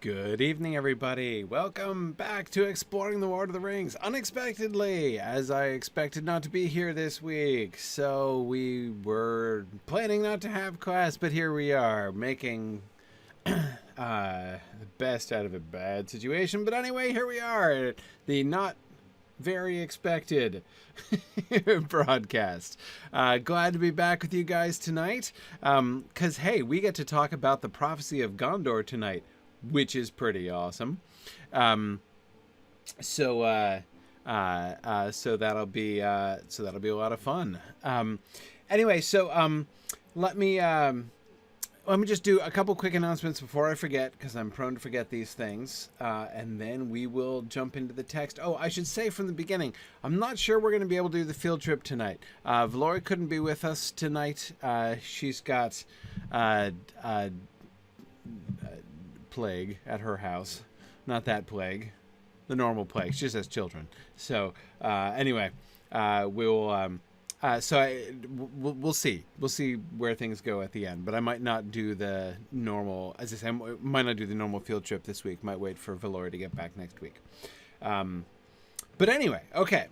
Good evening, everybody. Welcome back to Exploring the Lord of the Rings. Unexpectedly, as I expected not to be here this week. So we were planning not to have class, but here we are, making the best out of a bad situation. But anyway, here we are, the not very expected broadcast. Glad to be back with you guys tonight. Because, hey, we get to talk about the Prophecy of Gondor tonight, which is pretty awesome. So that'll be a lot of fun. Anyway, let me just do a couple quick announcements before I forget, because I'm prone to forget these things. And then we will jump into the text. Oh, I should say from the beginning, I'm not sure we're going to be able to do the field trip tonight. Valori couldn't be with us tonight. She's got plague at her house. Not that plague, the normal plague. She just has children. So anyway, we'll see. We'll see where things go at the end. But I might not do the normal, as I say, I might not do the normal field trip this week. Might wait for Valori to get back next week. But anyway, okay.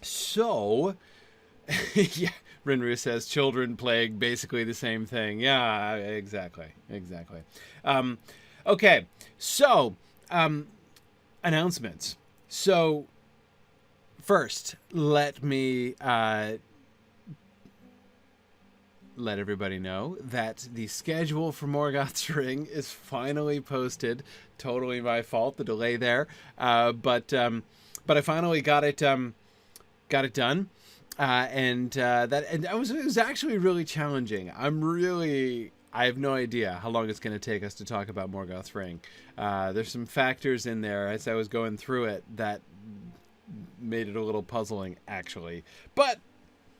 So, yeah, Rinru says children plague, basically the same thing. Yeah, exactly. Okay, so announcements. So first, let me let everybody know that the schedule for Morgoth's Ring is finally posted. Totally my fault, the delay there, but I finally got it done. It was actually really challenging. I have no idea how long it's going to take us to talk about Morgoth's Ring. There's some factors in there as I was going through it that made it a little puzzling, actually. But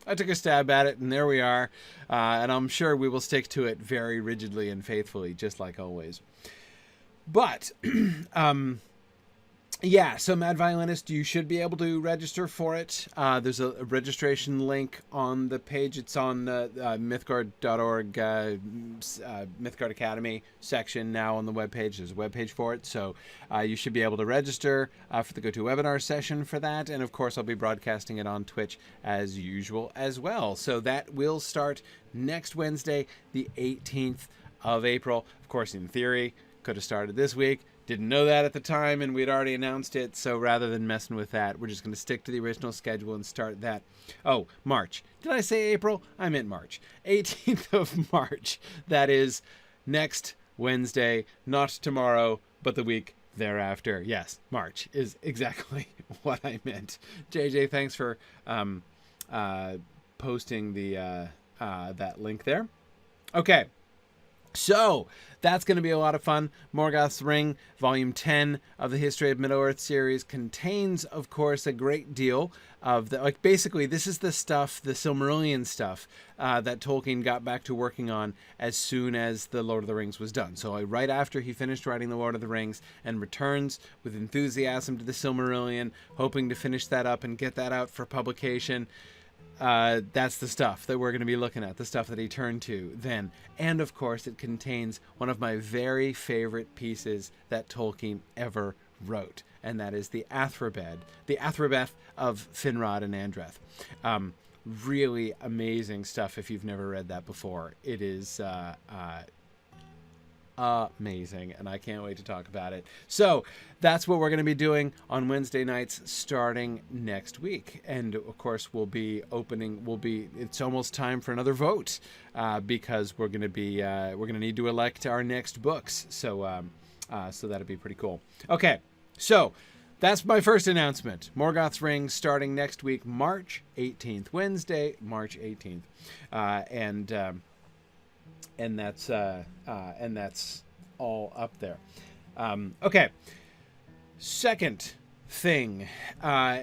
I took a stab at it, and there we are. And I'm sure we will stick to it very rigidly and faithfully, just like always. But yeah, so Mad Violinist, you should be able to register for it. There's a registration link on the page. It's on the mythgard.org Mythgard Academy section now on the webpage. There's a webpage for it. So you should be able to register for the GoToWebinar session for that. And, of course, I'll be broadcasting it on Twitch as usual as well. So that will start next Wednesday, the 18th of April. Of course, in theory, could have started this week. Didn't know that at the time, and we'd already announced it, so rather than messing with that, we're just going to stick to the original schedule and start that. Oh, March. Did I say April? I meant March. 18th of March. That is next Wednesday, not tomorrow, but the week thereafter. Yes, March is exactly what I meant. JJ, thanks for posting the that link there. Okay. So, that's going to be a lot of fun. Morgoth's Ring, Volume 10 of the History of Middle-earth series contains, of course, a great deal of the... basically, this is the stuff, the Silmarillion stuff, that Tolkien got back to working on as soon as The Lord of the Rings was done. So, right after he finished writing The Lord of the Rings and returns with enthusiasm to the Silmarillion, hoping to finish that up and get that out for publication... that's the stuff that we're going to be looking at, the stuff that he turned to then. And, of course, it contains one of my very favorite pieces that Tolkien ever wrote, and that is the Athrobeth of Finrod and Andreth. Really amazing stuff if you've never read that before. It is amazing, and I can't wait to talk about it. So that's what we're going to be doing on Wednesday nights starting next week, and of course it's almost time for another vote, because we're going to need to elect our next books, so that'll be pretty cool. Okay, so that's my first announcement. Morgoth's Ring starting next week, March 18th, Wednesday, March 18th, and that's all up there. Okay. Second thing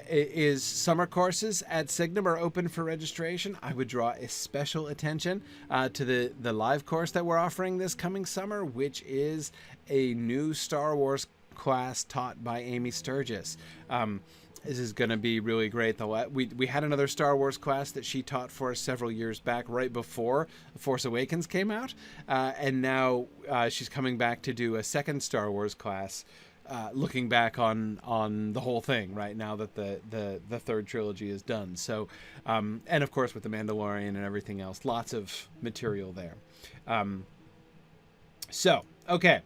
is summer courses at Signum are open for registration. I would draw a special attention to the live course that we're offering this coming summer, which is a new Star Wars class taught by Amy Sturgis. This is going to be really great. We had another Star Wars class that she taught for us several years back, right before Force Awakens came out, and now she's coming back to do a second Star Wars class, looking back on the whole thing right now that the third trilogy is done. So, and of course with the Mandalorian and everything else, lots of material there. So okay.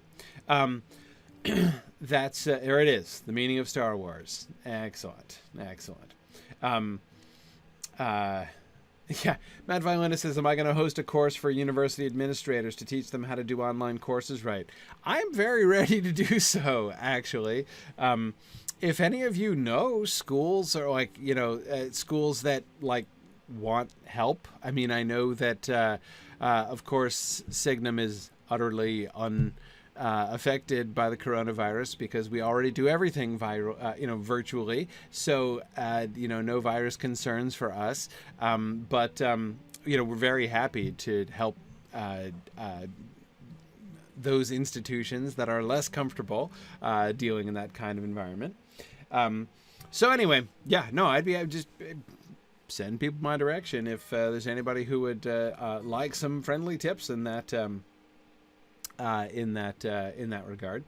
That's there it is, the meaning of Star Wars. Excellent. Yeah, Matt Violina says, am I going to host a course for university administrators to teach them how to do online courses right? I'm very ready to do so, actually. If any of you know schools or like, schools that like want help, I mean, I know that, of course, Signum is utterly affected by the coronavirus because we already do everything virtually. So, no virus concerns for us. But we're very happy to help those institutions that are less comfortable dealing in that kind of environment. So anyway, I'd just send people my direction if there's anybody who would like some friendly tips in that. In that regard.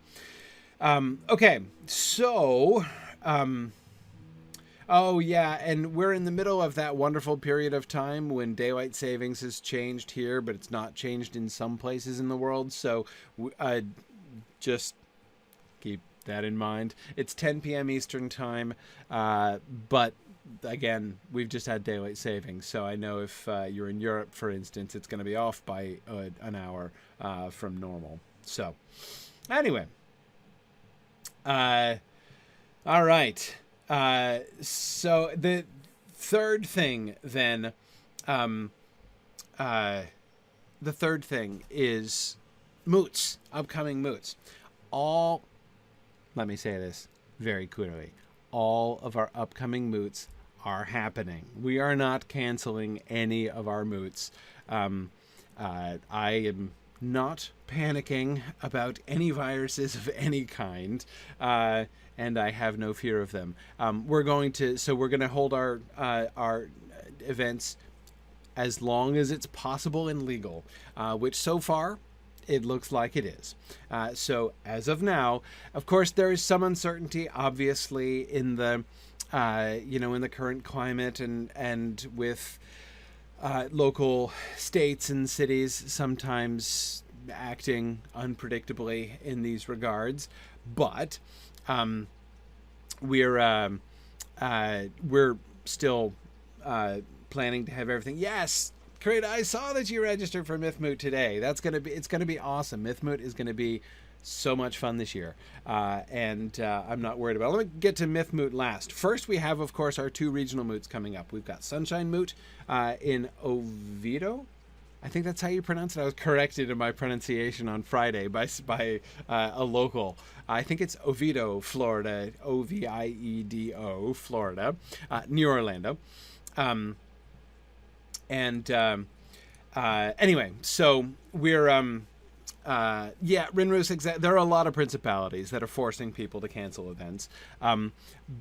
Okay, so, oh yeah, and we're in the middle of that wonderful period of time when daylight savings has changed here, but it's not changed in some places in the world. So, just keep that in mind. It's 10 p.m. Eastern time, but again, we've just had daylight savings, so I know if you're in Europe, for instance, it's going to be off by an hour from normal. So, anyway, all right. So the third thing then, the third thing is moots, upcoming moots. Let me say this very clearly. All of our upcoming moots are happening. We are not canceling any of our moots. I am not panicking about any viruses of any kind, and I have no fear of them. We're going to hold our events as long as it's possible and legal, which so far it looks like it is. So as of now, of course, there is some uncertainty, obviously, in the in the current climate and with local states and cities sometimes acting unpredictably in these regards. But we're still planning to have everything. Yes, great. I saw that you registered for MythMoot today. It's gonna be awesome. MythMoot is gonna be so much fun this year, and I'm not worried about it. Let me get to MythMoot last. First, we have, of course, our two regional moots coming up. We've got Sunshine Moot in Oviedo. I think that's how you pronounce it. I was corrected in my pronunciation on Friday by a local. I think it's Oviedo, Florida, Oviedo, Florida, near Orlando. Anyway, so we're Rinru's there are a lot of principalities that are forcing people to cancel events,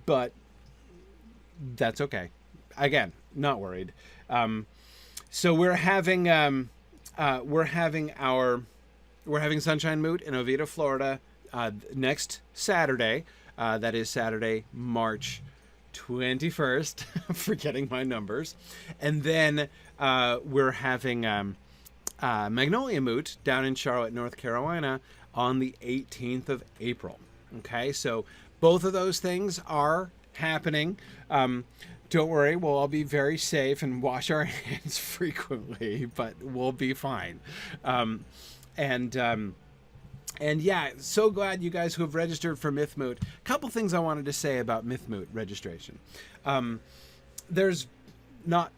but that's okay. Again, not worried. So we're having Sunshine Moot in Oviedo, Florida, next Saturday. That is Saturday, March 21st. Forgetting my numbers. And then we're having Magnolia Moot down in Charlotte, North Carolina on the 18th of April. Okay, so both of those things are happening. Don't worry, we'll all be very safe and wash our hands frequently, but we'll be fine. And yeah, so glad you guys who have registered for MythMoot. A couple things I wanted to say about MythMoot registration. There's not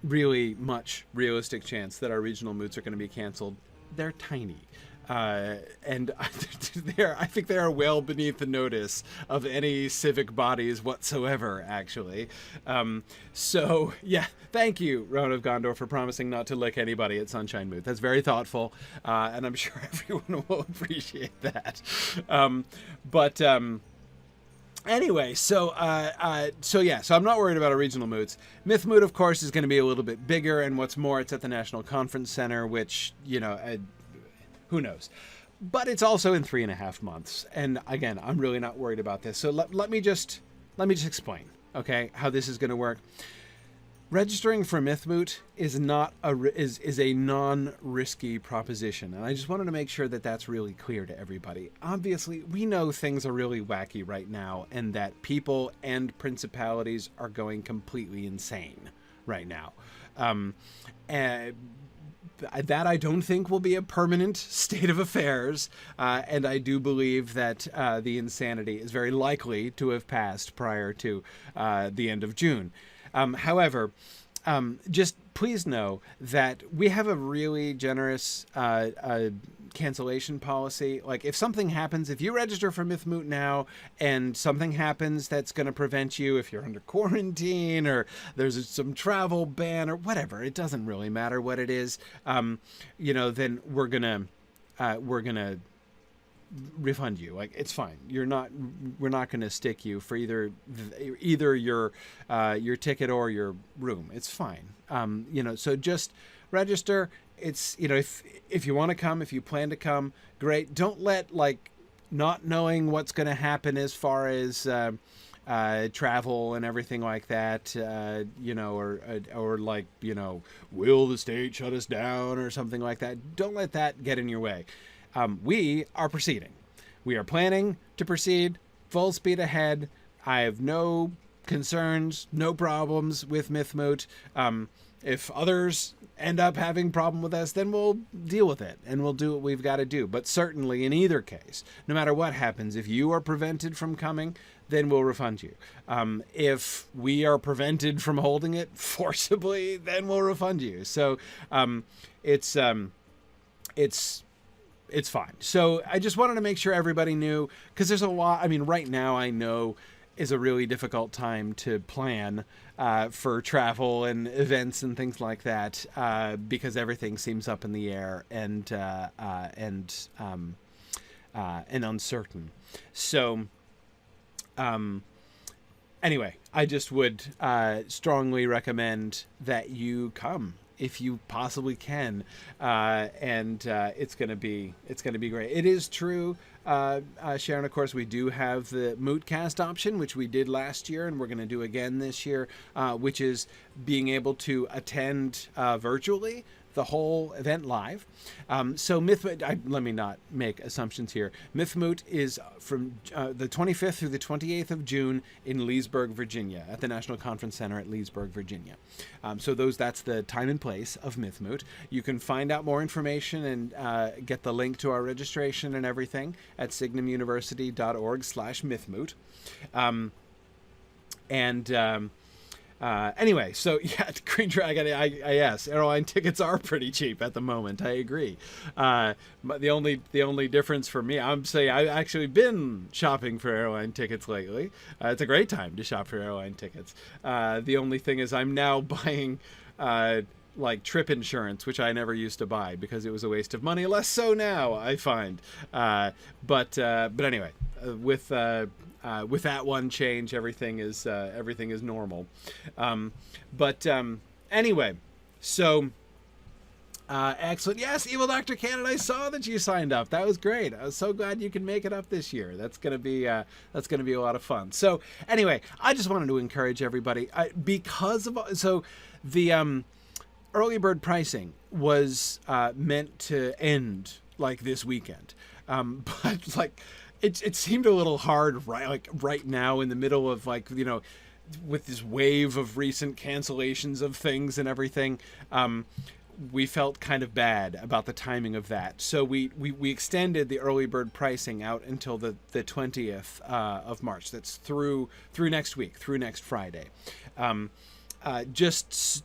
really much realistic chance that our regional moots are going to be canceled. They're tiny. And I think they are well beneath the notice of any civic bodies whatsoever, actually. So, yeah, thank you, Rowan of Gondor, for promising not to lick anybody at Sunshine Moot. That's very thoughtful, and I'm sure everyone will appreciate that. Anyway, so I'm not worried about our regional moots. Myth Moot, of course, is going to be a little bit bigger, and what's more, it's at the National Conference Center, which, who knows? But it's also in 3.5 months, and again, I'm really not worried about this. So let me just explain, okay, how this is going to work. Registering for Myth Moot is a non-risky proposition, and I just wanted to make sure that that's really clear to everybody. Obviously, we know things are really wacky right now, and that people and principalities are going completely insane right now. That I don't think will be a permanent state of affairs, and I do believe that the insanity is very likely to have passed prior to the end of June. However, just please know that we have a really generous cancellation policy. Like, if something happens, if you register for Myth Moot now and something happens that's going to prevent you, if you're under quarantine or there's some travel ban or whatever, it doesn't really matter what it is, then we're gonna refund you. Like, it's fine. We're not going to stick you for either your ticket or your room. It's fine. So just register. It's, if you want to come, if you plan to come, great. Don't let not knowing what's going to happen as far as travel and everything like that, will the state shut us down or something like that. Don't let that get in your way. We are proceeding. We are planning to proceed full speed ahead. I have no concerns, no problems with Myth Moot. If others end up having a problem with us, then we'll deal with it and we'll do what we've got to do. But certainly in either case, no matter what happens, if you are prevented from coming, then we'll refund you. If we are prevented from holding it forcibly, then we'll refund you. So it's fine. So I just wanted to make sure everybody knew, because there's a lot. I mean, right now I know is a really difficult time to plan for travel and events and things like that, because everything seems up in the air and uncertain. So anyway, I just would strongly recommend that you come if you possibly can, and it's gonna be great. It is true, Sharon. Of course, we do have the Mootcast option, which we did last year, and we're gonna do again this year, which is being able to attend virtually the whole event live. So let me not make assumptions here. Myth Moot is from the 25th through the 28th of June in Leesburg, Virginia, at the National Conference Center at Leesburg, Virginia. That's the time and place of Myth Moot. You can find out more information and get the link to our registration and everything at signumuniversity.org/mythmoot. Anyway, so yeah, Green Dragon, yes, airline tickets are pretty cheap at the moment. I agree. But the only difference for me, I'm saying I've actually been shopping for airline tickets lately. It's a great time to shop for airline tickets. The only thing is I'm now buying trip insurance, which I never used to buy because it was a waste of money. Less so now, I find. But anyway, with that one change, everything is normal. Anyway, so excellent. Yes, Evil Dr. Cannon, I saw that you signed up. That was great. I was so glad you can make it up this year. That's gonna be a lot of fun. So anyway, I just wanted to encourage everybody the early bird pricing was meant to end this weekend, but it seemed a little hard right now in the middle of with this wave of recent cancellations of things and everything. We felt kind of bad about the timing of that, so we extended the early bird pricing out until the 20th of March. That's through next week, through next Friday. Just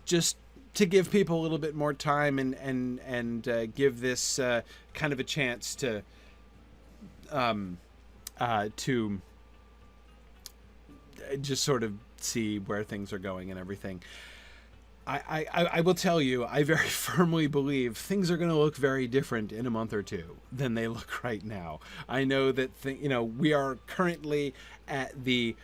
to give people a little bit more time and give this kind of a chance to just sort of see where things are going and everything. I will tell you, I very firmly believe things are going to look very different in a month or two than they look right now. I know that, we are currently at the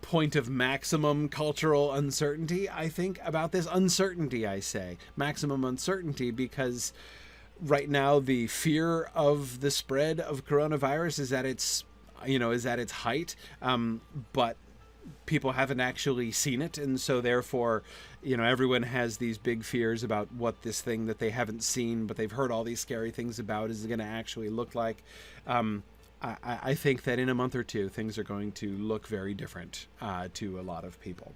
point of maximum cultural uncertainty, I think, about this. Uncertainty, I say. Maximum uncertainty, because right now the fear of the spread of coronavirus is at its height. But people haven't actually seen it, and so therefore, everyone has these big fears about what this thing that they haven't seen but they've heard all these scary things about is going to actually look like. I think that in a month or two things are going to look very different to a lot of people.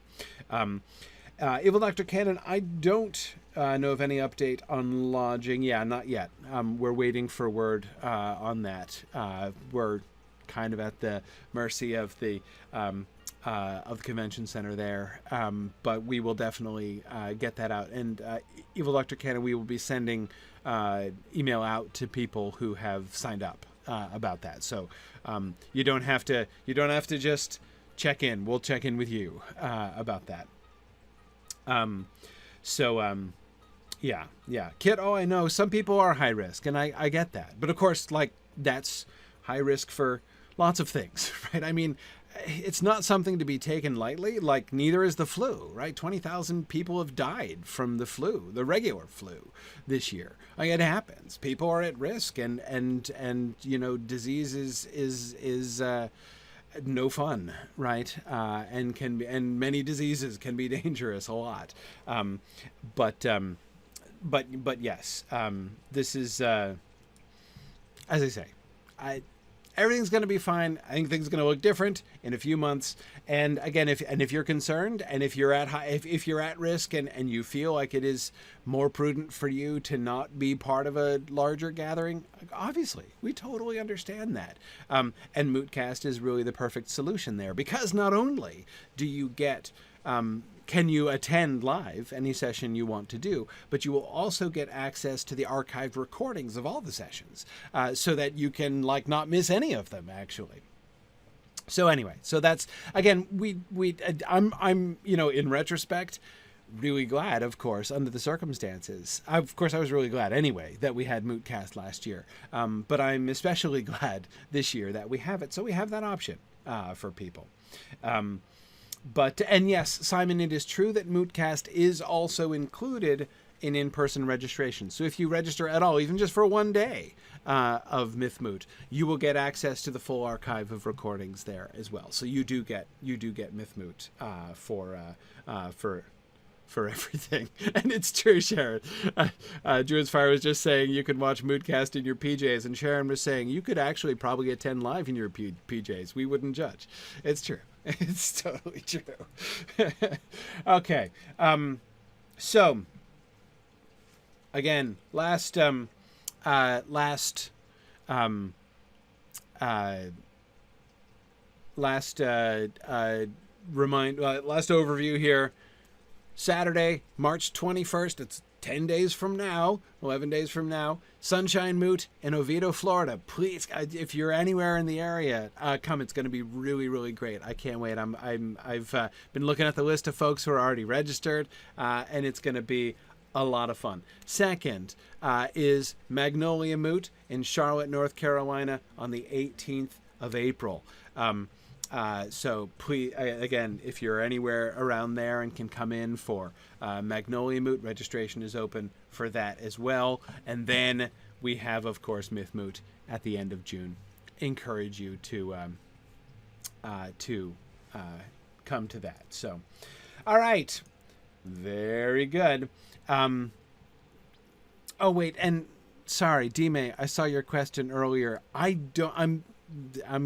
Evil Dr. Cannon, I don't know of any update on lodging. Yeah, not yet. We're waiting for word on that. We're kind of at the mercy of the convention center there, but we will definitely get that out. And Evil Dr. Cannon, we will be sending email out to people who have signed up about that. So you don't have to just check in. We'll check in with you about that. Yeah. Kit, I know some people are high risk, and I get that. But of course, that's high risk for lots of things, right? I mean, it's not something to be taken lightly. Neither is the flu, right? 20,000 people have died from the flu, the regular flu, this year. It happens. People are at risk, and disease is no fun, right? And many diseases can be dangerous a lot. But yes, this is as I say, everything's going to be fine. I think things are going to look different in a few months. And again, if you're concerned, and if you're at risk, and you feel like it is more prudent for you to not be part of a larger gathering, obviously we totally understand that. And Mootcast is really the perfect solution there, because not only do you get can you attend live any session you want to do, but you will also get access to the archived recordings of all the sessions, so that you can not miss any of them, actually. So anyway, so that's, again, I'm in retrospect, really glad, of course, under the circumstances. Of course, I was really glad anyway that we had Mootcast last year, but I'm especially glad this year that we have it, so we have that option for people. And yes, Simon, it is true that Mootcast is also included in-person registration. So if you register at all, even just for one day of Mythmoot, you will get access to the full archive of recordings there as well. So you do get Mythmoot for everything. And it's true, Sharon. Druid's Fire was just saying you could watch Mootcast in your PJs, and Sharon was saying you could actually probably attend live in your PJs. We wouldn't judge. It's true. It's totally true. Okay. So again, last overview here. Saturday, March 21st. It's 10 days from now, 11 days from now. Sunshine Moot in Oviedo, Florida. Please, if you're anywhere in the area, come. It's going to be really, really great. I can't wait. I've been looking at the list of folks who are already registered, and it's going to be a lot of fun. Second is Magnolia Moot in Charlotte, North Carolina on the 18th of April. So please, again, if you're anywhere around there and can come in for Magnolia Moot, registration is open for that as well. And then we have, of course, Myth Moot at the end of June. Encourage you to come to that. So, all right, very good. Oh wait, and sorry, D-May, I saw your question earlier. I'm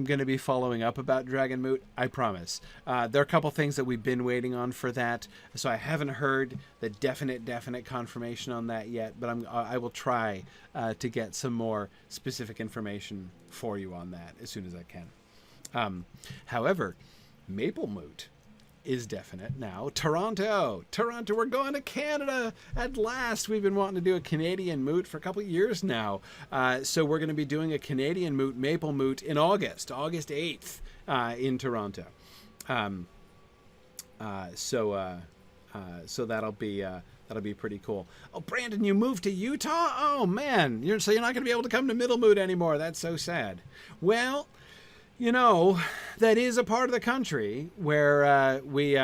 going to be following up about Dragon Moot, I promise. There are a couple things that we've been waiting on for that, so I haven't heard the definite confirmation on that yet, but I will try to get some more specific information for you on that as soon as I can. However, Maple Moot is definite now. Toronto, we're going to Canada at last. We've been wanting to do a Canadian moot for a couple of years now. So we're going to be doing a Canadian moot, Maple Moot, in August 8th, in Toronto. So that'll be pretty cool. Oh, Brandon, you moved to Utah? Oh man, you're not going to be able to come to Middle Moot anymore. That's so sad. Well, you know, that is a part of the country where we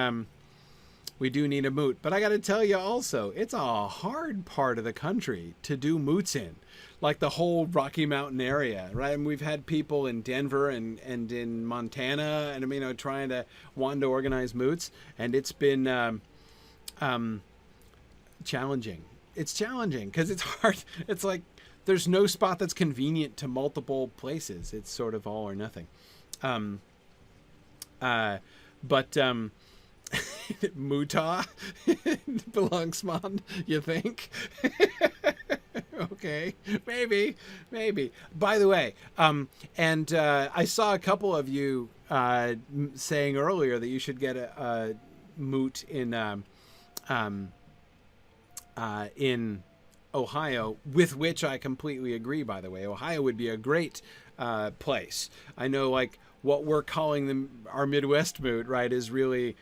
do need a moot. But I got to tell you also, it's a hard part of the country to do moots in, like the whole Rocky Mountain area, right? And we've had people in Denver and in Montana, and trying to want to organize moots, and it's been challenging. It's challenging because it's hard. It's like there's no spot that's convenient to multiple places. It's sort of all or nothing. But Mutah belongs, man, you think? Okay, maybe. By the way, I saw a couple of you saying earlier that you should get a moot in Ohio, with which I completely agree, by the way. Ohio would be a great place. I know, like, what we're calling our Midwest moot, right, is really,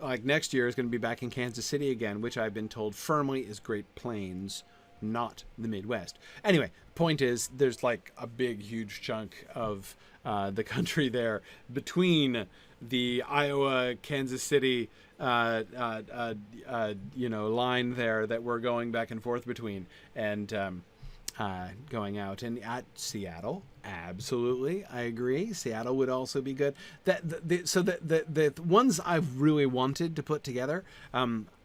like next year is going to be back in Kansas City again, which I've been told firmly is Great Plains, not the Midwest. Anyway, point is, there's like a big, huge chunk of the country there between the Iowa, Kansas City, line there that we're going back and forth between, and going out. And at Seattle, absolutely, I agree. Seattle would also be good. The ones I've really wanted to put together,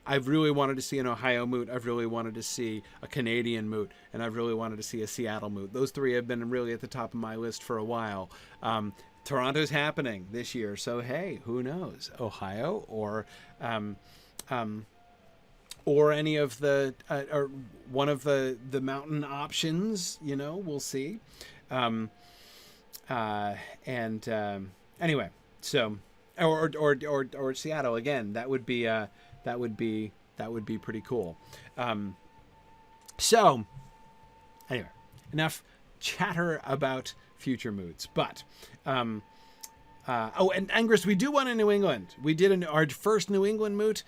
I've really wanted to see an Ohio moot, I've really wanted to see a Canadian moot, and I've really wanted to see a Seattle moot. Those three have been really at the top of my list for a while. Toronto's happening this year, so hey, who knows? Ohio or any of the or one of the mountain options, we'll see. Anyway, so or Seattle again. That would be pretty cool. So anyway, enough chatter about future moots, but and Angus, we do one in New England. We did our first New England moot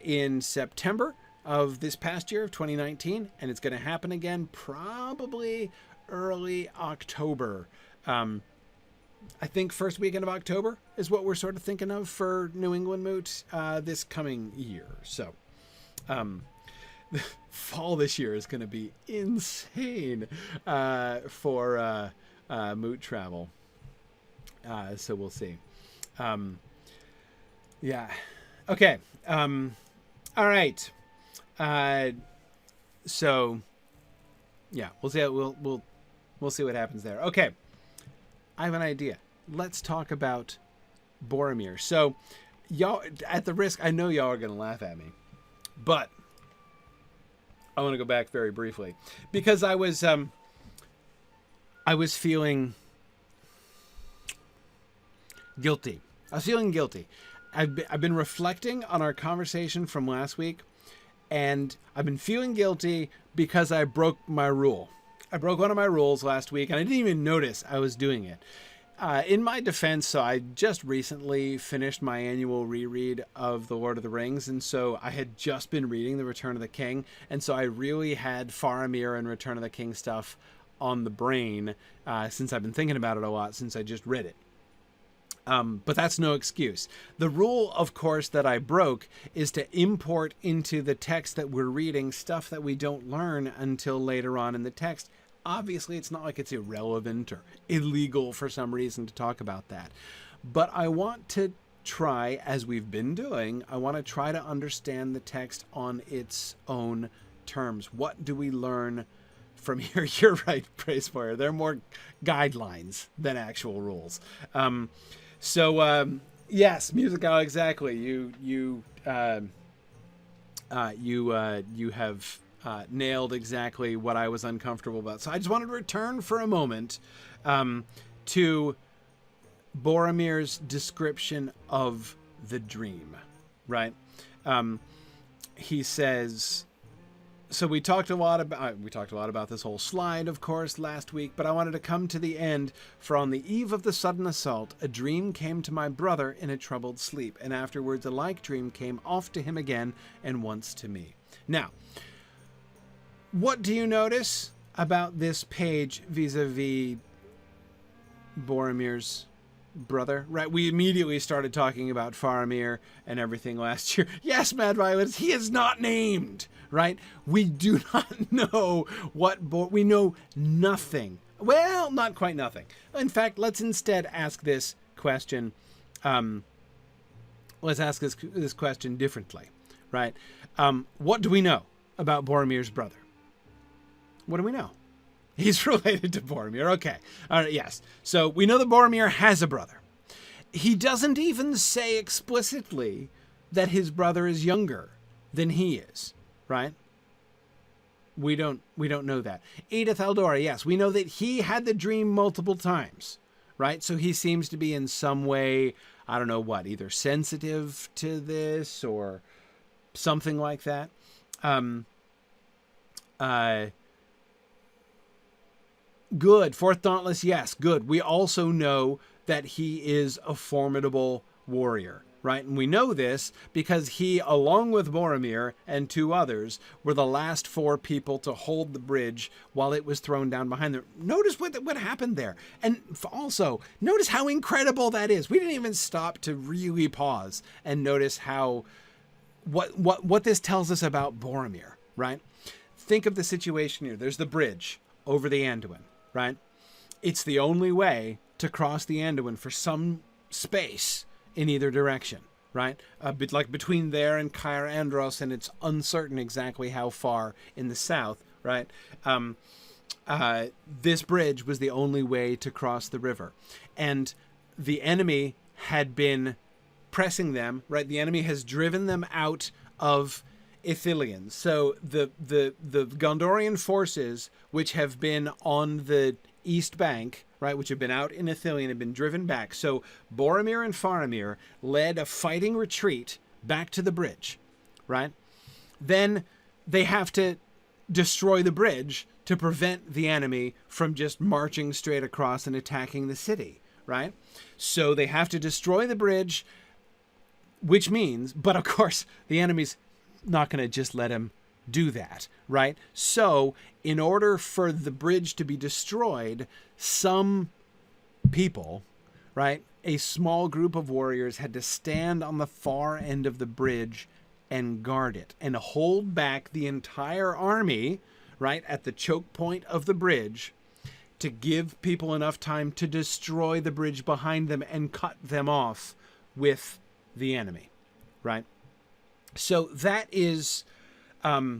in September of this past year of 2019, and it's going to happen again probably early October. I think first weekend of October is what we're sort of thinking of for New England moot this coming year. So fall this year is going to be insane for moot travel. So we'll see. Yeah. Okay. All right. So yeah, we'll see. We'll see what happens there. Okay. I have an idea. Let's talk about Boromir. So y'all, at the risk, I know y'all are going to laugh at me, but I want to go back very briefly because I was feeling guilty. I was feeling guilty. I've been reflecting on our conversation from last week, and I've been feeling guilty because I broke my rule. I broke one of my rules last week, and I didn't even notice I was doing it. In my defense, so I just recently finished my annual reread of The Lord of the Rings, and so I had just been reading The Return of the King, and so I really had Faramir and Return of the King stuff on the brain since I've been thinking about it a lot since I just read it. But that's no excuse. The rule, of course, that I broke is to import into the text that we're reading stuff that we don't learn until later on in the text. Obviously, it's not like it's irrelevant or illegal for some reason to talk about that. But I want to try, as we've been doing, I want to try to understand the text on its own terms. What do we learn from here? You're right, Praise Warrior. They're more guidelines than actual rules. Yes, Musical, exactly. You have nailed exactly what I was uncomfortable about. So I just wanted to return for a moment to Boromir's description of the dream, right? He says, so we talked a lot about this whole slide, of course, last week, but I wanted to come to the end. For on the eve of the sudden assault, a dream came to my brother in a troubled sleep, and afterwards a like dream came oft to him again, and once to me. Now, what do you notice about this page vis-a-vis Boromir's brother? Right, we immediately started talking about Faramir and everything last year. Yes, Mad Violence, he is not named, right? We do not know we know nothing. Well, not quite nothing. In fact, let's instead ask this question. Let's ask this question differently, right? What do we know about Boromir's brother? What do we know? He's related to Boromir. Okay. All right, yes. So we know that Boromir has a brother. He doesn't even say explicitly that his brother is younger than he is, right? We don't know that. Edith Eldora, yes, we know that he had the dream multiple times, right? So he seems to be in some way, I don't know what, either sensitive to this or something like that. Good. Fourth Dauntless, yes, good. We also know that he is a formidable warrior, right? And we know this because he, along with Boromir and two others, were the last four people to hold the bridge while it was thrown down behind them. Notice what happened there. And also, notice how incredible that is. We didn't even stop to really pause and notice how what this tells us about Boromir, right? Think of the situation here. There's the bridge over the Anduin, right? It's the only way to cross the Anduin for some space in either direction, right? A bit like between there and Caer Andros, and it's uncertain exactly how far in the south, right? This bridge was the only way to cross the river. And the enemy had been pressing them, right? The enemy has driven them out of Ithilien. So the Gondorian forces, which have been on the east bank, right, which have been out in Ithilien, have been driven back. So Boromir and Faramir led a fighting retreat back to the bridge, right? Then they have to destroy the bridge to prevent the enemy from just marching straight across and attacking the city, right? So they have to destroy the bridge, which means, but of course, the enemy's not going to just let him do that, right? So in order for the bridge to be destroyed, some people, right, a small group of warriors had to stand on the far end of the bridge and guard it and hold back the entire army, right, at the choke point of the bridge to give people enough time to destroy the bridge behind them and cut them off with the enemy, right? So that is a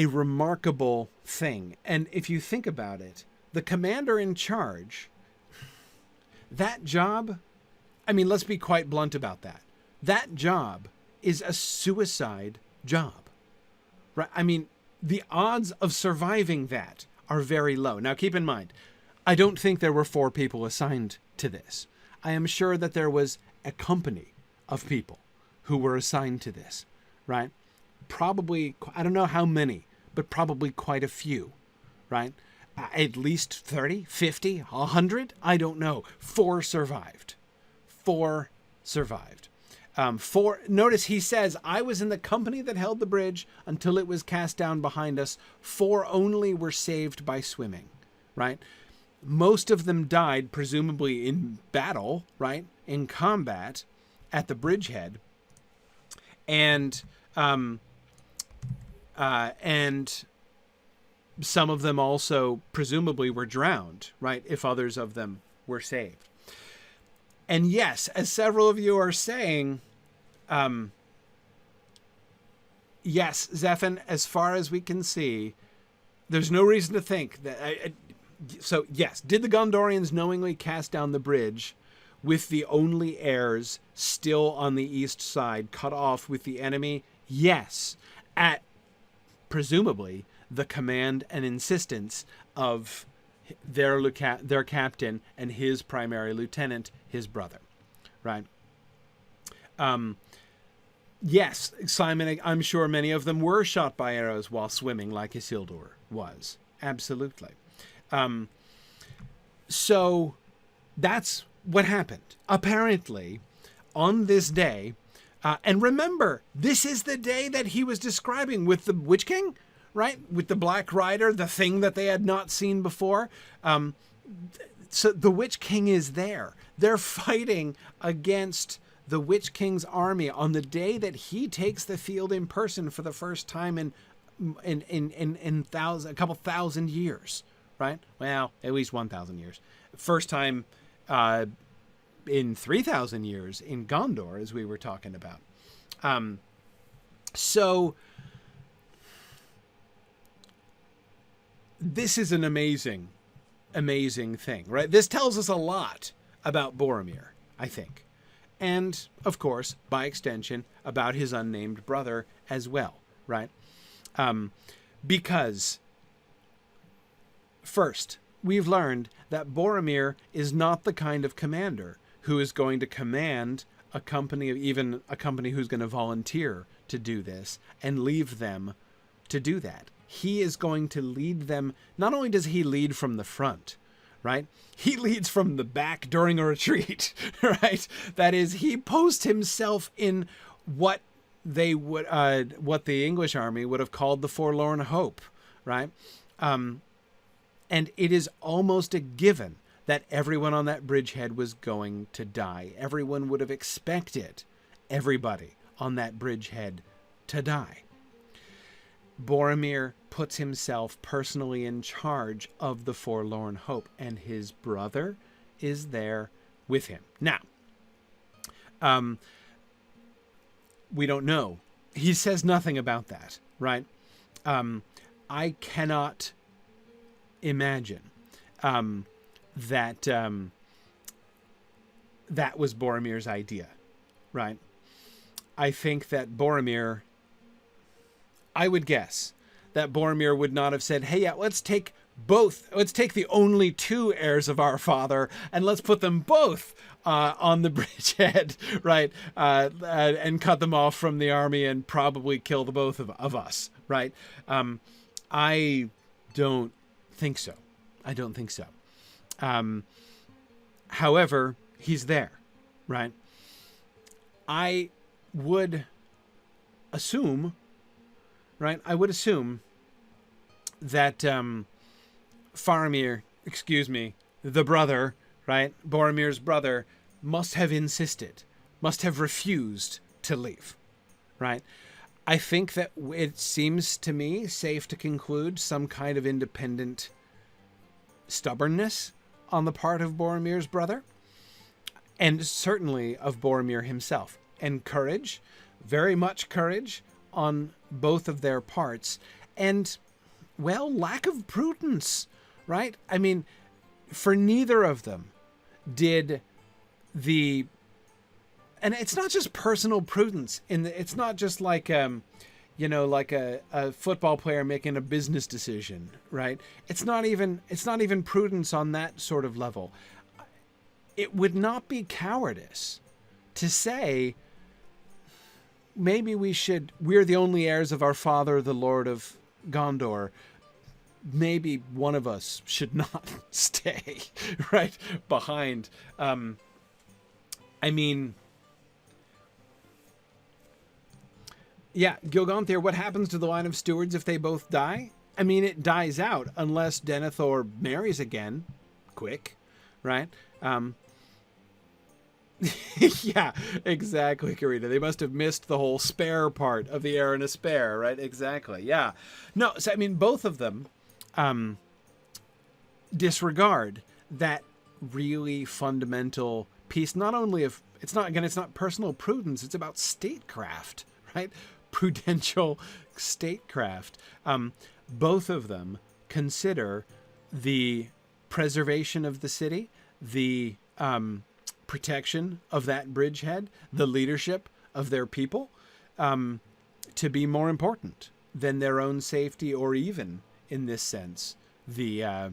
remarkable thing. And if you think about it, the commander in charge, that job, I mean, let's be quite blunt about that. That job is a suicide job, right? I mean, the odds of surviving that are very low. Now, keep in mind, I don't think there were 4 people assigned to this. I am sure that there was a company of people who were assigned to this, right? Probably, I don't know how many, but probably quite a few, right? At least 30, 50, 100, I don't know. 4 survived. 4 survived. Notice he says, I was in the company that held the bridge until it was cast down behind us. 4 only were saved by swimming, right? Most of them died, presumably in battle, right? In combat at the bridgehead. And some of them also presumably were drowned, right? If others of them were saved. And yes, as several of you are saying, yes, Zephin, as far as we can see, there's no reason to think that... So, yes, did the Gondorians knowingly cast down the bridge with the only heirs still on the east side, cut off with the enemy? Yes, at presumably the command and insistence of their captain, and his primary lieutenant, his brother, right? Yes, Simon, I'm sure many of them were shot by arrows while swimming like Isildur was. Absolutely. So that's what happened. Apparently, on this day, and remember, this is the day that he was describing with the Witch King, right? With the Black Rider, the thing that they had not seen before. So the Witch King is there. They're fighting against the Witch King's army on the day that he takes the field in person for the first time in a couple thousand years, right? Well, at least 1,000 years. First time in 3,000 years in Gondor, as we were talking about. So this is an amazing thing, right? This tells us a lot about Boromir, I think. And, of course, by extension, about his unnamed brother as well, right? Because, first, we've learned that Boromir is not the kind of commander who is going to command a company, even a company who's going to volunteer to do this, and leave them to do that. He is going to lead them. Not only does he lead from the front, right? He leads from the back during a retreat, right? That is, he posts himself in what they would, what the English army would have called the Forlorn Hope, right? And it is almost a given that everyone on that bridgehead was going to die. Everyone would have expected everybody on that bridgehead to die. Boromir puts himself personally in charge of the Forlorn Hope, and his brother is there with him. Now, we don't know. He says nothing about that, right? I cannot imagine that that was Boromir's idea, right? I think that Boromir, I would guess that Boromir would not have said, hey, yeah, let's take the only two heirs of our father and let's put them both on the bridgehead, right? And cut them off from the army and probably kill the both of us, right? I don't think so. I don't think so. However, he's there, right? I would assume, right? I would assume that Faramir, the brother, right? Boromir's brother, must have insisted, must have refused to leave, right? I think that it seems to me safe to conclude some kind of independent stubbornness on the part of Boromir's brother, and certainly of Boromir himself, and courage, very much courage on both of their parts, and, well, lack of prudence, right? I mean, for neither of them did the, and it's not just personal prudence, it's not just like, like a football player making a business decision, right? It's not even prudence on that sort of level. It would not be cowardice to say, maybe we're the only heirs of our father, the Lord of Gondor. Maybe one of us should not stay right behind. I mean, yeah, Gilganthir, what happens to the line of stewards if they both die? I mean, it dies out unless Denethor marries again. Quick, right? Yeah, exactly, Karina. They must have missed the whole spare part of the heir and a spare, right? Exactly, yeah. No, so I mean, both of them disregard that really fundamental piece, not only of, it's not personal prudence, it's about statecraft, right? Prudential statecraft. Both of them consider the preservation of the city, the protection of that bridgehead, the leadership of their people, to be more important than their own safety, or even, in this sense, the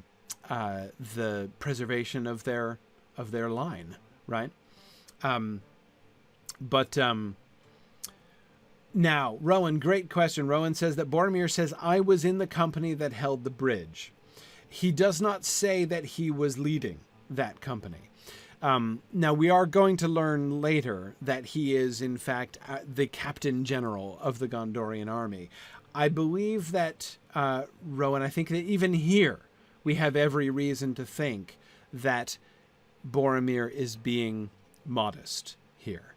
the preservation of their line, right? Now, Rowan, great question. Rowan says that Boromir says, I was in the company that held the bridge. He does not say that he was leading that company. Now, we are going to learn later that he is, in fact, the captain general of the Gondorian army. I believe that, Rowan, I think that even here, we have every reason to think that Boromir is being modest here.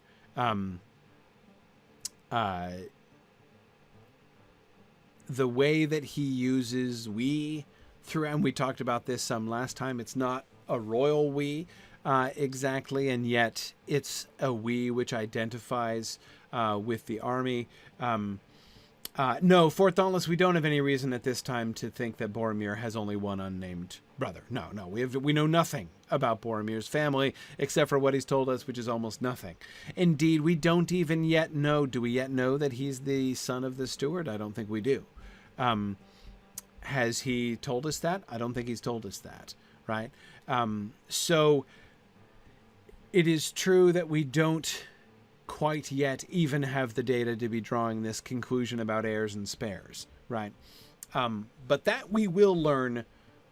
The way that he uses we through, and we talked about this some last time, it's not a royal we exactly, and yet it's a we which identifies with the army. No, Fort Dauntless, we don't have any reason at this time to think that Boromir has only one unnamed brother. No, we know nothing about Boromir's family except for what he's told us, which is almost nothing. Indeed, we don't even yet know. Do we yet know that he's the son of the steward? I don't think we do. Has he told us that? I don't think he's told us that, right? So it is true that we don't quite yet even have the data to be drawing this conclusion about heirs and spares, right? But that we will learn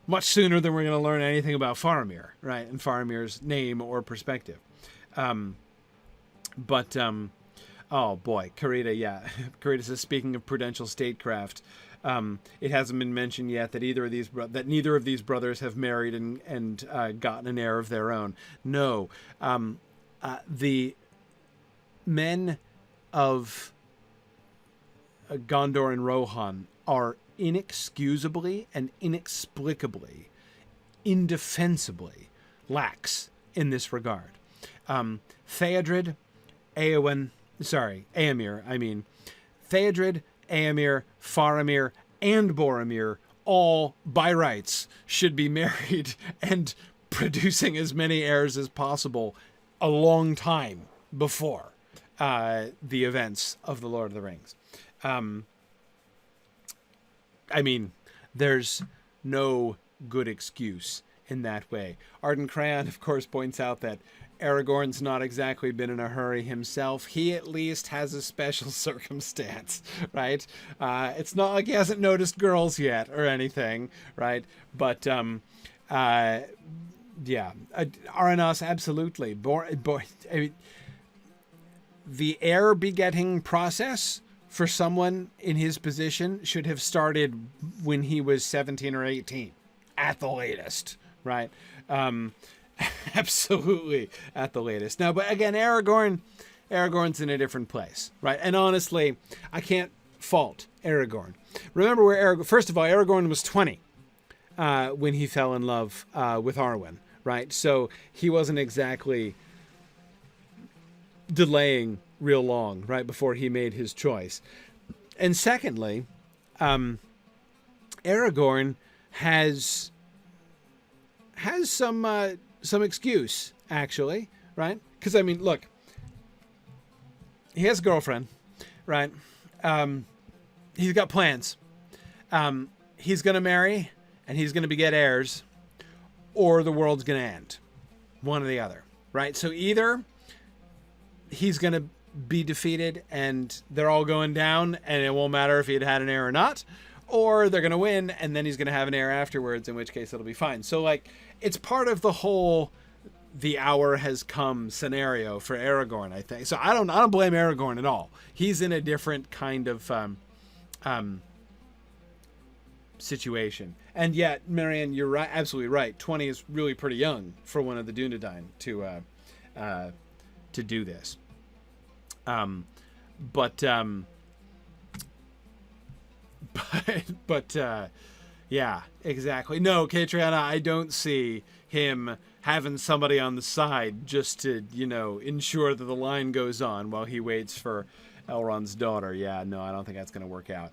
much sooner than we're going to learn anything about Faramir, right? And Faramir's name or perspective. Oh boy, Karita, yeah. Karita says, speaking of prudential statecraft, it hasn't been mentioned yet that neither of these brothers have married and gotten an heir of their own. No, the men of Gondor and Rohan are inexcusably and inexplicably, indefensibly lax in this regard. Theodred, Éomer, Éomer, Faramir, and Boromir all, by rights, should be married and producing as many heirs as possible a long time before the events of the Lord of the Rings. There's no good excuse in that way. Arden Crayon, of course, points out that Aragorn's not exactly been in a hurry himself. He at least has a special circumstance, right? It's not like he hasn't noticed girls yet or anything, right? But, yeah. Aranos, absolutely. The heir begetting process for someone in his position should have started when he was 17 or 18 at the latest, right? Absolutely at the latest. Now, but again, Aragorn's in a different place, right? And honestly, I can't fault Aragorn. Remember first of all, Aragorn was 20 when he fell in love with Arwen, right? So he wasn't exactly delaying real long right before he made his choice. And secondly, Aragorn has some excuse, actually, right? Because look, he has a girlfriend, right? He's got plans. He's gonna marry and he's gonna beget heirs, or the world's gonna end, one or the other, right? So either he's going to be defeated and they're all going down and it won't matter if he had an heir or not, or they're going to win and then he's going to have an heir afterwards, in which case it'll be fine. So it's part of the whole the hour has come scenario for Aragorn, I think. So I don't blame Aragorn at all. He's in a different kind of situation. And yet, Marianne, you're right, absolutely right. 20 is really pretty young for one of the Dunedain to do this. Yeah, exactly. No, Katriana, I don't see him having somebody on the side just to, ensure that the line goes on while he waits for Elrond's daughter. Yeah, no, I don't think that's going to work out.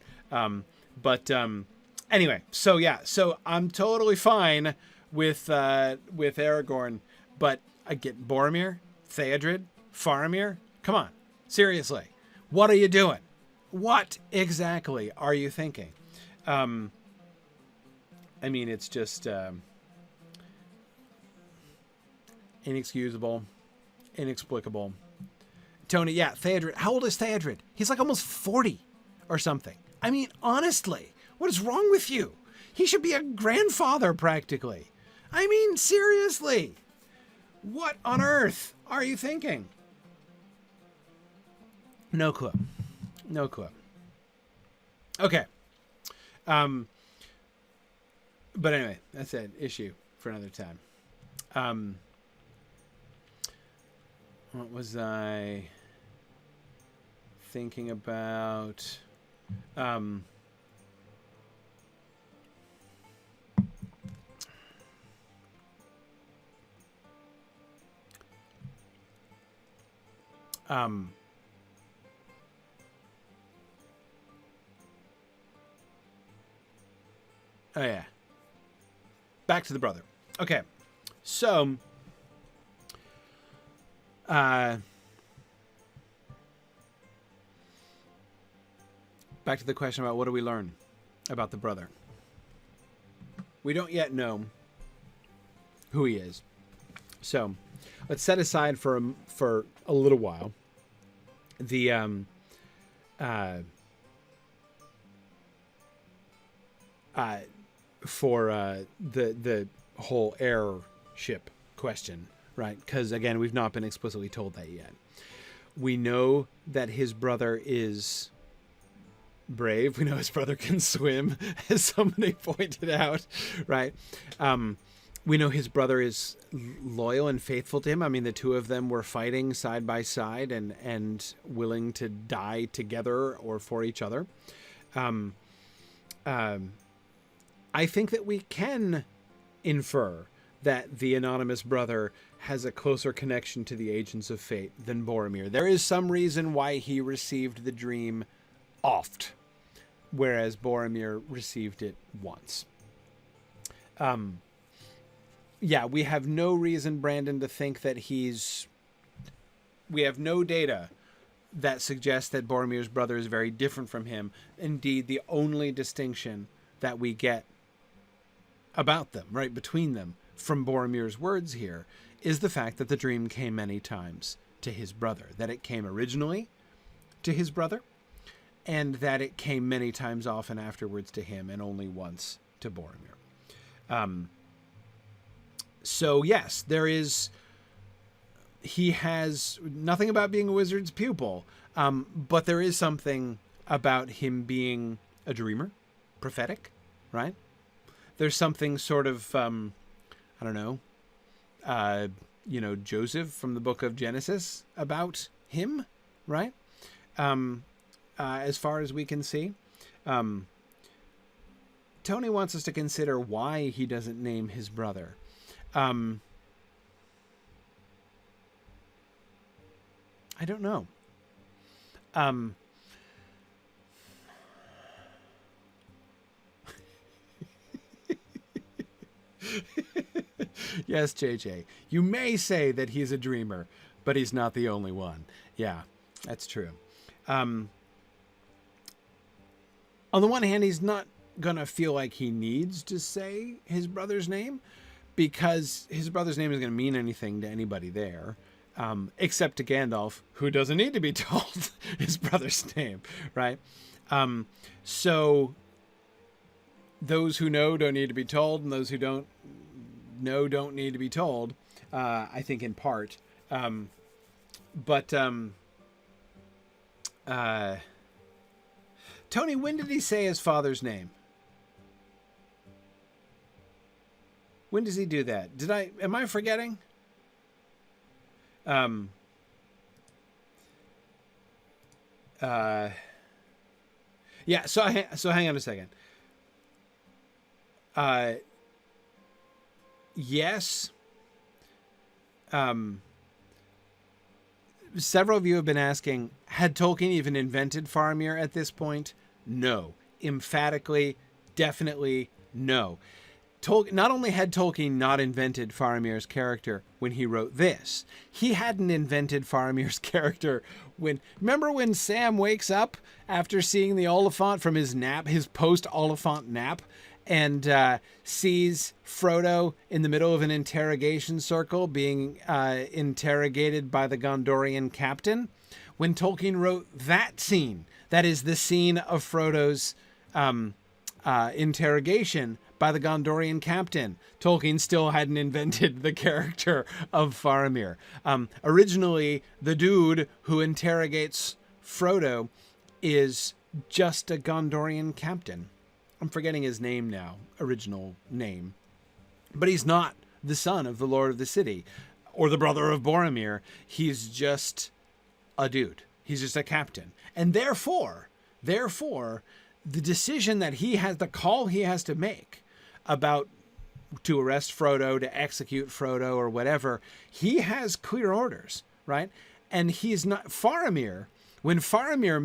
Anyway, so I'm totally fine with Aragorn, but I get Boromir, Theodred, Faramir. Come on, seriously, what are you doing? What exactly are you thinking? It's just inexcusable, inexplicable. Tony, yeah, Theodred. How old is Theodred? He's like almost 40 or something. I mean, honestly, what is wrong with you? He should be a grandfather practically. I mean, seriously. What on earth are you thinking? No clue. No clue. Okay. But anyway, that's an issue for another time. What was I thinking about? Oh yeah. Back to the brother. Okay. So back to the question about what do we learn about the brother. We don't yet know who he is. So let's set aside for a little while the the whole heirship question, right? Because again, we've not been explicitly told that yet. We know that his brother is brave. We know his brother can swim, as somebody pointed out, right? We know his brother is loyal and faithful to him. I mean, the two of them were fighting side by side and willing to die together or for each other. I think that we can infer that the anonymous brother has a closer connection to the agents of fate than Boromir. There is some reason why he received the dream oft, whereas Boromir received it once. Yeah, we have no reason, Brandon, to think that we have no data that suggests that Boromir's brother is very different from him. Indeed, the only distinction that we get about them, right, between them, from Boromir's words here, is the fact that the dream came many times to his brother, that it came originally to his brother, and that it came many times often afterwards to him, and only once to Boromir. So yes, he has nothing about being a wizard's pupil, but there is something about him being a dreamer, prophetic, right? There's something sort of, I don't know, Joseph from the book of Genesis about him, right? As far as we can see. Tony wants us to consider why he doesn't name his brother. I don't know. Yes, JJ. You may say that he's a dreamer, but he's not the only one. Yeah, that's true. On the one hand, he's not going to feel like he needs to say his brother's name because his brother's name isn't going to mean anything to anybody there, except to Gandalf, who doesn't need to be told his brother's name, right? So those who know don't need to be told, and those who don't know don't need to be told, I think in part. Tony, when did he say his father's name? When does he do that? Am I forgetting? Yeah, so hang on a second. Yes. Several of you have been asking, had Tolkien even invented Faramir at this point? No. Emphatically, definitely no. Not only had Tolkien not invented Faramir's character when he wrote this, he hadn't invented Faramir's character remember when Sam wakes up after seeing the Oliphant from his nap, his post-Oliphant nap, and sees Frodo in the middle of an interrogation circle being interrogated by the Gondorian captain. When Tolkien wrote that scene, that is the scene of Frodo's interrogation by the Gondorian captain, Tolkien still hadn't invented the character of Faramir. Originally, the dude who interrogates Frodo is just a Gondorian captain. I'm forgetting his name now, original name. But he's not the son of the Lord of the City or the brother of Boromir. He's just a dude. He's just a captain. And therefore, the decision that he has, the call he has to make about to arrest Frodo, to execute Frodo or whatever, he has clear orders, right? And he's not Faramir. When Faramir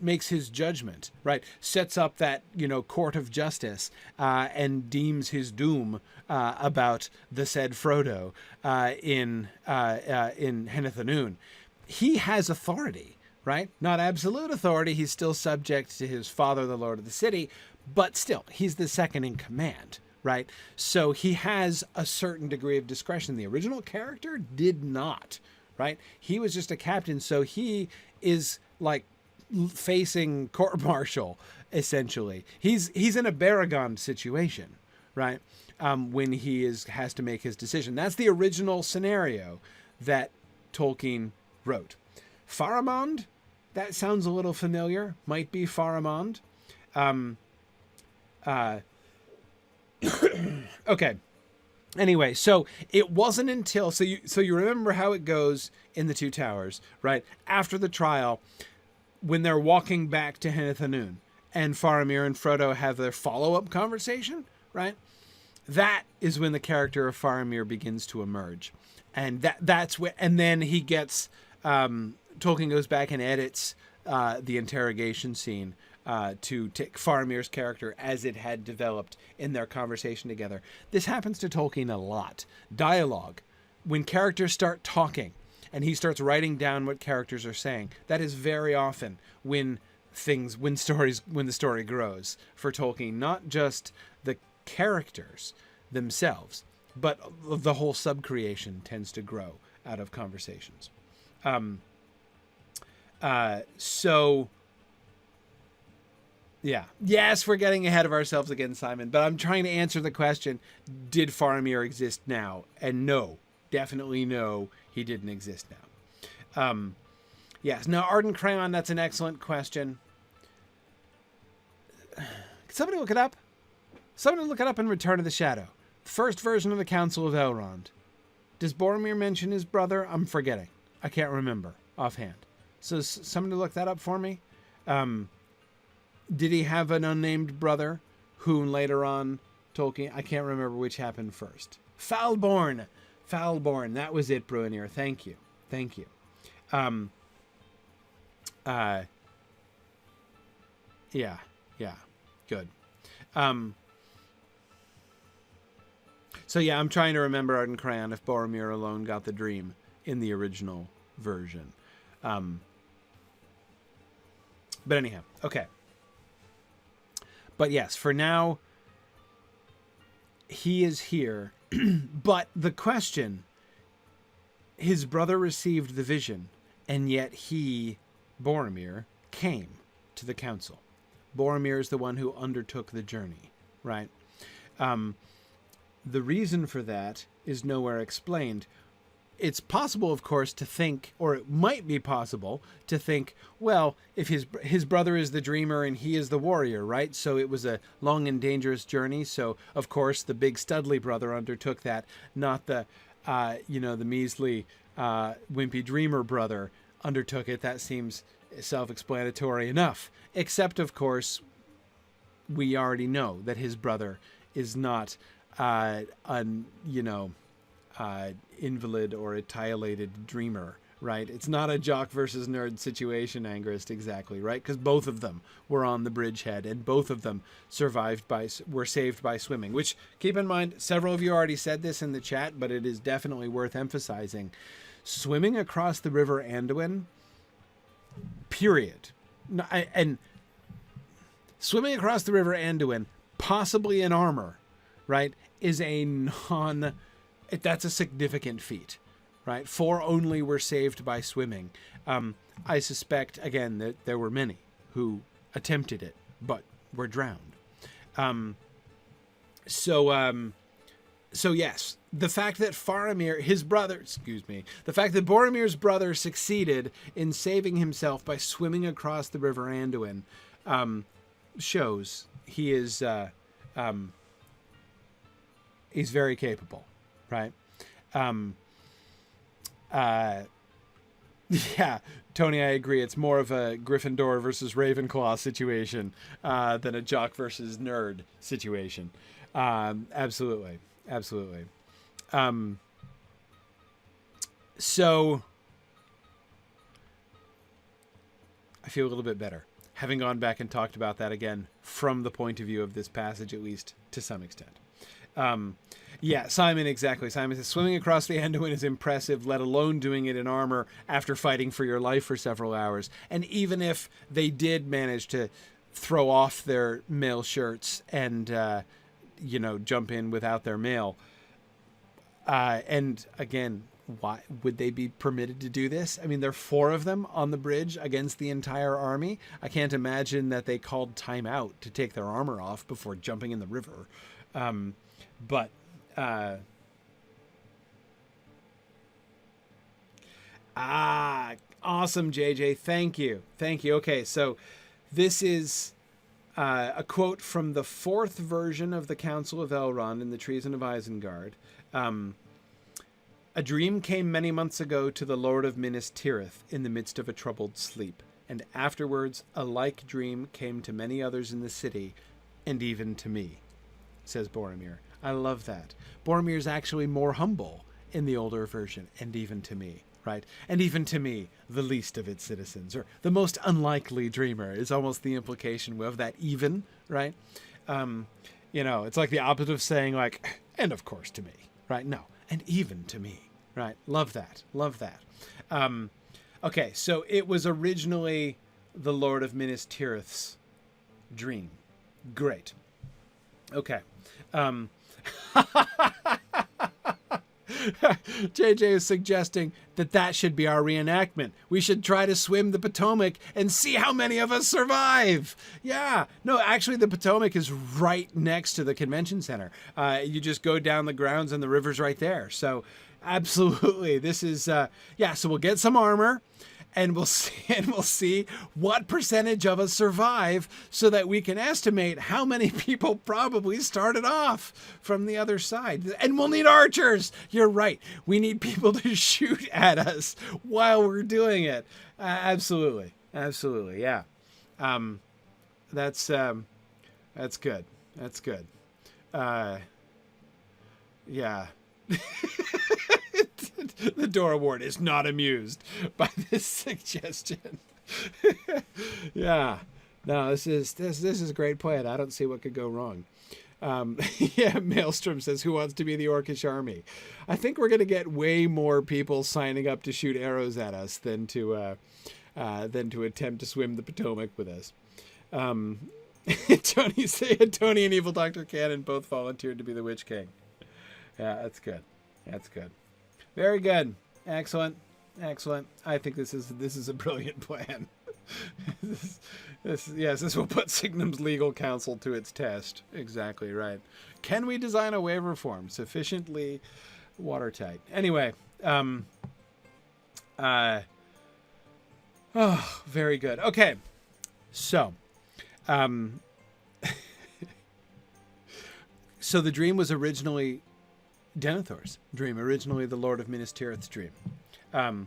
makes his judgment, right, sets up that, court of justice and deems his doom about the said Frodo in Henethanoon, he has authority, right? Not absolute authority. He's still subject to his father, the Lord of the City, but still, he's the second in command, right? So he has a certain degree of discretion. The original character did not, right? He was just a captain, so he is like facing court-martial, essentially. He's in a Baragon situation, right? When he has to make his decision. That's the original scenario that Tolkien wrote. Faramond, that sounds a little familiar. Might be Faramond. Okay. Anyway, so it wasn't until so you remember how it goes in the Two Towers, right? After the trial, when they're walking back to Henethanoon, and Faramir and Frodo have their follow-up conversation, right? That is when the character of Faramir begins to emerge, and that's when. And then he gets Tolkien goes back and edits the interrogation scene to take Faramir's character as it had developed in their conversation together. This happens to Tolkien a lot. Dialogue, when characters start talking and he starts writing down what characters are saying, that is very often when the story grows for Tolkien. Not just the characters themselves, but the whole sub-creation tends to grow out of conversations. So yeah. Yes, we're getting ahead of ourselves again, Simon, but I'm trying to answer the question, did Faramir exist now? And no, definitely no, he didn't exist now. Yes. Now, Ardent Crayon, that's an excellent question. Can somebody look it up? Somebody look it up in Return of the Shadow. First version of the Council of Elrond. Does Boromir mention his brother? I'm forgetting. I can't remember offhand. So somebody look that up for me. Did he have an unnamed brother whom later on Tolkien... I can't remember which happened first. Falborn. That was it, Bruinir. Thank you. Yeah. Good. So yeah, I'm trying to remember Arden Crayon if Boromir alone got the dream in the original version. But anyhow, okay. But yes, for now, he is here. But the question, his brother received the vision, and yet he, Boromir, came to the council. Boromir is the one who undertook the journey, right? The reason for that is nowhere explained. It's possible, of course, to think, or it might be possible to think, well, if his brother is the dreamer and he is the warrior, right? So it was a long and dangerous journey. So, of course, the big Studley brother undertook that, not the measly, wimpy dreamer brother undertook it. That seems self-explanatory enough. Except, of course, we already know that his brother is not invalid or a titillated dreamer, right? It's not a jock versus nerd situation, Angrist, exactly, right? Because both of them were on the bridgehead, and both of them were saved by swimming. Which, keep in mind, several of you already said this in the chat, but it is definitely worth emphasizing. Swimming across the River Anduin, period. And swimming across the River Anduin, possibly in armor, right, is that's a significant feat, right? 4 only were saved by swimming. I suspect, again, that there were many who attempted it, but were drowned. So yes, the fact that the fact that Boromir's brother succeeded in saving himself by swimming across the River Anduin, shows he is, he's very capable, right? Yeah, Tony, I agree. It's more of a Gryffindor versus Ravenclaw situation than a jock versus nerd situation. Absolutely. So I feel a little bit better, having gone back and talked about that again from the point of view of this passage, at least to some extent. Yeah, Simon, exactly. Simon says, swimming across the Anduin is impressive, let alone doing it in armor after fighting for your life for several hours. And even if they did manage to throw off their mail shirts and, jump in without their mail, and again, why would they be permitted to do this? I mean, there are 4 of them on the bridge against the entire army. I can't imagine that they called time out to take their armor off before jumping in the river. Awesome, JJ. Thank you. Okay, so this is a quote from the 4th version of the Council of Elrond in the Treason of Isengard. A dream came many months ago to the Lord of Minas Tirith in the midst of a troubled sleep, and afterwards a like dream came to many others in the city, and even to me, says Boromir. I love that. Boromir's actually more humble in the older version, and even to me, right? And even to me, the least of its citizens, or the most unlikely dreamer, is almost the implication of that even, right? It's like the opposite of saying, like, and of course to me, right? No, and even to me, right? Love that. Okay, so it was originally the Lord of Minas Tirith's dream. Great. Okay. JJ is suggesting that should be our reenactment. We should try to swim the Potomac and see how many of us survive. Yeah. No, actually, the Potomac is right next to the convention center. You just go down the grounds and the river's right there. So absolutely. This is, so we'll get some armor. And we'll see what percentage of us survive, so that we can estimate how many people probably started off from the other side. And we'll need archers. You're right. We need people to shoot at us while we're doing it. Absolutely. Yeah. That's good. Yeah. The Dora Ward is not amused by this suggestion. Yeah. No, this is a great plan. I don't see what could go wrong. Maelstrom says, who wants to be the Orcish army? I think we're going to get way more people signing up to shoot arrows at us than to attempt to swim the Potomac with us. Tony and Evil Dr. Cannon both volunteered to be the Witch King. Yeah, that's good. Very good. Excellent. I think this is a brilliant plan. This will put Signum's legal counsel to its test. Exactly right. Can we design a waiver form sufficiently watertight? Anyway, very good. Okay. So, so the dream was originally Denethor's dream, originally the Lord of Minas Tirith's dream. That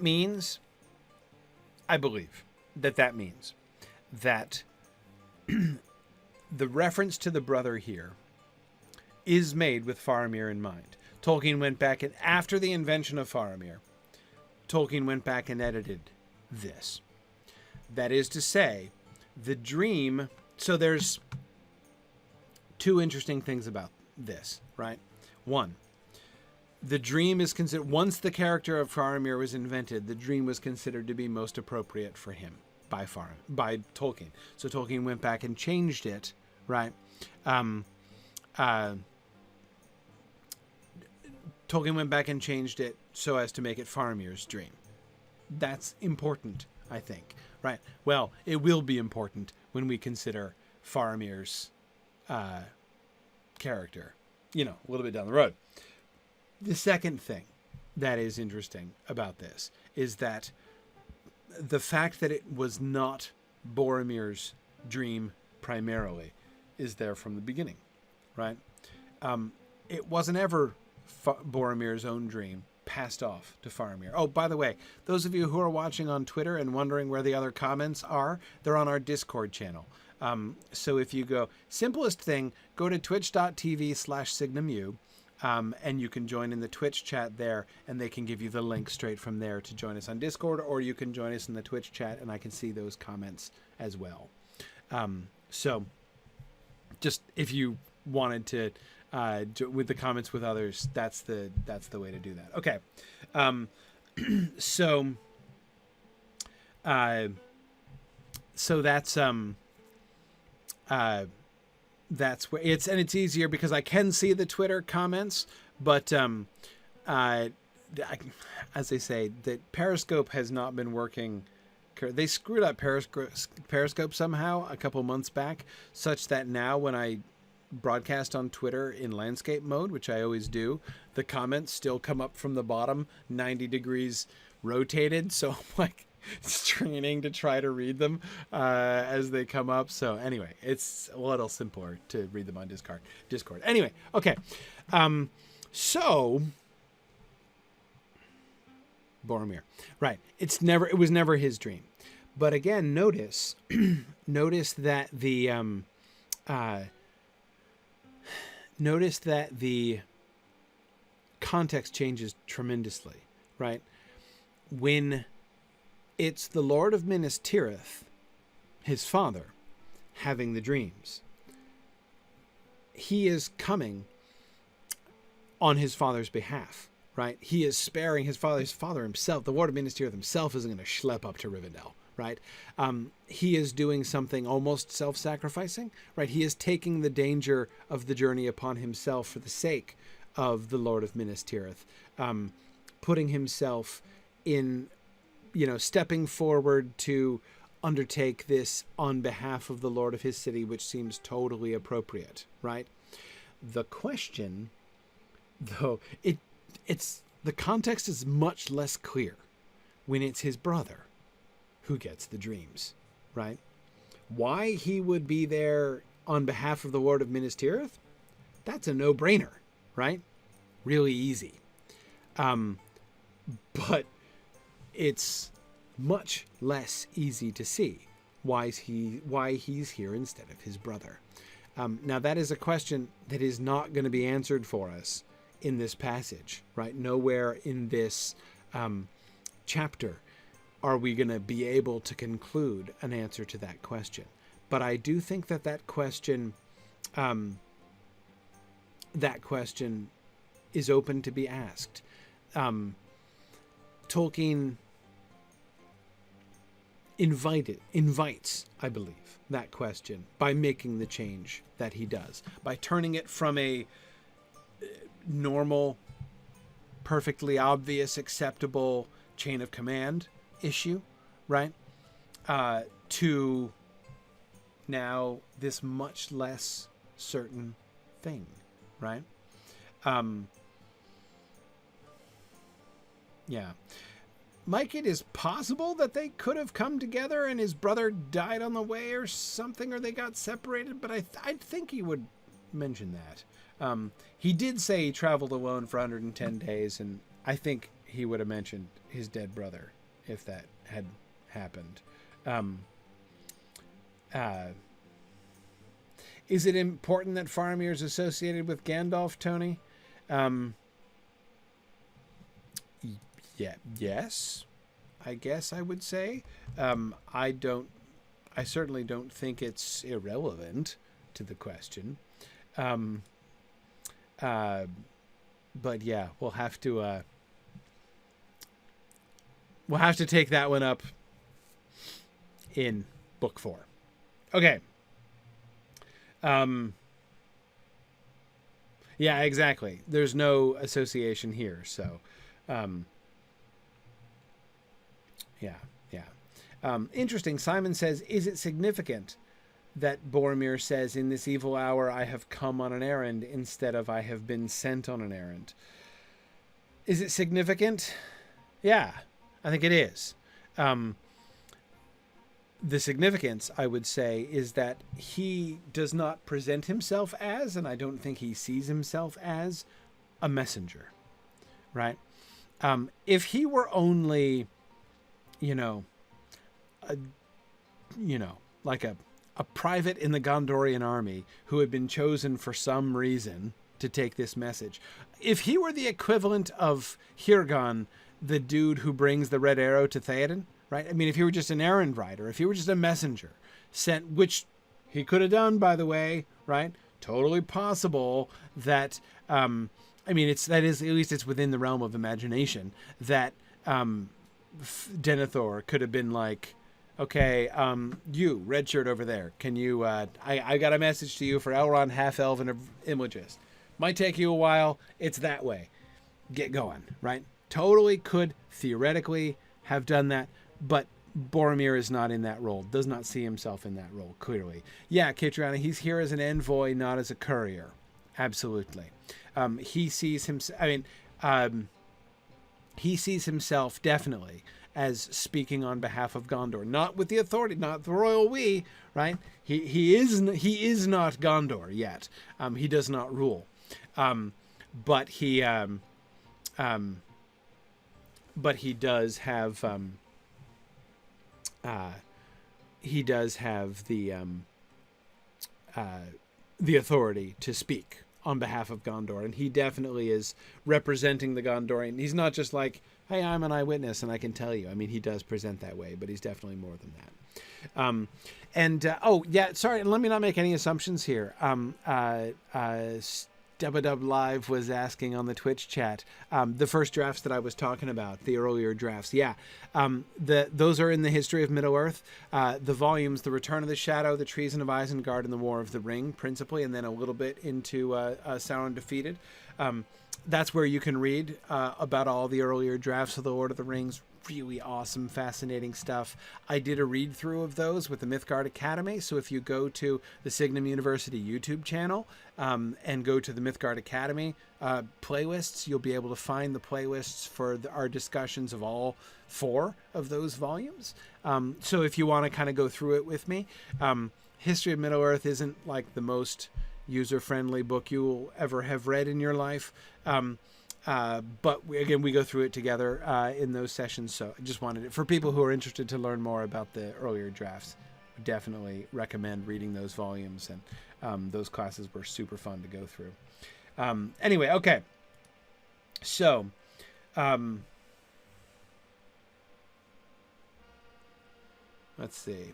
means, I believe, that means that the reference to the brother here is made with Faramir in mind. Tolkien went back, and after the invention of Faramir, Tolkien went back and edited this. That is to say, the dream... So there's 2 interesting things about this, right? One, the dream is considered, once the character of Faramir was invented, the dream was considered to be most appropriate for him by Tolkien. So Tolkien went back and changed it, right? Tolkien went back and changed it so as to make it Faramir's dream. That's important, I think, right? Well, it will be important when we consider Faramir's character, a little bit down the road. The second thing that is interesting about this is that the fact that it was not Boromir's dream primarily is there from the beginning, right? It wasn't ever Boromir's own dream passed off to Faramir. Oh, by the way, those of you who are watching on Twitter and wondering where the other comments are, they're on our Discord channel. So if you go, simplest thing, go to twitch.tv/SignumU, and you can join in the Twitch chat there, and they can give you the link straight from there to join us on Discord, or you can join us in the Twitch chat, and I can see those comments as well. So just if you wanted to, with the comments with others, that's the way to do that. Okay. So that's where it's easier because I can see the Twitter comments, but as they say, that Periscope has not been working. They screwed up Periscope somehow a couple months back, such that now when I broadcast on Twitter in landscape mode, which I always do, the comments still come up from the bottom 90 degrees rotated. So I'm like straining to try to read them as they come up. So anyway, it's a little simpler to read them on Discord. Anyway, okay. So Boromir, right? It was never his dream. But again, notice that the context changes tremendously, right? When it's the Lord of Minas Tirith, his father, having the dreams, he is coming on his father's behalf, right? He is sparing his father himself. The Lord of Minas Tirith himself isn't going to schlep up to Rivendell, right? He is doing something almost self-sacrificing, right? He is taking the danger of the journey upon himself for the sake of the Lord of Minas Tirith, putting himself in, stepping forward to undertake this on behalf of the Lord of his city, which seems totally appropriate, right? The question, though, it's the context is much less clear when it's his brother who gets the dreams, right? Why he would be there on behalf of the Lord of Minas Tirith? That's a no-brainer, right? Really easy. But it's much less easy to see why he's here instead of his brother. Now that is a question that is not going to be answered for us in this passage, right? Nowhere in this chapter are we going to be able to conclude an answer to that question. But I do think that question is open to be asked. Tolkien invites, I believe, that question by making the change that he does, by turning it from a normal, perfectly obvious, acceptable chain of command issue, right? To now this much less certain thing, right? Yeah. Mike, it is possible that they could have come together and his brother died on the way or something, or they got separated, but I think he would mention that. He did say he traveled alone for 110 days, and I think he would have mentioned his dead brother if that had happened. Is it important that Faramir is associated with Gandalf, Tony? Yeah, yes, I guess I would say. I certainly don't think it's irrelevant to the question. But yeah, we'll have to take that one up in book 4. Okay. Yeah, exactly. There's no association here, so yeah. Interesting. Simon says, is it significant that Boromir says, in this evil hour I have come on an errand instead of I have been sent on an errand? Is it significant? Yeah, I think it is. The significance, I would say, is that he does not present himself as, and I don't think he sees himself as, a messenger, right? If he were only, like a private in the Gondorian army who had been chosen for some reason to take this message, if he were the equivalent of Hirgon, the dude who brings the red arrow to Theoden, right? I mean, if he were just an errand rider, if he were just a messenger sent, which he could have done, by the way, right? Totally possible that, that is, at least it's within the realm of imagination, that Denethor could have been like, okay, you, red shirt over there, can you, I got a message to you for Elrond, half-elf, and Imlogist. Might take you a while. It's that way. Get going, right? Totally could, theoretically, have done that, but Boromir is not in that role, does not see himself in that role, clearly. Yeah, Katriana, he's here as an envoy, not as a courier. Absolutely. He sees himself definitely as speaking on behalf of Gondor, not with the authority, not the royal we, right? He is not Gondor yet. He does not rule, but he does have the authority to speak on behalf of Gondor, and he definitely is representing the Gondorian. He's not just like, hey, I'm an eyewitness and I can tell you. I mean, he does present that way, but he's definitely more than that. Sorry, let me not make any assumptions here. Dubadub Live was asking on the Twitch chat, the first drafts that I was talking about, the earlier drafts. Yeah, those are in the History of Middle-earth. The volumes, The Return of the Shadow, The Treason of Isengard, and The War of the Ring, principally, and then a little bit into Sauron Defeated. That's where you can read about all the earlier drafts of The Lord of the Rings. Really awesome, fascinating stuff. I did a read-through of those with the Mythgard Academy, so if you go to the Signum University YouTube channel and go to the Mythgard Academy playlists, you'll be able to find the playlists for our discussions of all 4 of those volumes. So if you want to kind of go through it with me, History of Middle-earth isn't like the most user-friendly book you will ever have read in your life. But we go through it together in those sessions. So I just wanted it for people who are interested to learn more about the earlier drafts. I definitely recommend reading those volumes, and those classes were super fun to go through. Anyway, okay. So, let's see.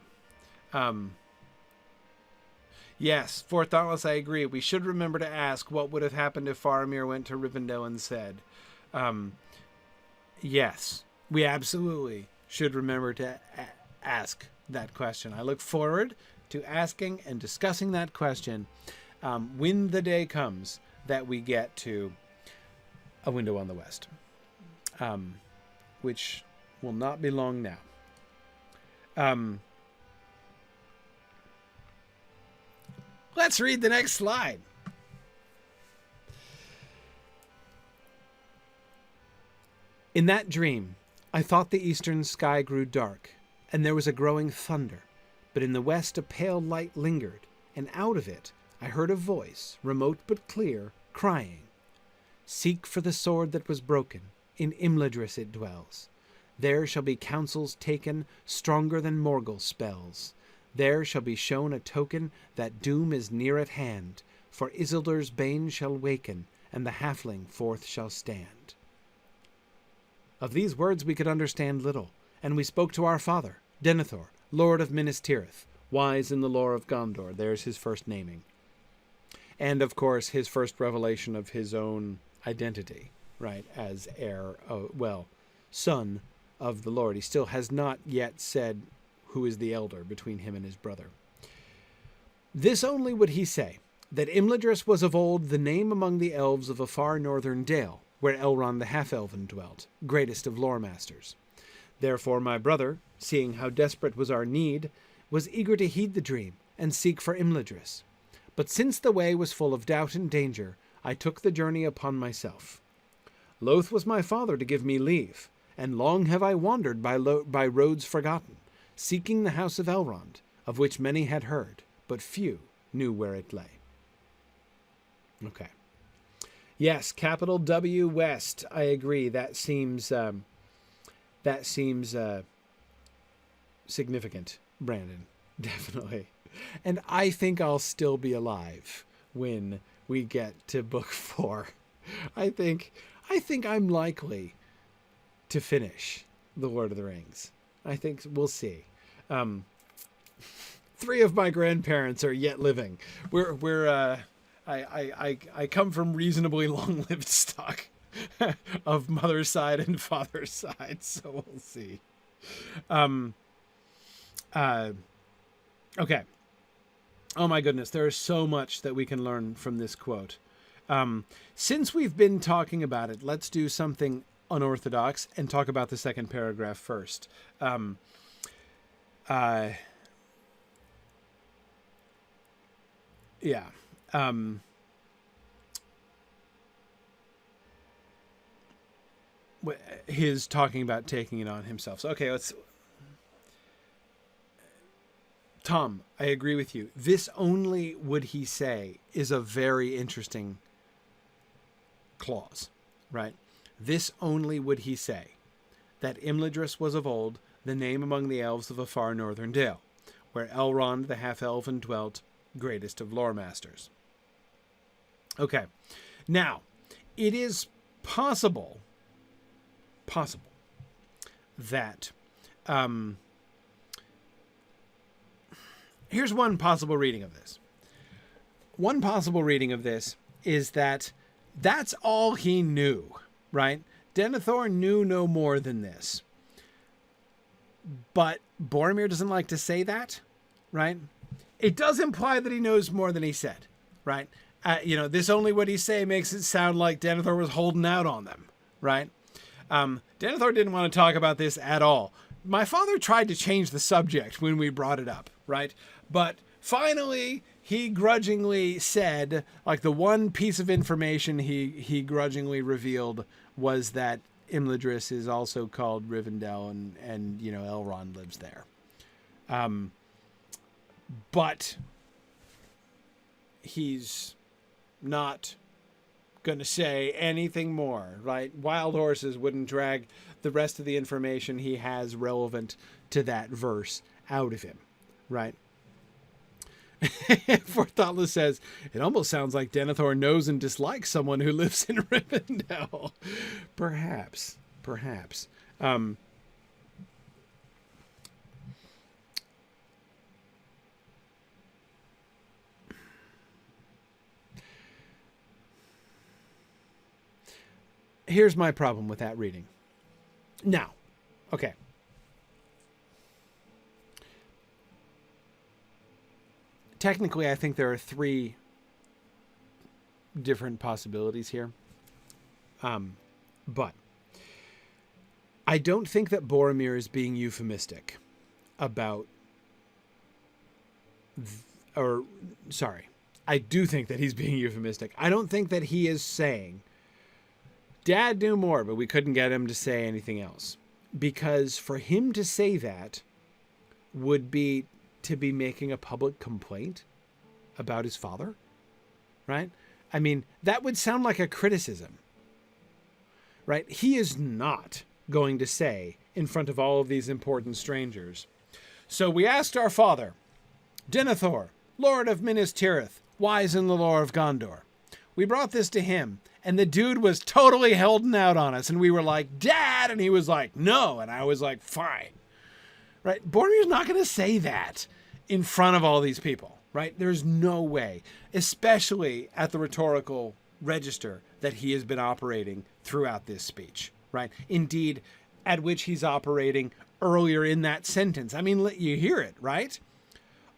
Yes, Fourth Dauntless, I agree. We should remember to ask what would have happened if Faramir went to Rivendell and said. Yes, we absolutely should remember to ask that question. I look forward to asking and discussing that question when the day comes that we get to A Window on the West, which will not be long now. Let's read the next slide. In that dream, I thought the eastern sky grew dark, and there was a growing thunder, but in the west a pale light lingered, and out of it I heard a voice, remote but clear, crying, "Seek for the sword that was broken, in Imladris it dwells. There shall be counsels taken, stronger than Morgul spells. There shall be shown a token that doom is near at hand, for Isildur's bane shall waken, and the halfling forth shall stand." Of these words we could understand little, and we spoke to our father, Denethor, Lord of Minas Tirith, wise in the lore of Gondor. There's his first naming. And, of course, his first revelation of his own identity, right, as heir, son of the Lord. He still has not yet said who is the elder between him and his brother. This only would he say, that Imladris was of old the name among the elves of a far northern dale, where Elrond the half-elven dwelt, greatest of lore masters. Therefore my brother, seeing how desperate was our need, was eager to heed the dream and seek for Imladris. But since the way was full of doubt and danger, I took the journey upon myself. Loath was my father to give me leave, and long have I wandered by roads forgotten, seeking the house of Elrond, of which many had heard, but few knew where it lay. Okay. Yes, capital W West. I agree. That seems significant, Brandon. Definitely. And I think I'll still be alive when we get to book 4. I think I'm likely to finish The Lord of the Rings. I think we'll see. 3 of my grandparents are yet living. I come from reasonably long-lived stock of mother's side and father's side, so we'll see. Okay. Oh my goodness, there is so much that we can learn from this quote. Since we've been talking about it, let's do something unorthodox and talk about the second paragraph first. His talking about taking it on himself. So, okay, Tom, I agree with you. This only would he say is a very interesting clause, right? This only would he say, that Imladris was of old the name among the elves of a far northern dale, where Elrond the half-elven dwelt, greatest of lore masters. Okay, now, it is possible that, here's one possible reading of this. One possible reading of this is that that's all he knew, right? Denethor knew no more than this. But Boromir doesn't like to say that, right? It does imply that he knows more than he said, right? This only what he say makes it sound like Denethor was holding out on them, right? Denethor didn't want to talk about this at all. My father tried to change the subject when we brought it up, right? But finally, he grudgingly said, like, the one piece of information he grudgingly revealed was that Imladris is also called Rivendell, and Elrond lives there. But he's not going to say anything more, right? Wild horses wouldn't drag the rest of the information he has relevant to that verse out of him, right? For Thoughtless says, it almost sounds like Denethor knows and dislikes someone who lives in Rivendell. Perhaps. Here's my problem with that reading. Now, okay. Technically, I think there are 3 different possibilities here. But I don't think that Boromir is being euphemistic about... I do think that he's being euphemistic. I don't think that he is saying, Dad knew more, but we couldn't get him to say anything else. Because for him to say that would be to be making a public complaint about his father, right? I mean, that would sound like a criticism, right? He is not going to say in front of all of these important strangers, so we asked our father, Denethor, Lord of Minas Tirith, wise in the lore of Gondor. We brought this to him, and the dude was totally holding out on us, and we were like, Dad, and he was like, no, and I was like, fine. Right? Boromir's not going to say that in front of all these people, right? There's no way, especially at the rhetorical register that he has been operating throughout this speech, right? Indeed, at which he's operating earlier in that sentence. I mean, you hear it, right?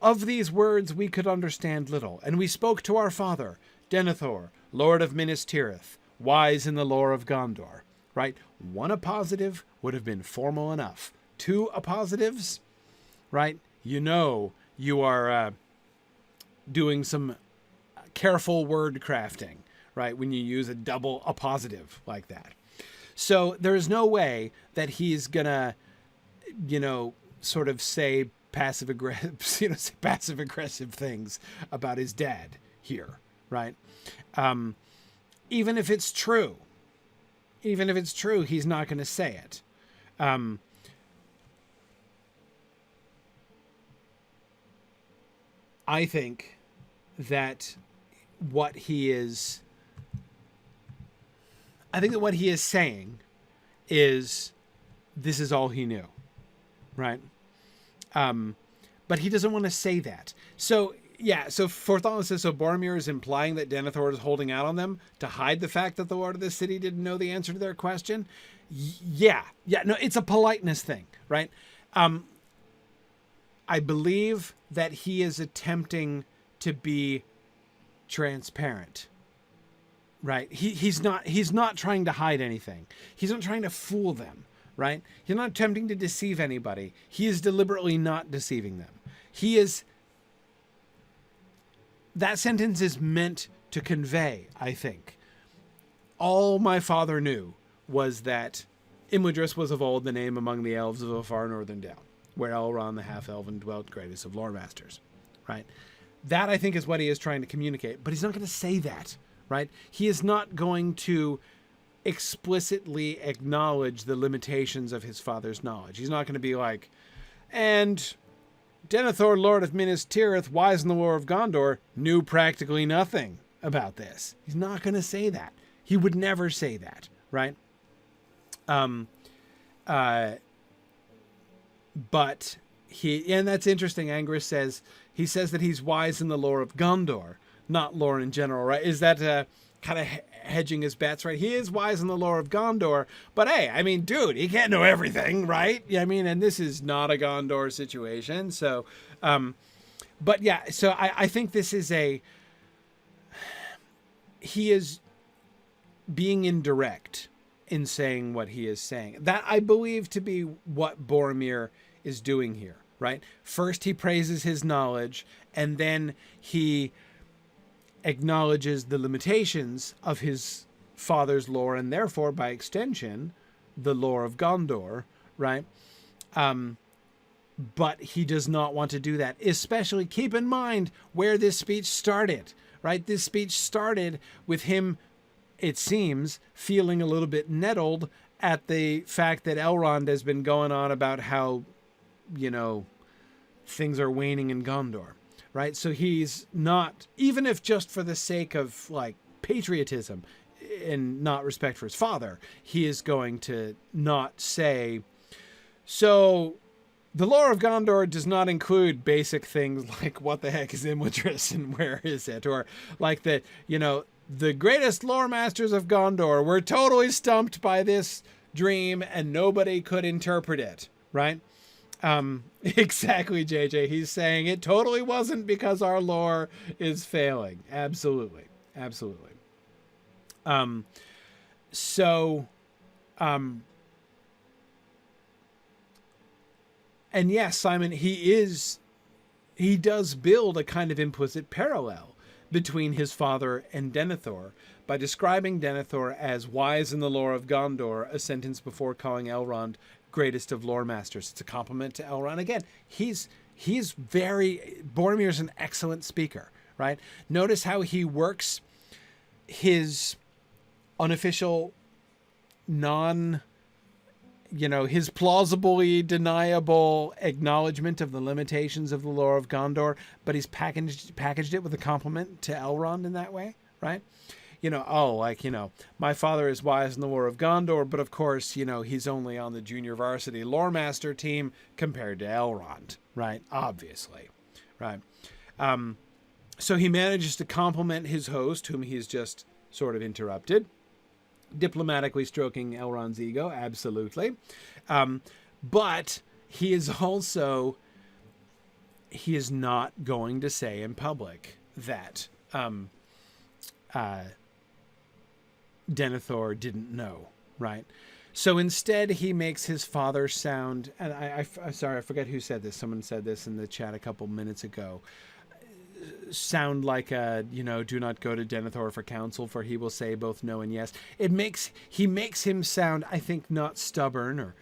Of these words we could understand little, and we spoke to our father, Denethor, Lord of Minas Tirith, wise in the lore of Gondor, right? One appositive would have been formal enough. Two appositives, right? You know you are doing some careful word crafting, right? When you use a double appositive like that. So there is no way that he's gonna, sort of say passive aggressive things about his dad here, right? Even if it's true, he's not going to say it. I think that what he is saying is this is all he knew, right? But he doesn't want to say that. So Forthalan says, so Boromir is implying that Denethor is holding out on them to hide the fact that the Lord of the City didn't know the answer to their question. No, it's a politeness thing, right? I believe that he is attempting to be transparent, right? He's not trying to hide anything. He's not trying to fool them, right? He's not attempting to deceive anybody. He is deliberately not deceiving them. That sentence is meant to convey, I think. All my father knew was that Imladris was of old the name among the elves of a far northern dale, where Elrond the half-elven dwelt, greatest of lore masters, right? That, I think, is what he is trying to communicate, but he's not going to say that, right? He is not going to explicitly acknowledge the limitations of his father's knowledge. He's not going to be like, and Denethor, Lord of Minas Tirith, wise in the lore of Gondor, knew practically nothing about this. He's not going to say that. He would never say that, right? But and that's interesting. Angrist says, he says that he's wise in the lore of Gondor, not lore in general, right? Is that kind of hedging his bets, right? He is wise in the lore of Gondor, but hey, I mean, dude, he can't know everything, right? Yeah, I mean, and this is not a Gondor situation. So, but yeah, so I think this is he is being indirect in saying what he is saying. That I believe to be what Boromir is doing here, right? First, he praises his knowledge, and then he acknowledges the limitations of his father's lore, and therefore, by extension, the lore of Gondor, right? But he does not want to do that. Especially, keep in mind where this speech started, right? This speech started with him, it seems, feeling a little bit nettled at the fact that Elrond has been going on about how, things are waning in Gondor, right? So he's not, even if just for the sake of like patriotism and not respect for his father, he is going to not say, so the lore of Gondor does not include basic things like what the heck is Imladris and where is it? Or like the greatest lore masters of Gondor were totally stumped by this dream and nobody could interpret it, right? Exactly, JJ. He's saying it totally wasn't because our lore is failing. Absolutely. And yes, Simon, he does build a kind of implicit parallel between his father and Denethor by describing Denethor as wise in the lore of Gondor, a sentence before calling Elrond greatest of lore masters. It's a compliment to Elrond. Again, Boromir's an excellent speaker, right? Notice how he works his unofficial his plausibly deniable acknowledgement of the limitations of the lore of Gondor, but he's packaged it with a compliment to Elrond in that way, right? My father is wise in the lore of Gondor, but of course, he's only on the junior varsity lore master team compared to Elrond, right? Obviously, right? So he manages to compliment his host, whom he's just sort of interrupted. Diplomatically stroking Elrond's ego, absolutely. But he is not going to say in public that Denethor didn't know, right? So instead, he makes his father sound, and I'm sorry, I forget who said this. Someone said this in the chat a couple minutes ago. Sound like do not go to Denethor for counsel, for he will say both no and yes. He makes him sound, I think, not stubborn or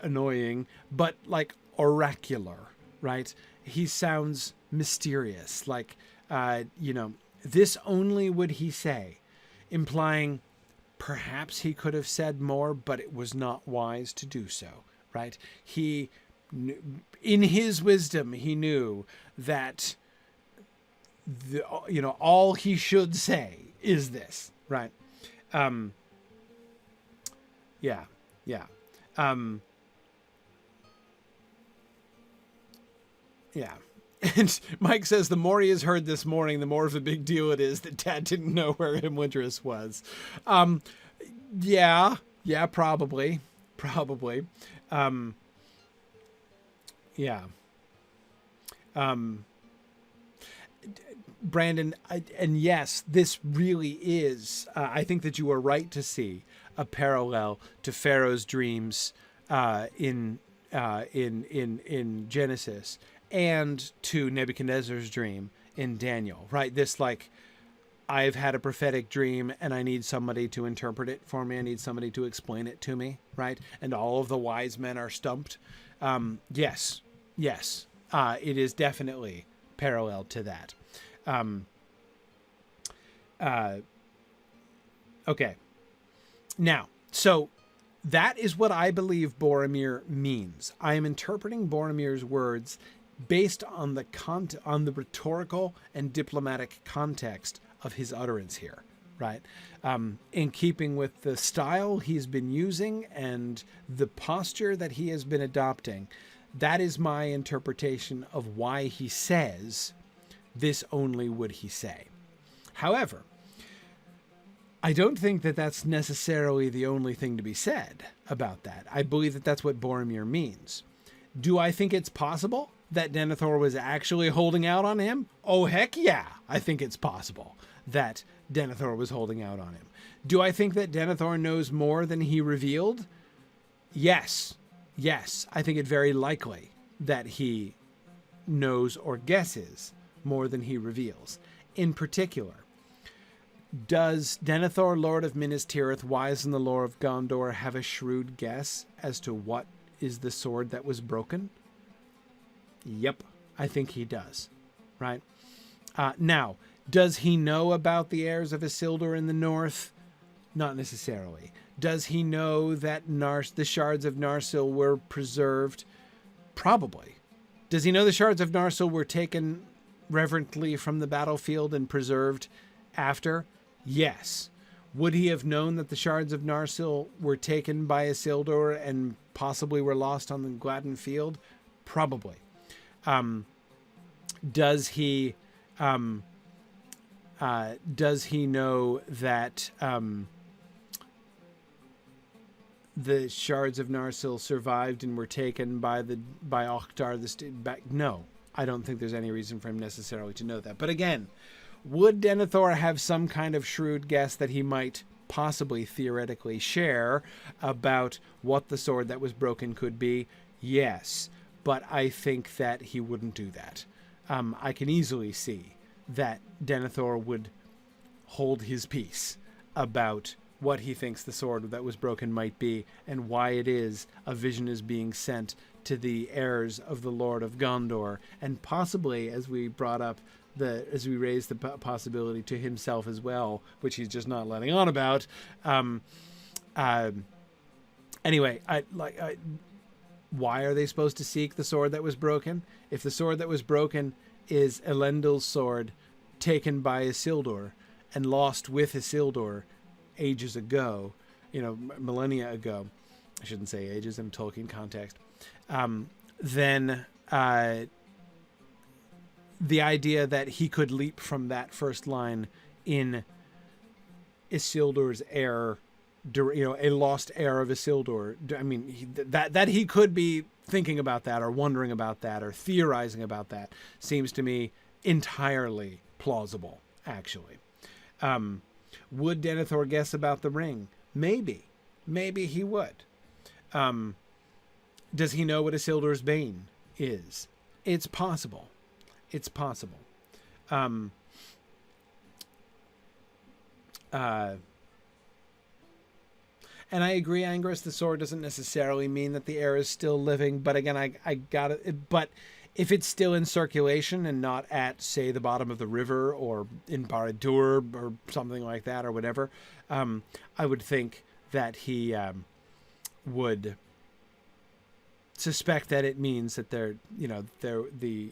annoying, but like oracular, right? He sounds mysterious, like, this only would he say, implying perhaps he could have said more, but it was not wise to do so, right? In his wisdom, he knew that all he should say is this, right? Yeah. And Mike says the more he has heard this morning, the more of a big deal it is that Dad didn't know where Imwindris was. Yeah, probably. Brandon, and yes, this really is, I think that you are right to see a parallel to Pharaoh's dreams in Genesis, and to Nebuchadnezzar's dream in Daniel, right? This, like, I've had a prophetic dream and I need somebody to interpret it for me. I need somebody to explain it to me, right? And all of the wise men are stumped. Yes. It is definitely parallel to that. Okay. Now, so that is what I believe Boromir means. I am interpreting Boromir's words based on the rhetorical and diplomatic context of his utterance here, right? In keeping with the style he's been using and the posture that he has been adopting, that is my interpretation of why he says, this only would he say. However, I don't think that that's necessarily the only thing to be said about that. I believe that that's what Boromir means. Do I think it's possible that Denethor was actually holding out on him? Oh, heck yeah. I think it's possible that Denethor was holding out on him. Do I think that Denethor knows more than he revealed? Yes. I think it very likely that he knows or guesses more than he reveals. In particular, does Denethor, Lord of Minas Tirith, wise in the lore of Gondor, have a shrewd guess as to what is the sword that was broken? Yep, I think he does, right? Now, does he know about the heirs of Isildur in the north? Not necessarily. Does he know that the shards of Narsil were preserved? Probably. Does he know the shards of Narsil were taken reverently from the battlefield and preserved after? Yes. Would he have known that the shards of Narsil were taken by Isildur and possibly were lost on the Gladden field? Probably. Does he know that the shards of Narsil survived and were taken by Oktar No, I don't think there's any reason for him necessarily to know that. But again, would Denethor have some kind of shrewd guess that he might possibly theoretically share about what the sword that was broken could be? Yes, but I think that he wouldn't do that. I can easily see that Denethor would hold his peace about what he thinks the sword that was broken might be, and why it is a vision is being sent to the heirs of the Lord of Gondor, and possibly, as we brought up, as we raised the possibility, to himself as well, which he's just not letting on about. Anyway, why are they supposed to seek the sword that was broken? If the sword that was broken is Elendil's sword, taken by Isildur and lost with Isildur ages ago, millennia ago, I shouldn't say ages in the idea that he could leap from that first line in Isildur's heir, a lost heir of Isildur. I mean, that he could be thinking about that or wondering about that or theorizing about that seems to me entirely plausible, actually. Would Denethor guess about the ring? Maybe. Maybe he would. Does he know what Isildur's bane is? It's possible. It's possible. And I agree, Angrus, the sword doesn't necessarily mean that the heir is still living, but again, I got it. But if it's still in circulation and not at, say, the bottom of the river or in Barad-dûr or something like that or whatever, I would think that he would suspect that it means that the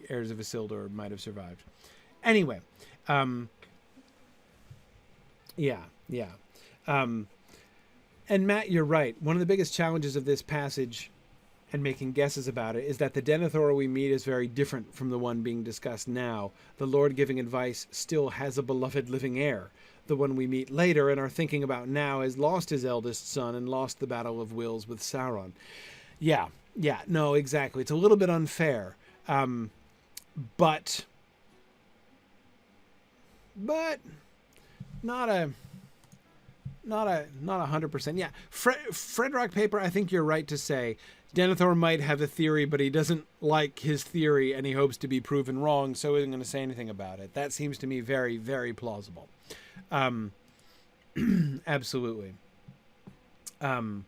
heirs of Isildur might have survived. Anyway, yeah. And Matt, you're right. One of the biggest challenges of this passage and making guesses about it is that the Denethor we meet is very different from the one being discussed now. The Lord giving advice still has a beloved living heir. The one we meet later and are thinking about now has lost his eldest son and lost the battle of wills with Sauron. Yeah, no, exactly. It's a little bit unfair. But not 100%. Yeah. Fred Rock Paper, I think you're right to say Denethor might have a theory, but he doesn't like his theory and he hopes to be proven wrong, so he isn't going to say anything about it. That seems to me very, very plausible. Absolutely. And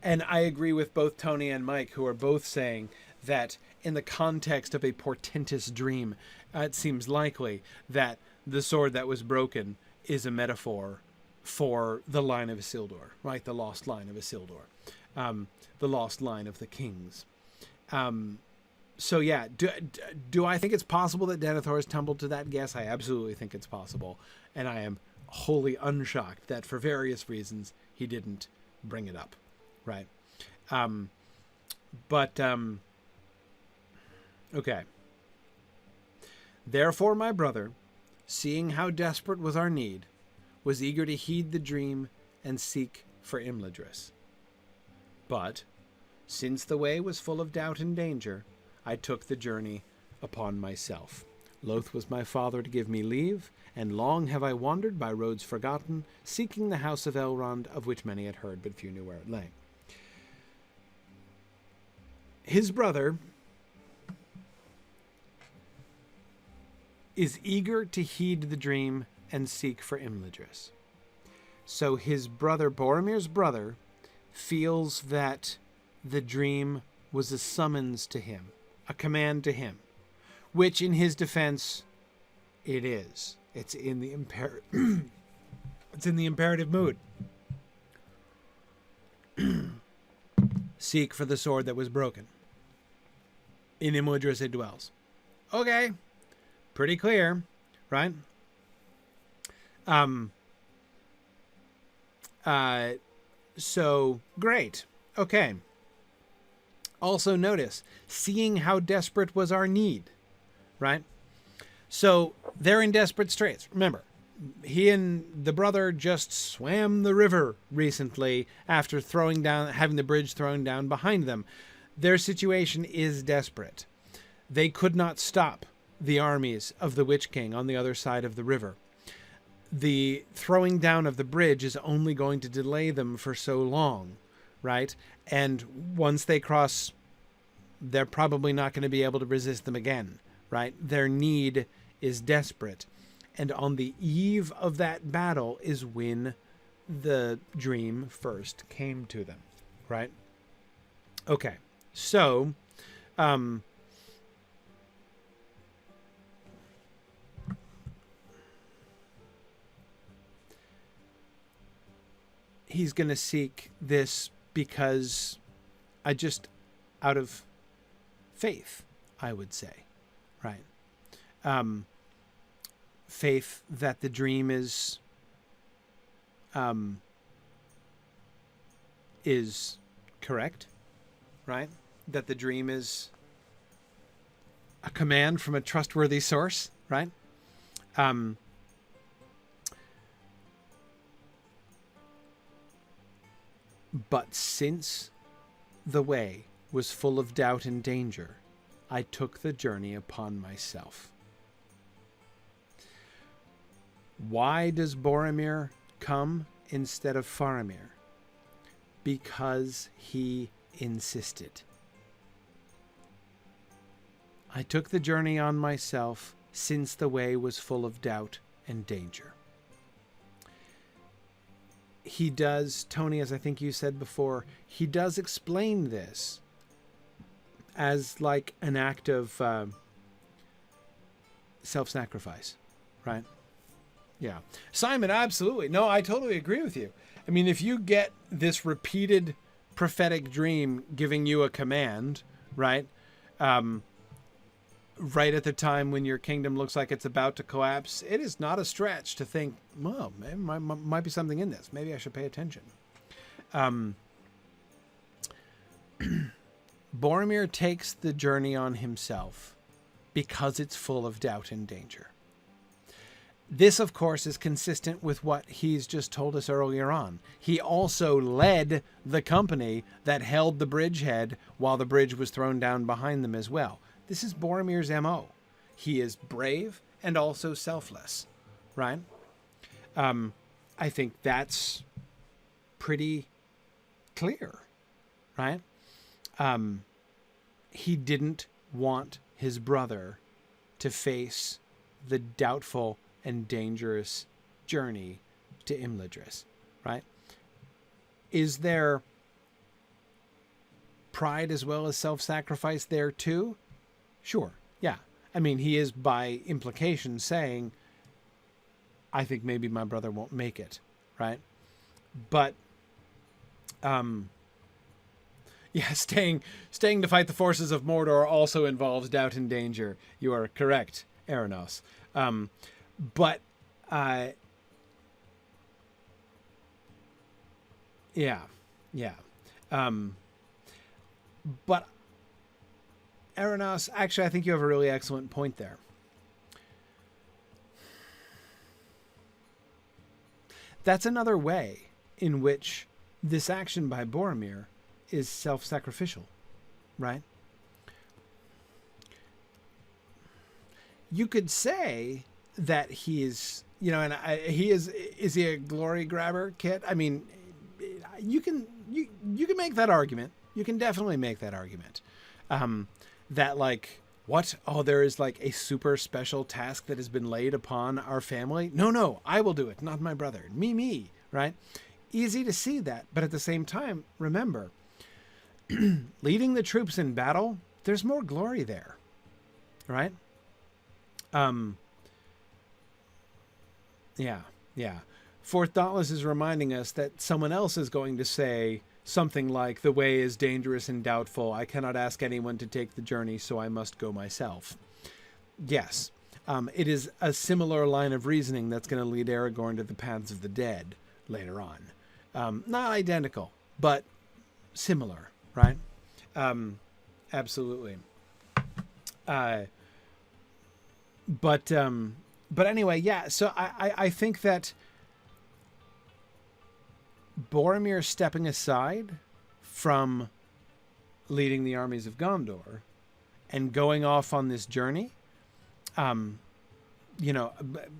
I agree with both Tony and Mike, who are both saying that in the context of a portentous dream, it seems likely that the sword that was broken is a metaphor for the line of Isildur, right? The lost line of Isildur, the lost line of the kings. So yeah, do I think it's possible that Denethor has tumbled to that guess? I absolutely think it's possible. And I am wholly unshocked that for various reasons he didn't bring it up, right? Okay. Therefore, my brother, seeing how desperate was our need, was eager to heed the dream and seek for Imladris. But, since the way was full of doubt and danger, I took the journey upon myself. Loath was my father to give me leave, and long have I wandered by roads forgotten, seeking the house of Elrond, of which many had heard, but few knew where it lay. His brother is eager to heed the dream and seek for Imladris. So his brother, Boromir's brother, feels that the dream was a summons to him, a command to him, which in his defense, it is. It's in the it's in the imperative mood. Seek for the sword that was broken. In Imladris it dwells. Okay. Pretty clear, right? So great. Okay. Also notice, seeing how desperate was our need, right? So they're in desperate straits. Remember, he and the brother just swam the river recently after having the bridge thrown down behind them. Their situation is desperate. They could not stop the armies of the Witch King on the other side of the river. The throwing down of the bridge is only going to delay them for so long, right? And once they cross, they're probably not going to be able to resist them again, right? Their need is desperate. And on the eve of that battle is when the dream first came to them, right? Okay, so he's going to seek this because out of faith, I would say, right? Faith that the dream is correct, right? That the dream is a command from a trustworthy source, right? But since the way was full of doubt and danger, I took the journey upon myself. Why does Boromir come instead of Faramir? Because he insisted. I took the journey on myself since the way was full of doubt and danger. He does, Tony, as I think you said before, he does explain this as like an act of self-sacrifice, right? Yeah. Simon, absolutely. No, I totally agree with you. I mean, if you get this repeated prophetic dream giving you a command, right? Right at the time when your kingdom looks like it's about to collapse, it is not a stretch to think, well, maybe might be something in this. Maybe I should pay attention. Boromir takes the journey on himself because it's full of doubt and danger. This, of course, is consistent with what he's just told us earlier on. He also led the company that held the bridgehead while the bridge was thrown down behind them as well. This is Boromir's MO. He is brave and also selfless, right? I think that's pretty clear, right? He didn't want his brother to face the doubtful and dangerous journey to Imladris, right? Is there pride as well as self-sacrifice there too? Sure, yeah. I mean, he is by implication saying, I think maybe my brother won't make it, right? But, yeah, staying to fight the forces of Mordor also involves doubt and danger. You are correct, Aranos. But, yeah. But, Aranos, actually, I think you have a really excellent point there. That's another way in which this action by Boromir is self-sacrificial, right? You could say that he's, and he is he a glory grabber, Kit? I mean, you can make that argument. You can definitely make that argument. That like, what? Oh, there is like a super special task that has been laid upon our family. No, I will do it, not my brother. Me, right? Easy to see that. But at the same time, remember, leading the troops in battle, there's more glory there, right? Yeah. Fourth Dauntless is reminding us that someone else is going to say something like, the way is dangerous and doubtful. I cannot ask anyone to take the journey, so I must go myself. Yes, it is a similar line of reasoning that's going to lead Aragorn to the paths of the dead later on. Not identical, but similar, right? Absolutely. But anyway, yeah, so I think that Boromir stepping aside from leading the armies of Gondor and going off on this journey,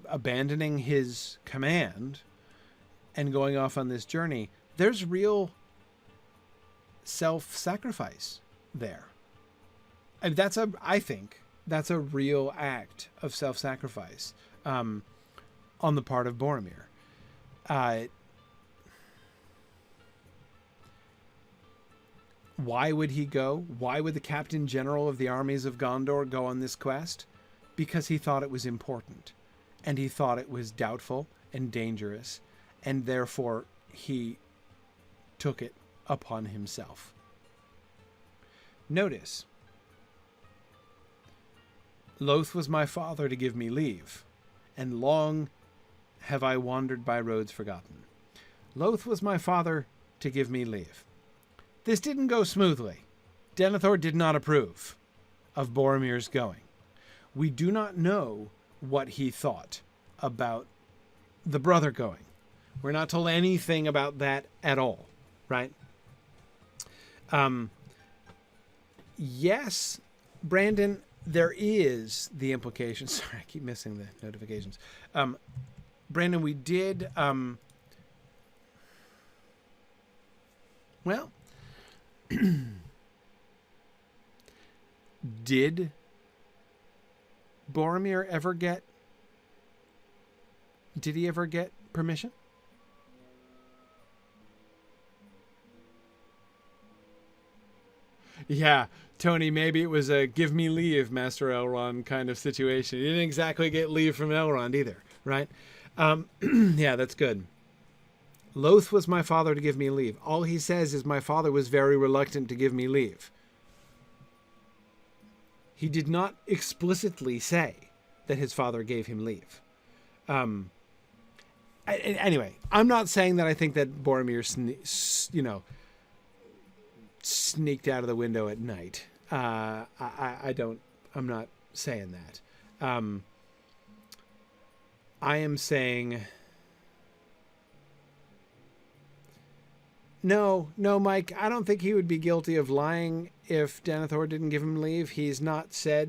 abandoning his command and going off on this journey, there's real self-sacrifice there. And I think that's a real act of self-sacrifice on the part of Boromir. Why would he go? Why would the Captain General of the armies of Gondor go on this quest? Because he thought it was important, and he thought it was doubtful and dangerous, and therefore he took it upon himself. Notice, loath was my father to give me leave, and long have I wandered by roads forgotten. Loath was my father to give me leave. This didn't go smoothly. Denethor did not approve of Boromir's going, We do not know what he thought about the brother going. We're not told anything about that at all, right? Yes, Brandon, there is the implication. Sorry, I keep missing the notifications. Brandon, we did... well... Did Boromir ever get... Did he ever get permission? Yeah, Tony, maybe it was a give me leave, Master Elrond kind of situation. He didn't exactly get leave from Elrond either, right? Yeah, that's good. Loath was my father to give me leave. All he says is my father was very reluctant to give me leave. He did not explicitly say that his father gave him leave. Anyway, I'm not saying that I think that Boromir, sneaked out of the window at night. I'm not saying that. I am saying... No, Mike, I don't think he would be guilty of lying if Denethor didn't give him leave. He didn't say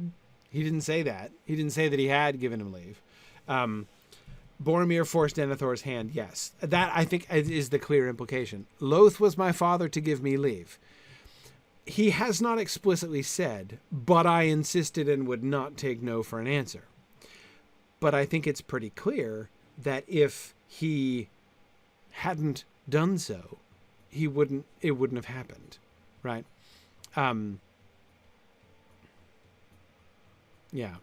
that. He didn't say that he had given him leave. Boromir forced Denethor's hand, yes. That, I think, is the clear implication. Loath was my father to give me leave. He has not explicitly said, but I insisted and would not take no for an answer. But I think it's pretty clear that if he hadn't done so, it wouldn't have happened, right? Yeah.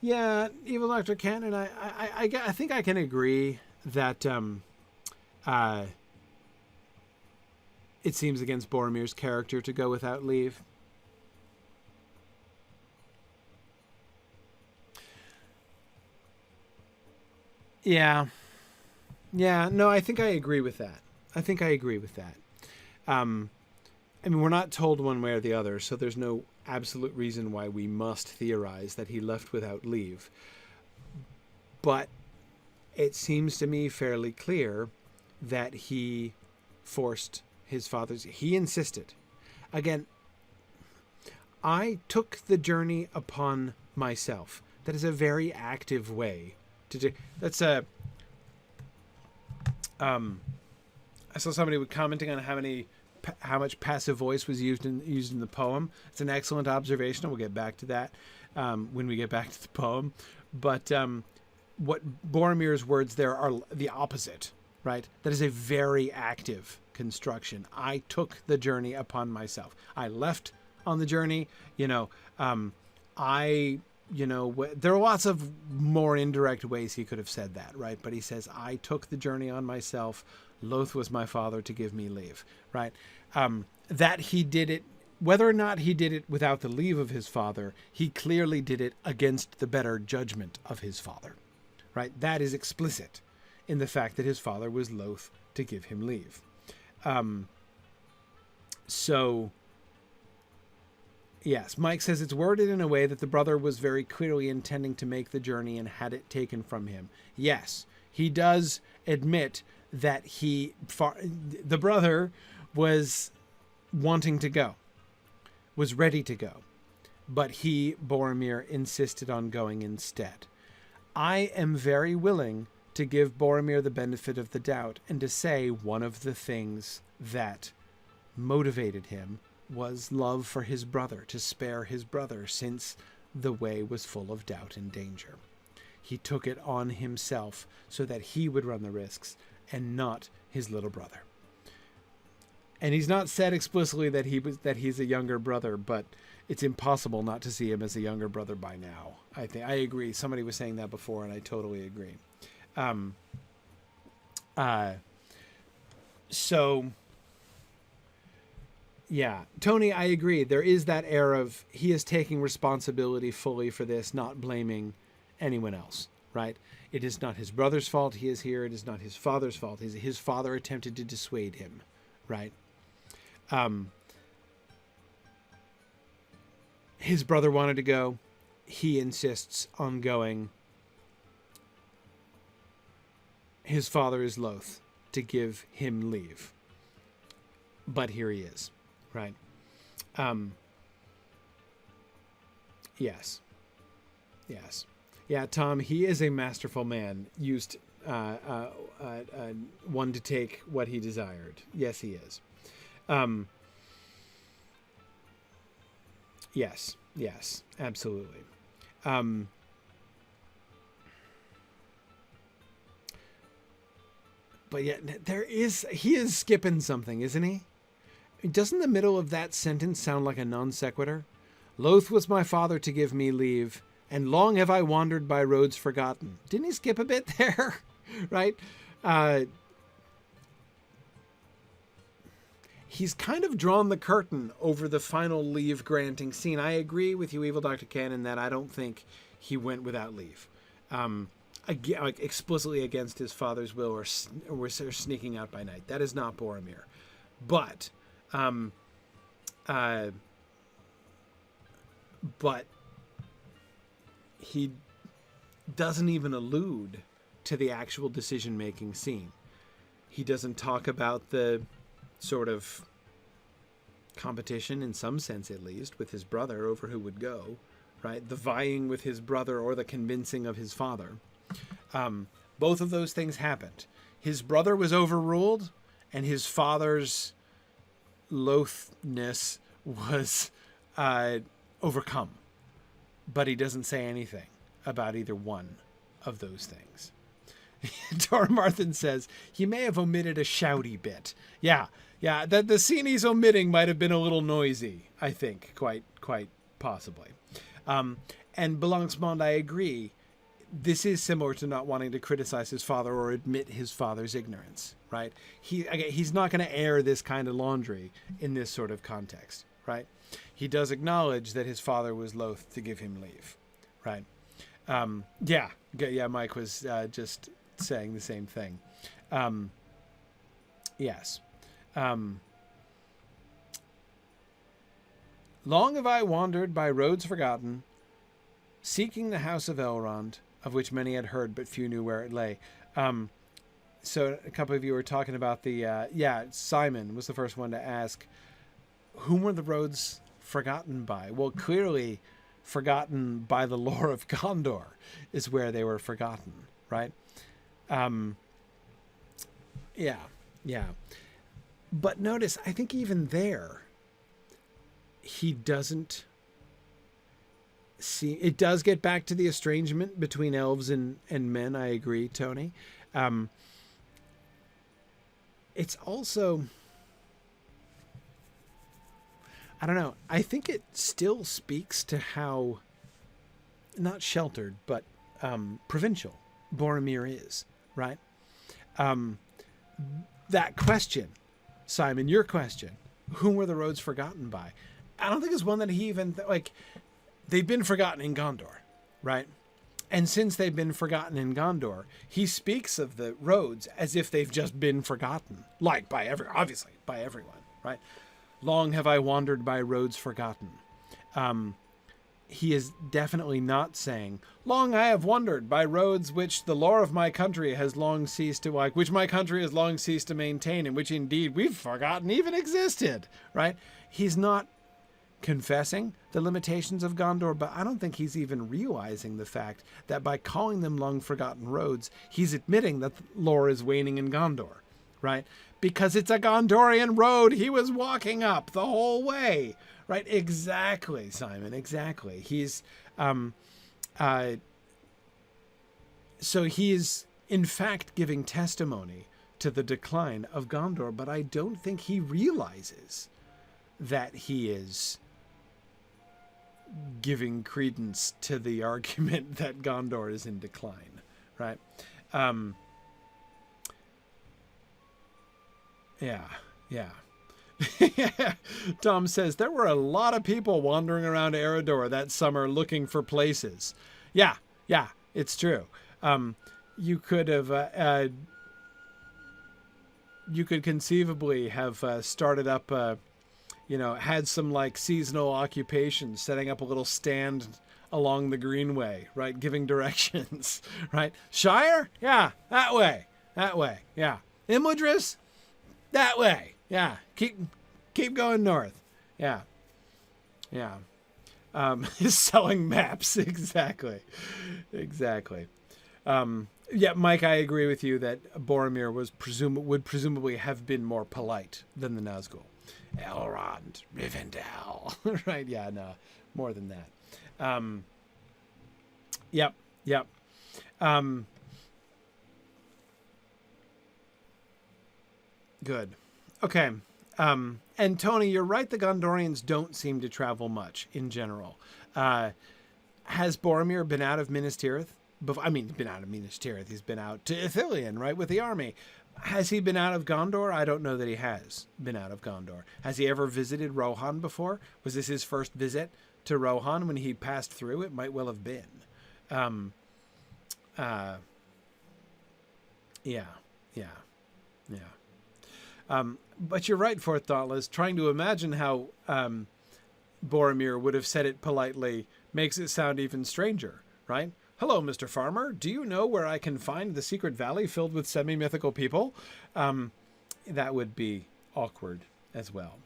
Yeah, Evil Dr. Cannon, I think I can agree that it seems against Boromir's character to go without leave. Yeah. Yeah, no, I think I agree with that. I mean, we're not told one way or the other, so there's no absolute reason why we must theorize that he left without leave. But it seems to me fairly clear that he forced his father's... He insisted. Again, I took the journey upon myself. That is a very active way to do... That's a... I saw somebody commenting on how much passive voice was used in the poem. It's an excellent observation, and we'll get back to that when we get back to the poem. But what Boromir's words there are the opposite, right? That is a very active construction. I took the journey upon myself. I left on the journey. There are lots of more indirect ways he could have said that, right? But he says, I took the journey on myself. Loath was my father to give me leave, right? That he did it, whether or not he did it without the leave of his father, he clearly did it against the better judgment of his father, right? That is explicit in the fact that his father was loath to give him leave. Yes, Mike says it's worded in a way that the brother was very clearly intending to make the journey and had it taken from him. Yes, he does admit that the brother was wanting to go, was ready to go, but Boromir, insisted on going instead. I am very willing to give Boromir the benefit of the doubt and to say one of the things that motivated him was love for his brother, to spare his brother, since the way was full of doubt and danger. He took it on himself so that he would run the risks and not his little brother. And he's not said explicitly that he's a younger brother, but it's impossible not to see him as a younger brother by now. I agree. Somebody was saying that before, and I totally agree. Yeah, Tony, I agree. There is that air of he is taking responsibility fully for this, not blaming anyone else, right? It is not his brother's fault he is here. It is not his father's fault. His father attempted to dissuade him, His brother wanted to go. He insists on going. His father is loath to give him leave. But here he is, right? Yes. Yeah, Tom, he is a masterful man, used one to take what he desired. Yes, he is. Yes, absolutely. But yet he is skipping something, isn't he? Doesn't the middle of that sentence sound like a non sequitur? Loath was my father to give me leave, and long have I wandered by roads forgotten. Didn't he skip a bit there? Right? He's kind of drawn the curtain over the final leave granting scene. I agree with you, Evil Dr. Cannon, that I don't think he went without leave. Like explicitly against his father's will or sneaking out by night. That is not Boromir. But he doesn't even allude to the actual decision-making scene. He doesn't talk about the sort of competition, in some sense at least, with his brother over who would go, right? The vying with his brother or the convincing of his father. Both of those things happened. His brother was overruled, and his father's lothness was overcome. But he doesn't say anything about either one of those things. Dora Marthin says he may have omitted a shouty bit. Yeah, the scene he's omitting might have been a little noisy, I think, quite possibly. And Belancmond, I agree. This is similar to not wanting to criticize his father or admit his father's ignorance, right? He's not going to air this kind of laundry in this sort of context, right? He does acknowledge that his father was loath to give him leave, right? Mike was just saying the same thing. Yes. Long have I wandered by roads forgotten, seeking the house of Elrond, of which many had heard, but few knew where it lay. So a couple of you were talking about Simon was the first one to ask, whom were the roads forgotten by? Well, clearly forgotten by the lore of Gondor is where they were forgotten, right? But notice, I think even there, he doesn't see. It does get back to the estrangement between elves and men. I agree, Tony. It's also, I don't know. I think it still speaks to how not sheltered, but provincial Boromir is, right? That question, Simon, your question, whom were the roads forgotten by? I don't think it's one that he even, they've been forgotten in Gondor, right? And since they've been forgotten in Gondor, he speaks of the roads as if they've just been forgotten, obviously by everyone, right? Long have I wandered by roads forgotten. He is definitely not saying, long I have wandered by roads which the lore of my country has long ceased to which my country has long ceased to maintain, and which indeed we've forgotten even existed, right? He's not confessing the limitations of Gondor, but I don't think he's even realizing the fact that by calling them long forgotten roads, he's admitting that lore is waning in Gondor, right? Because it's a Gondorian road he was walking up the whole way. Right, exactly, Simon, exactly. He's, so he's in fact giving testimony to the decline of Gondor, but I don't think he realizes that he is giving credence to the argument that Gondor is in decline, right? Yeah. Tom says, there were a lot of people wandering around Eredor that summer looking for places. Yeah, it's true. You could have, you could conceivably have started up had some like seasonal occupation, setting up a little stand along the greenway, right? Giving directions, right? Shire? Yeah, that way. Yeah. Imladris? That way. Yeah. Keep going north. Yeah. Selling maps. Exactly. Yeah, Mike, I agree with you that Boromir would presumably have been more polite than the Nazgul. Elrond, Rivendell. Right? Yeah, no, more than that. Yep. Good. Okay. And Tony, you're right. The Gondorians don't seem to travel much in general. Has Boromir been out of Minas Tirith? Been out of Minas Tirith. He's been out to Ithilien, right, with the army. Has he been out of Gondor? I don't know that he has been out of Gondor. Has he ever visited Rohan before? Was this his first visit to Rohan when he passed through? It might well have been. Yeah. But you're right, Fourth Dauntless. Trying to imagine how Boromir would have said it politely makes it sound even stranger, right? Hello, Mr. Farmer. Do you know where I can find the secret valley filled with semi-mythical people? That would be awkward as well.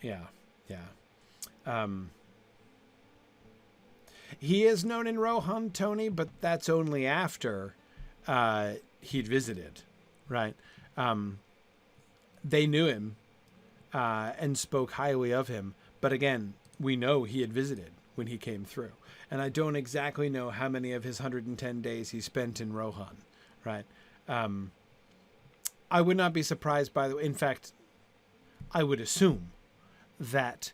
Yeah. He is known in Rohan, Tony, but that's only after he'd visited, right? They knew him and spoke highly of him. But again, we know he had visited when he came through. And I don't exactly know how many of his 110 days he spent in Rohan, right? I would not be surprised, by the way. In fact, I would assume that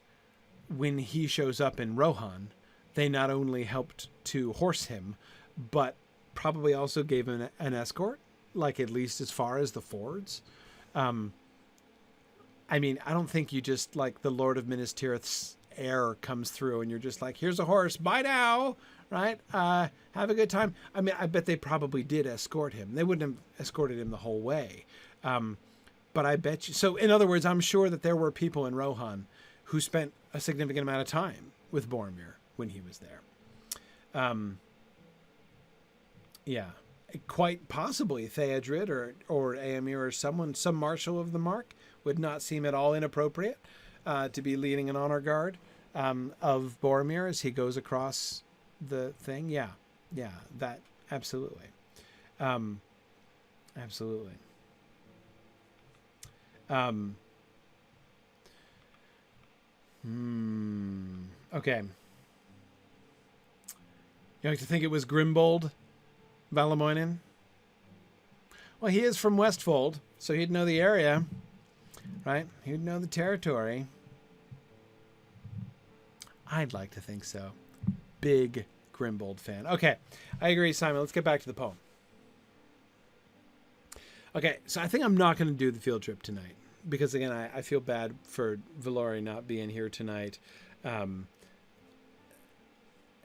when he shows up in Rohan, they not only helped to horse him, but probably also gave him an escort, like at least as far as the fords. I don't think you just, like, the Lord of Minas Tirith's heir comes through and you're just like, here's a horse, bye now, right? Have a good time. I bet they probably did escort him. They wouldn't have escorted him the whole way. But I bet you... So, in other words, I'm sure that there were people in Rohan who spent a significant amount of time with Boromir when he was there. Yeah. Quite possibly Theodred or Éomer or some marshal of the Mark would not seem at all inappropriate to be leading an honor guard of Boromir as he goes across the thing. Yeah, that absolutely. Absolutely. Okay. You like to think it was Grimbold Valamoinen? Well, he is from Westfold, so he'd know the area, right? He'd know the territory. I'd like to think so. Big Grimbold fan. Okay, I agree, Simon. Let's get back to the poem. Okay, so I think I'm not going to do the field trip tonight because, again, I feel bad for Valori not being here tonight. And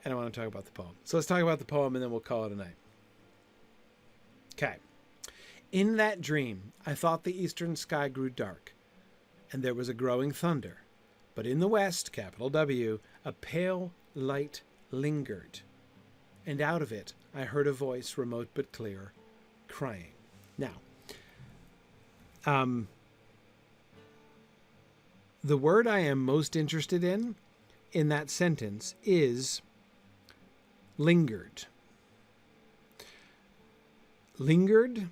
I want to talk about the poem. So let's talk about the poem and then we'll call it a night. Okay. In that dream, I thought the eastern sky grew dark, and there was a growing thunder. But in the west, capital W, a pale light lingered. And out of it, I heard a voice, remote but clear, crying. Now, the word I am most interested in that sentence is lingered. Lingered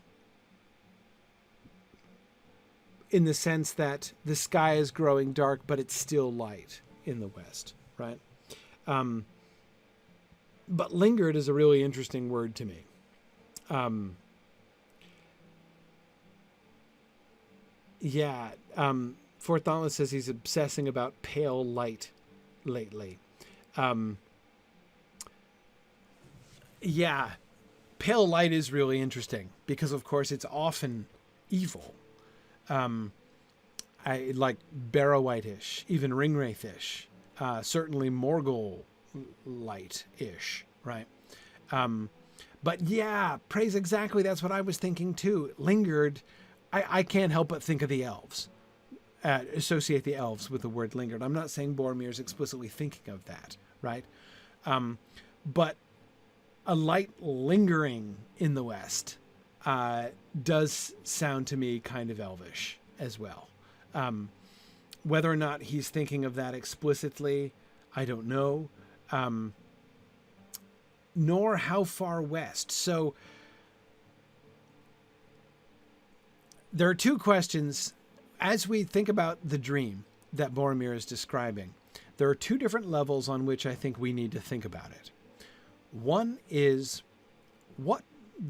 in the sense that the sky is growing dark, but it's still light in the west, right? But lingered is a really interesting word to me. Fourth Dauntless says he's obsessing about pale light lately. Pale light is really interesting because, of course, it's often evil. I like Barrow-white-ish, even Ringwraith-ish, certainly Morgul light-ish, right? But yeah, praise exactly. That's what I was thinking too. Lingered. I can't help but think of the elves, associate the elves with the word lingered. I'm not saying Boromir is explicitly thinking of that, right? But a light lingering in the west does sound to me kind of elvish as well. Whether or not he's thinking of that explicitly, I don't know. Nor how far west. So there are two questions. As we think about the dream that Boromir is describing, there are two different levels on which I think we need to think about it. One is, what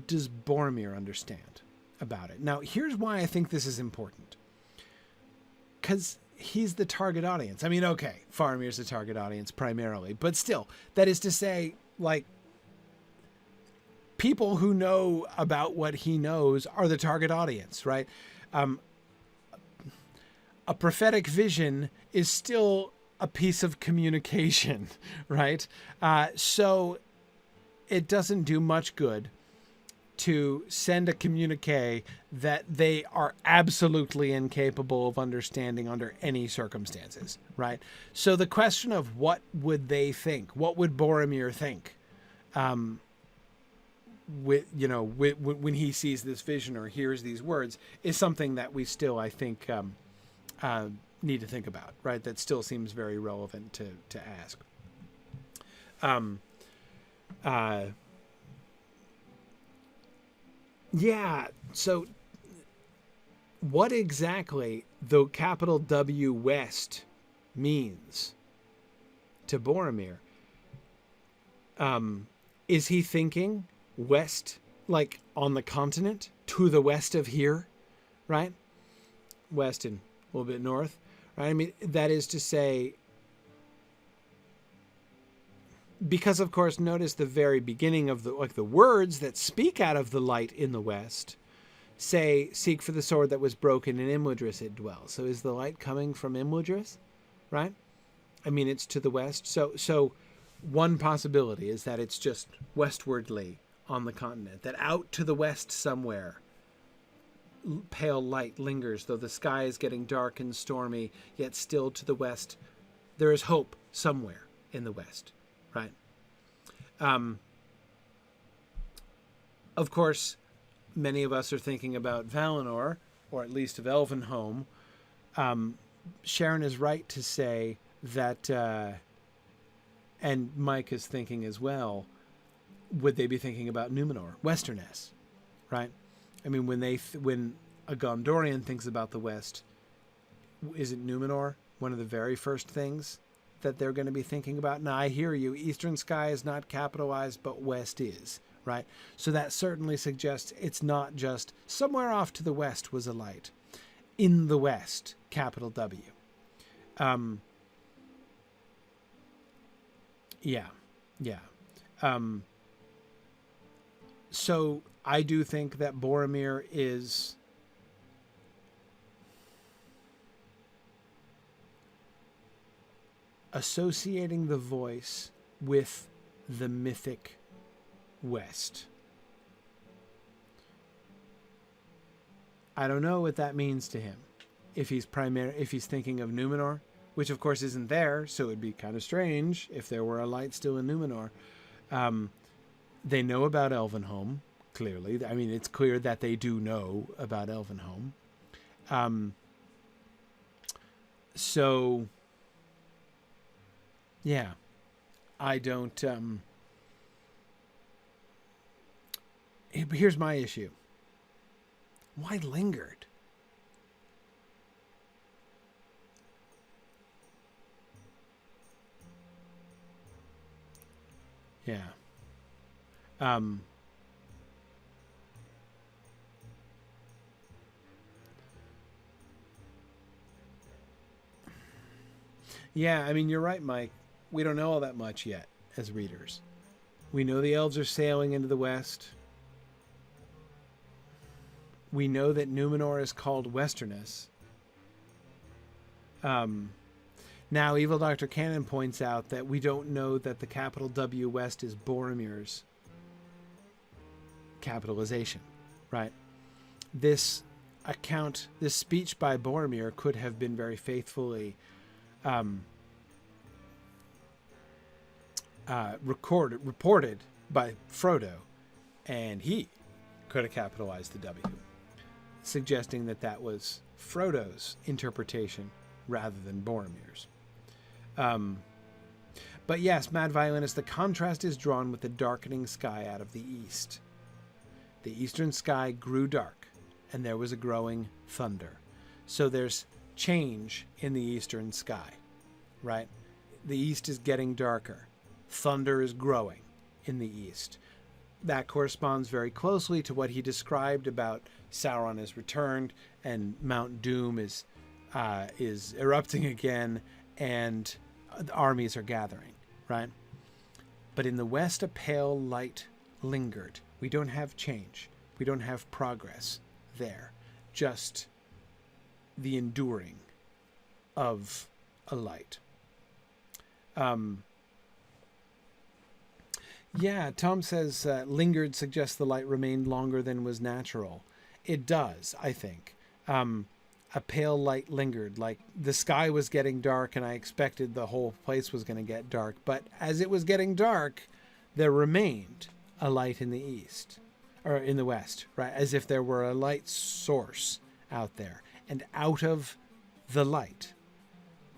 does Boromir understand about it? Now, here's why I think this is important. Because he's the target audience. I mean, okay, Faramir's the target audience primarily, but still, that is to say, like, people who know about what he knows are the target audience, right? A prophetic vision is still a piece of communication, right? So it doesn't do much good to send a communique that they are absolutely incapable of understanding under any circumstances, right? So the question of what would they think? What would Boromir think? When he sees this vision or hears these words is something that we still, I think, need to think about, right? That still seems very relevant to ask. Yeah. So what exactly the capital W West means to Boromir? Is he thinking west, like on the continent, to the west of here, right? West and a little bit north, right? I mean, that is to say, because of course, notice the very beginning of the words that speak out of the light in the west say, seek for the sword that was broken, in Imladris it dwells. So is the light coming from Imladris, right? I mean, it's to the west. So one possibility is that it's just westwardly on the continent, that out to the west somewhere, pale light lingers, though the sky is getting dark and stormy, yet still to the west, there is hope somewhere in the west, right? Of course, many of us are thinking about Valinor, or at least of Elvenhome. Sharon is right to say that, and Mike is thinking as well, would they be thinking about Numenor, Westerness, right? I mean, when a Gondorian thinks about the West, isn't Numenor one of the very first things that they're going to be thinking about? Now, I hear you. Eastern sky is not capitalized, but West is, right? So that certainly suggests it's not just somewhere off to the west was a light. In the West, capital W. Yeah. So I do think that Boromir is associating the voice with the mythic West. I don't know what that means to him. If he's thinking of Numenor, which of course isn't there, so it'd be kind of strange if there were a light still in Numenor. They know about Elvenhome, clearly. I mean, it's clear that they do know about Elvenhome. So, yeah, I don't... Here's my issue. Why lingered? Yeah. Yeah, I mean, you're right, Mike. We don't know all that much yet as readers. We know the elves are sailing into the west. We know that Numenor is called Westerness. Now, Evil Dr. Cannon points out that we don't know that the capital W West is Boromir's capitalization, right? This account, this speech by Boromir could have been very faithfully reported by Frodo, and he could have capitalized the W, suggesting that that was Frodo's interpretation rather than Boromir's. But yes, Mad Violinist, the contrast is drawn with the darkening sky out of the east. The eastern sky grew dark, and there was a growing thunder. So there's change in the eastern sky, right? The east is getting darker. Thunder is growing in the east. That corresponds very closely to what he described about Sauron has returned and Mount Doom is erupting again, and the armies are gathering, right? But in the west, a pale light lingered. We don't have change. We don't have progress there. Just the enduring of a light. Yeah, Tom says lingered suggests the light remained longer than was natural. It does, I think. A pale light lingered, like the sky was getting dark and I expected the whole place was going to get dark. But as it was getting dark, there remained a light in the east, or in the west, right? As if there were a light source out there. And out of the light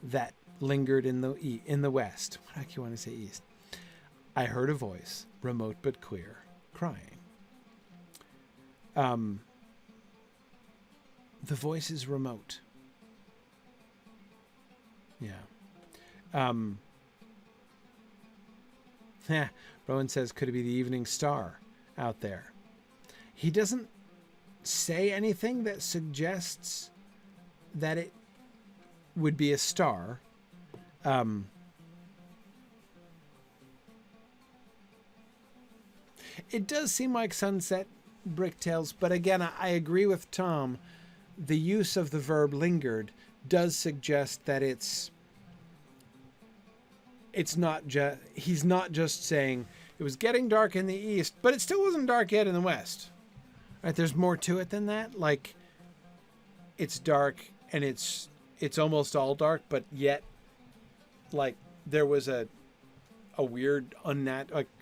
that lingered in the west, what do you want to say east? I heard a voice, remote but clear, crying. The voice is remote. Yeah. Rowan says, could it be the evening star out there? He doesn't say anything that suggests that it would be a star. It does seem like sunset, Bricktails, but again, I agree with Tom. The use of the verb lingered does suggest that it's not just, he's not just saying it was getting dark in the east, but it still wasn't dark yet in the west. Right? There's more to it than that. Like, it's dark and it's almost all dark, but yet, like, there was a weird,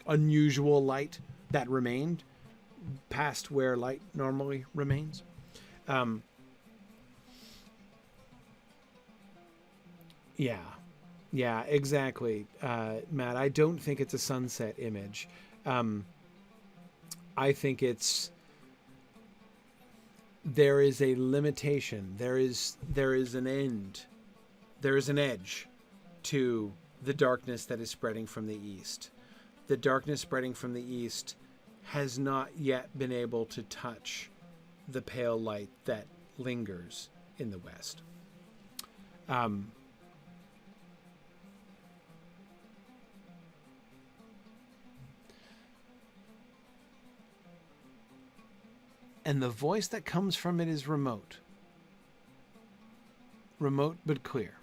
unusual light that remained past where light normally remains. Yeah, exactly, Matt. I don't think it's a sunset image. I think there is a limitation. There is an end. There is an edge to the darkness that is spreading from the east. The darkness spreading from the east has not yet been able to touch the pale light that lingers in the west. And the voice that comes from it is remote. Remote but clear.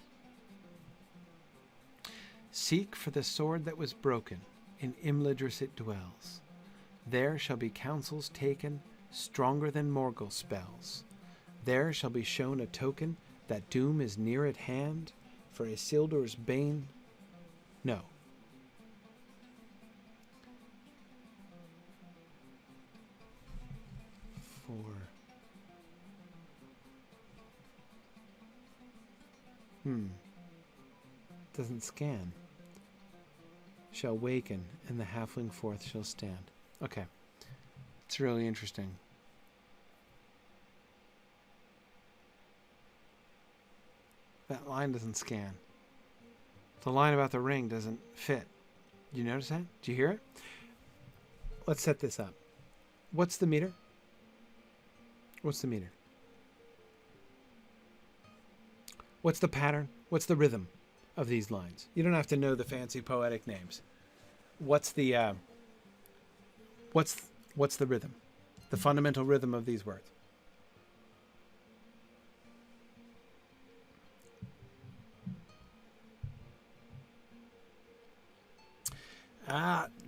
Seek for the sword that was broken. In Imladris it dwells. There shall be counsels taken, stronger than Morgul spells. There shall be shown a token that doom is near at hand, for Isildur's bane. No. Doesn't scan. Shall waken, and the halfling forth shall stand. Okay. It's really interesting. That line doesn't scan. The line about the ring doesn't fit. Did you notice that? Did you hear it? Let's set this up. What's the meter? What's the meter? What's the pattern? What's the rhythm of these lines? You don't have to know the fancy poetic names. What's the rhythm? The fundamental rhythm of these words.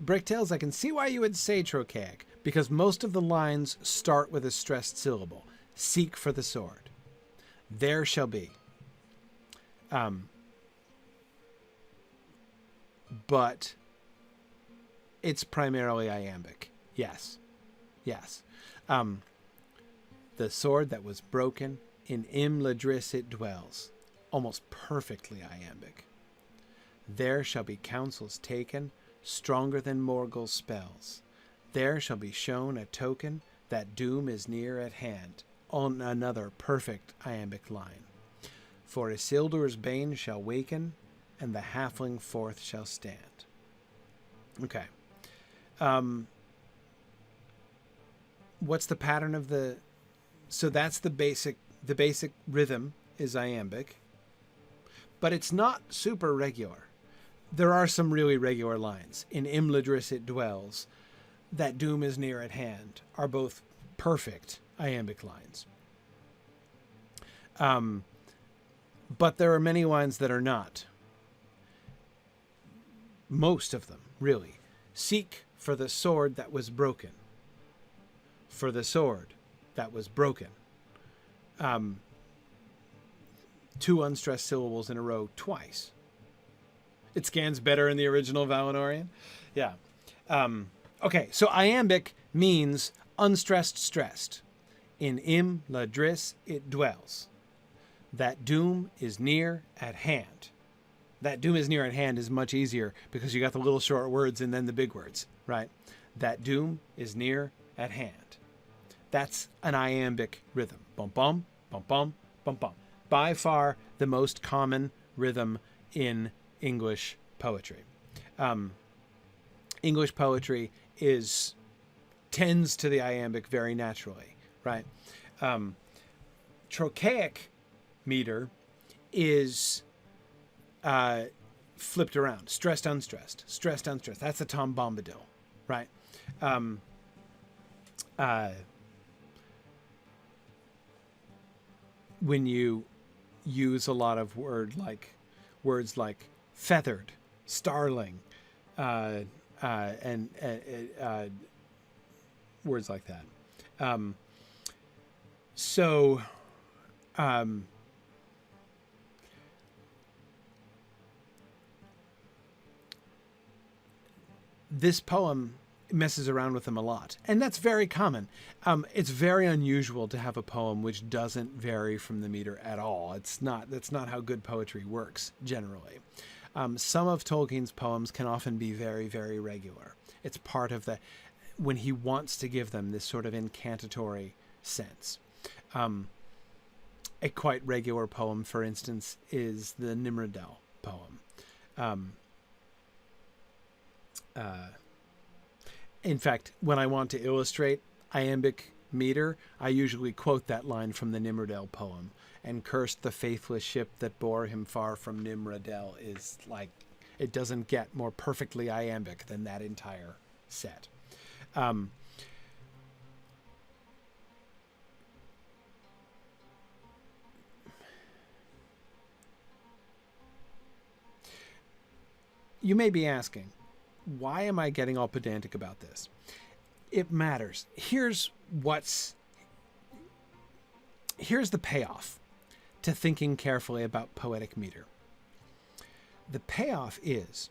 Bricktails, I can see why you would say trochaic, because most of the lines start with a stressed syllable. Seek for the sword. There shall be. But it's primarily iambic. Yes. Yes. The sword that was broken, in Imladris it dwells. Almost perfectly iambic. There shall be counsels taken, stronger than Morgul's spells. There shall be shown a token that doom is near at hand. On another perfect iambic line. For Isildur's bane shall waken, and the halfling forth shall stand. Okay. What's the pattern of the... So that's the basic rhythm is iambic. But it's not super regular. There are some really regular lines. In Imladris it dwells. That doom is near at hand are both perfect iambic lines. But there are many lines that are not. Most of them, really. Seek for the sword that was broken. For the sword that was broken. Two unstressed syllables in a row twice. It scans better in the original Valinorian. Yeah. Okay, so iambic means unstressed, stressed. In Imladris it dwells. That doom is near at hand. That doom is near at hand is much easier because you got the little short words and then the big words, right? That doom is near at hand. That's an iambic rhythm. Bum, bum, bum, bum, bum, bum. By far the most common rhythm in English poetry. English poetry tends to the iambic very naturally, right? Trochaic meter is flipped around. Stressed, unstressed. Stressed, unstressed. That's a Tom Bombadil, right? When you use a lot of words like feathered, starling, and words like that. This poem messes around with them a lot, and that's very common. It's very unusual to have a poem which doesn't vary from the meter at all. That's not how good poetry works generally. Some of Tolkien's poems can often be very, very regular. It's part of when he wants to give them this sort of incantatory sense. A quite regular poem, for instance, is the Nimrodel poem. In fact, when I want to illustrate iambic meter, I usually quote that line from the Nimrodel poem. And cursed the faithless ship that bore him far from Nimrodel is like, it doesn't get more perfectly iambic than that entire set. You may be asking, why am I getting all pedantic about this? It matters. Here's the payoff to thinking carefully about poetic meter. The payoff is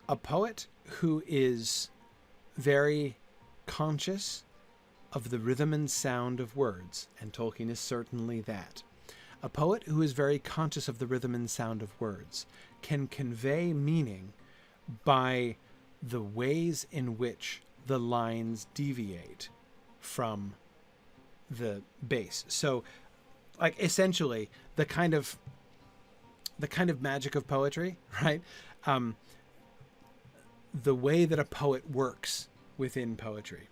a poet who is very conscious of the rhythm and sound of words, and Tolkien is certainly that. A poet who is very conscious of the rhythm and sound of words can convey meaning by the ways in which the lines deviate from the base. So, like, essentially, the kind of magic of poetry, right? The way that a poet works within poetry.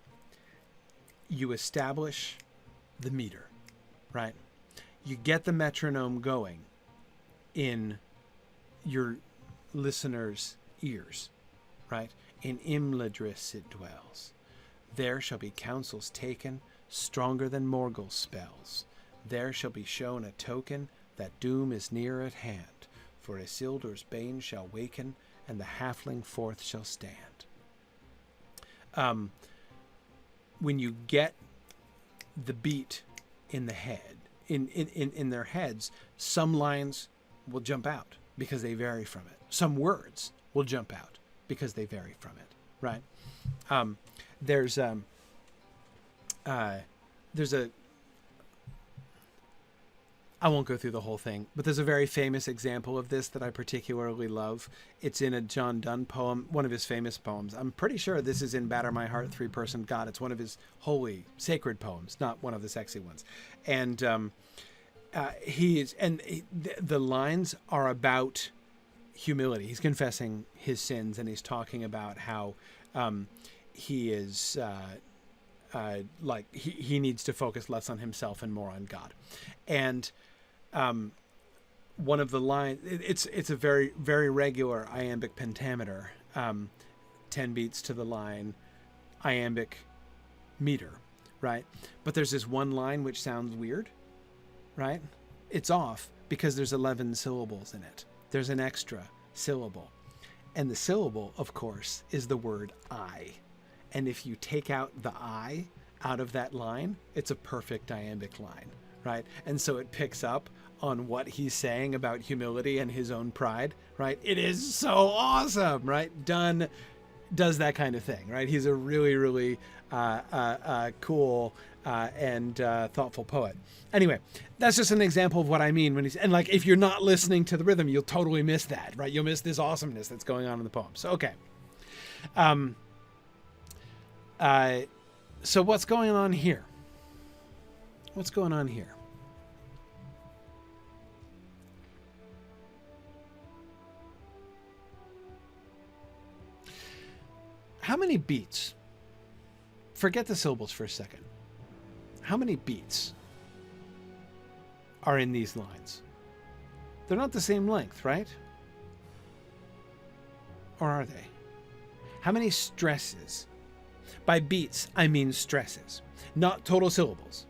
You establish the meter, right? You get the metronome going in your listener's ears, right? In Imladris it dwells. There shall be counsels taken, stronger than Morgul's spells. There shall be shown a token that doom is near at hand. For Isildur's bane shall waken, and the halfling forth shall stand. When you get the beat in the head, in their heads, some lines will jump out because they vary from it. Some words will jump out because they vary from it, right? There's a I won't go through the whole thing, but there's a very famous example of this that I particularly love. It's in a John Donne poem, one of his famous poems. I'm pretty sure this is in Batter My Heart, Three-Person God. It's one of his holy, sacred poems, not one of the sexy ones. And the lines are about humility. He's confessing his sins, and he's talking about how he is he needs to focus less on himself and more on God. And one of the lines, it's a very, very regular iambic pentameter, 10 beats to the line, iambic meter, right? But there's this one line which sounds weird, right? It's off because there's 11 syllables in it. There's an extra syllable. And the syllable, of course, is the word I. And if you take out the I out of that line, it's a perfect iambic line, right? And so it picks up on what he's saying about humility and his own pride, right? It is so awesome, right? Donne does that kind of thing, right? He's a really, really cool and thoughtful poet. Anyway, that's just an example of what I mean when he's, and like, if you're not listening to the rhythm, you'll totally miss that, right? You'll miss this awesomeness that's going on in the poem. So, okay. So what's going on here? What's going on here? How many beats? Forget the syllables for a second. How many beats are in these lines? They're not the same length, right? Or are they? How many stresses? By beats, I mean stresses, not total syllables.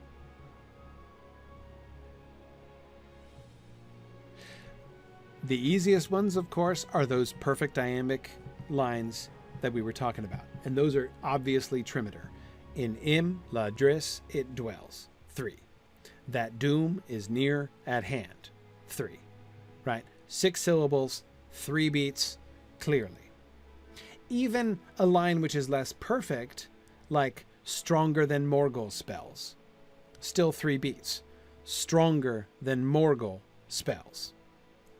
The easiest ones, of course, are those perfect iambic lines that we were talking about. And those are obviously trimeter. In im, la dris, it dwells. 3. That doom is near at hand. 3. Right? 6 syllables, 3 beats, clearly. Even a line which is less perfect, like stronger than Morgul spells, still 3 beats. Stronger than Morgul spells.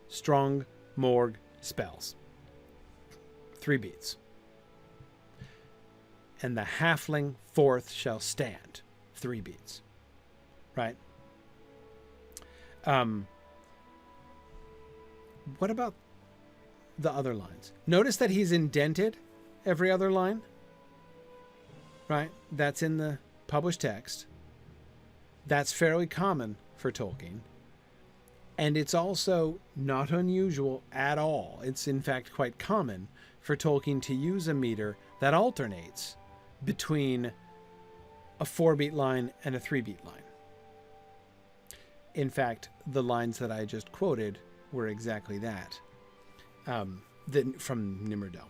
Strong Morg spells. 3 beats. And the halfling forth shall stand. 3 beats. Right? What about the other lines? Notice that he's indented every other line. Right? That's in the published text. That's fairly common for Tolkien. And it's also not unusual at all. It's in fact quite common for Tolkien to use a meter that alternates between a 4-beat line and a 3-beat line. In fact, the lines that I just quoted were exactly that, from Nimrudel.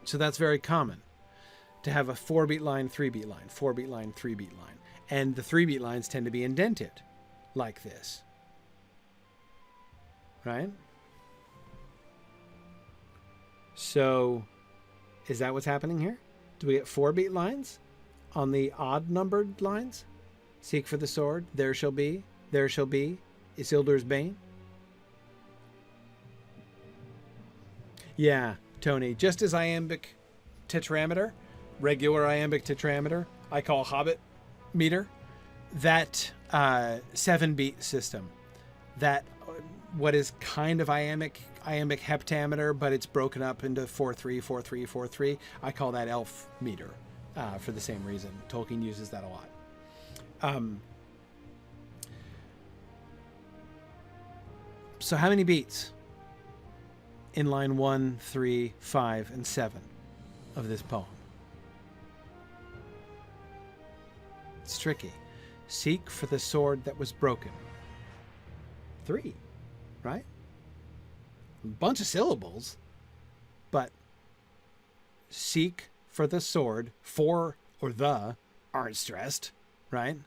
So that's very common, to have a 4-beat line, 3-beat line, 4-beat line, 3-beat line. And the 3-beat lines tend to be indented like this. Right? So, is that what's happening here? Do we get 4-beat lines on the odd-numbered lines? Seek for the sword, there shall be, Isildur's bane. Yeah, Tony, just as iambic tetrameter, regular iambic tetrameter, I call Hobbit Meter, that 7-beat system, that what is kind of iambic heptameter, but it's broken up into 4/3, 4/3, 4/3. I call that elf meter for the same reason. Tolkien uses that a lot. So how many beats in line 1, 3, 5, and 7 of this poem? It's tricky. Seek for the sword that was broken. 3, right? A bunch of syllables, but seek for the sword, for or the aren't stressed, right?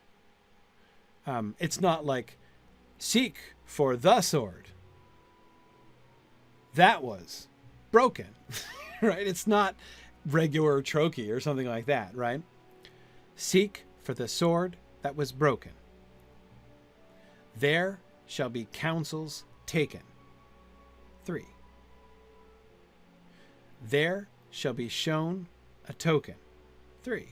It's not like, seek for the sword that was broken, right? It's not regular trochee or something like that, right? Seek for the sword that was broken. There shall be counsels taken. 3. There shall be shown a token. 3.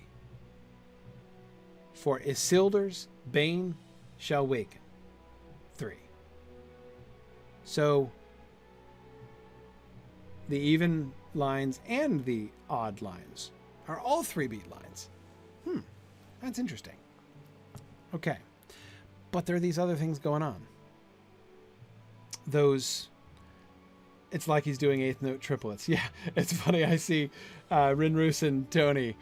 For Isildur's bane shall waken. 3. So the even lines and the odd lines are all 3-beat lines. That's interesting. Okay. But there are these other things going on. Those, it's like he's doing 8th note triplets. Yeah, it's funny. I see Rinrus and Tony,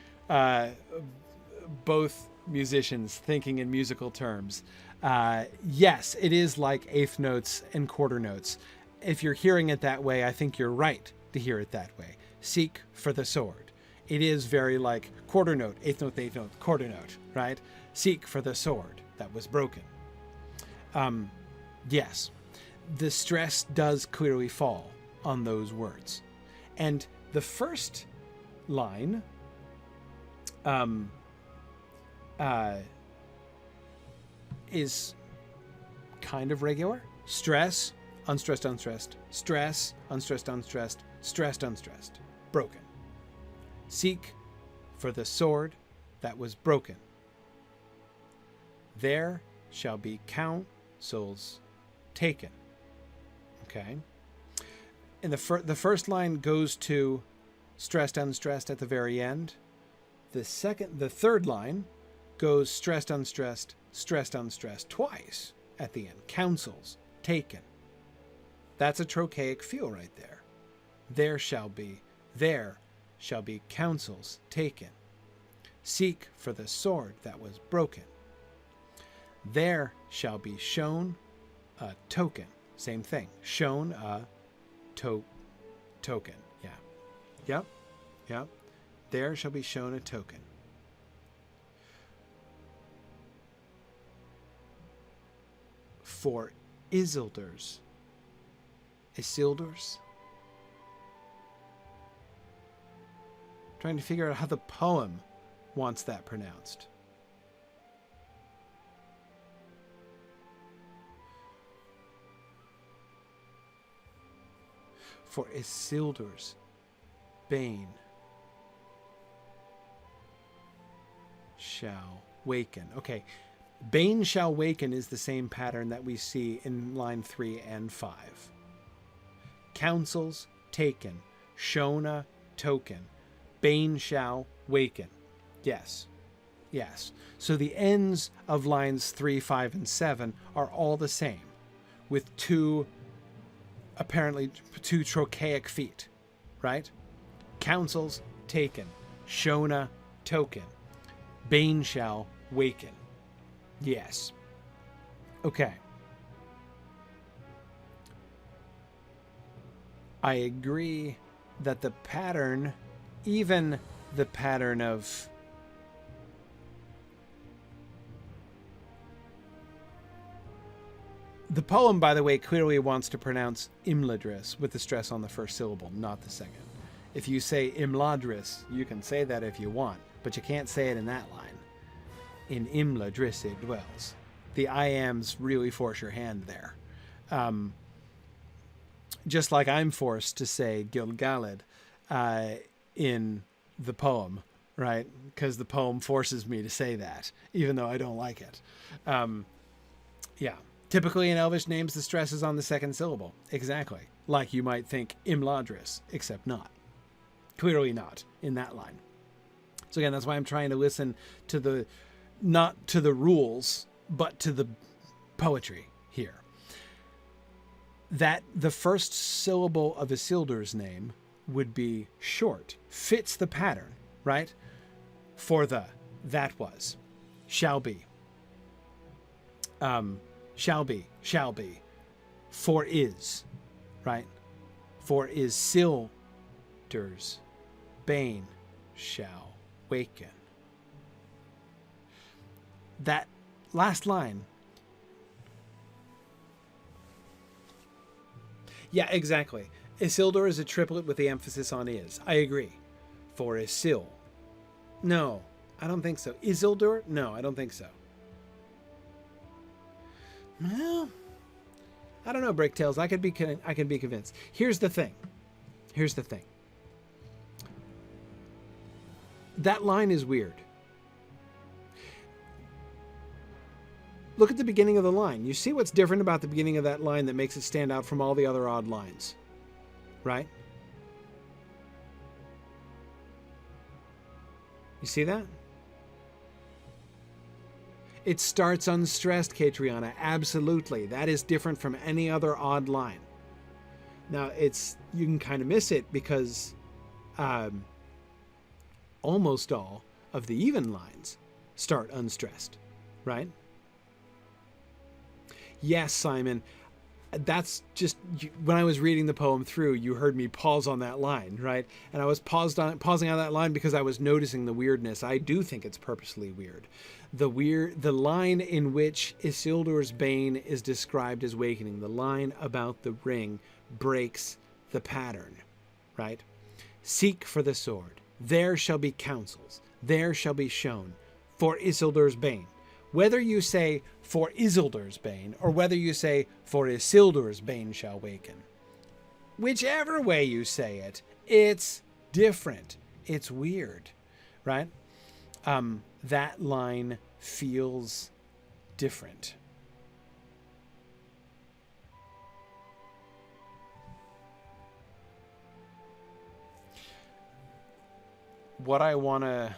both musicians, thinking in musical terms. Yes, it is like 8th notes and quarter notes. If you're hearing it that way, I think you're right to hear it that way. Seek for the sword. It is very like quarter note, 8th note, 8th note, quarter note, right? Seek for the sword that was broken. Yes, the stress does clearly fall on those words. And the first line is kind of regular. Stress, unstressed, unstressed. Stress, unstressed, unstressed. Stressed, unstressed. Broken. Seek for the sword that was broken. There shall be counsels taken. Okay. And the first line goes to stressed, unstressed at the very end. The third line goes stressed, unstressed, stressed, unstressed twice at the end. Counsels taken. That's a trochaic feel right there. There shall be counsels taken. Seek for the sword that was broken. There shall be shown a token. Same thing. Shown a token. Yeah. Yep. There shall be shown a token. For Isildur's. Trying to figure out how the poem wants that pronounced. For Isildur's bane shall waken. Okay, bane shall waken is the same pattern that we see in line 3 and 5. Counsels taken, shown a token, bane shall waken. Yes. So the ends of lines 3, 5, and 7 are all the same, with apparently two trochaic feet, right? Counsels taken, shown a token, bane shall waken. Yes. Okay. I agree that the pattern, even the pattern of the poem, by the way, clearly wants to pronounce Imladris with the stress on the first syllable, not the second. If you say Imladris, you can say that if you want, but you can't say it in that line. In Imladris it dwells. The I ams really force your hand there. Just like I'm forced to say Gilgalad in the poem, right? Because the poem forces me to say that, even though I don't like it. Yeah. Typically in Elvish names, the stress is on the second syllable. Exactly. Like you might think Imladris, except not. Clearly not in that line. So again, that's why I'm trying to listen to not to the rules, but to the poetry here. That the first syllable of Isildur's name would be short, fits the pattern, right? For that was, shall be. Shall be. For is, right? For Isildur's bane shall waken. That last line Yeah, exactly. Isildur is a triplet with the emphasis on is. I agree. For Isil. No, I don't think so. Isildur? No, I don't think so. Well, I don't know, Breaktails. I can be convinced. Here's the thing. That line is weird. Look at the beginning of the line. You see what's different about the beginning of that line that makes it stand out from all the other odd lines, right? You see that? It starts unstressed, Catriona. Absolutely. That is different from any other odd line. Now, you can kind of miss it because almost all of the even lines start unstressed, right? Yes, Simon. That's just, when I was reading the poem through, you heard me pause on that line, right? And I was pausing on that line because I was noticing the weirdness. I do think it's purposely weird. The line in which Isildur's bane is described as wakening, the line about the ring, breaks the pattern, right? Seek for the sword. There shall be counsels. There shall be shown for Isildur's bane. Whether you say, for Isildur's bane, or whether you say, for Isildur's bane shall waken. Whichever way you say it, it's different. It's weird, right? That line feels different. What I want to...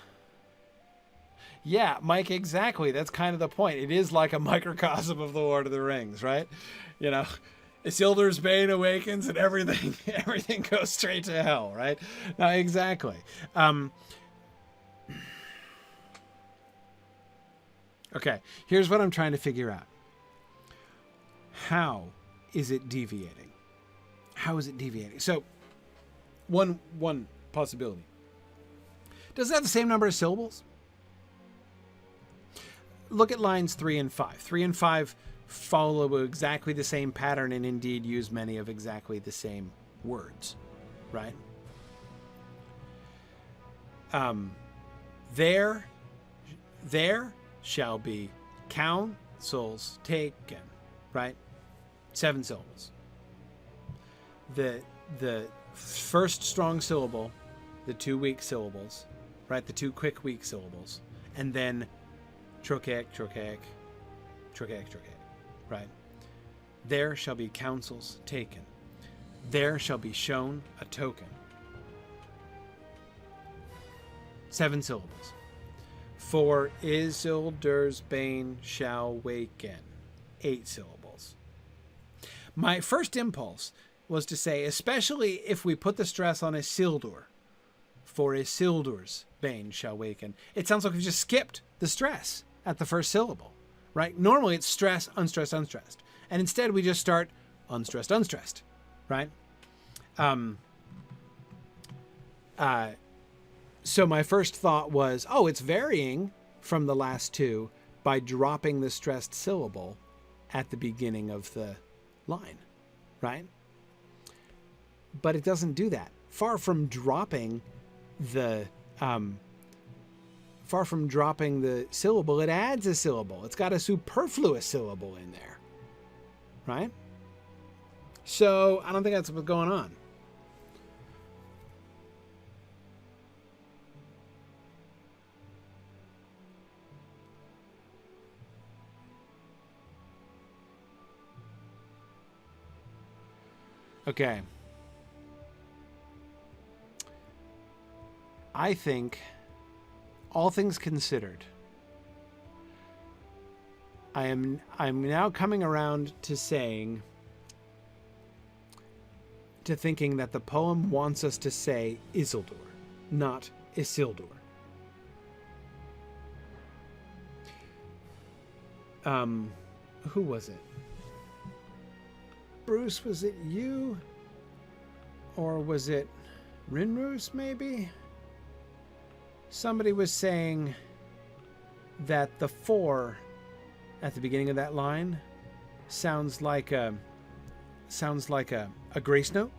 Yeah, Mike, exactly. That's kind of the point. It is like a microcosm of the Lord of the Rings, right? You know, Isildur's bane awakens and everything goes straight to hell, right? Now, exactly. Okay, here's what I'm trying to figure out. How is it deviating? How is it deviating? So, one possibility. Does it have the same number of syllables? Look at lines 3 and 5. 3 and 5 follow exactly the same pattern and indeed use many of exactly the same words, right? There shall be counsels taken, right? 7 syllables. The first strong syllable, the 2 weak syllables, right? The 2 quick weak syllables, and then trochaic, right? There shall be counsels taken. There shall be shown a token. 7 syllables. For Isildur's bane shall waken. 8 syllables. My first impulse was to say, especially if we put the stress on Isildur, for Isildur's bane shall waken. It sounds like we've just skipped the stress at the first syllable, right? Normally it's stress, unstressed, unstressed. And instead we just start unstressed, unstressed, right? So my first thought was, oh, it's varying from the last 2 by dropping the stressed syllable at the beginning of the line, right? But it doesn't do that. Far from dropping the syllable, it adds a syllable. It's got a superfluous syllable in there, right? So I don't think that's what's going on. Okay. I think, all things considered, I'm now coming around to thinking that the poem wants us to say Isildur, not Isildur. Who was it? Bruce, was it you? Or was it Rinroos, maybe? Somebody was saying that the 4 at the beginning of that line sounds like a sounds like a grace note.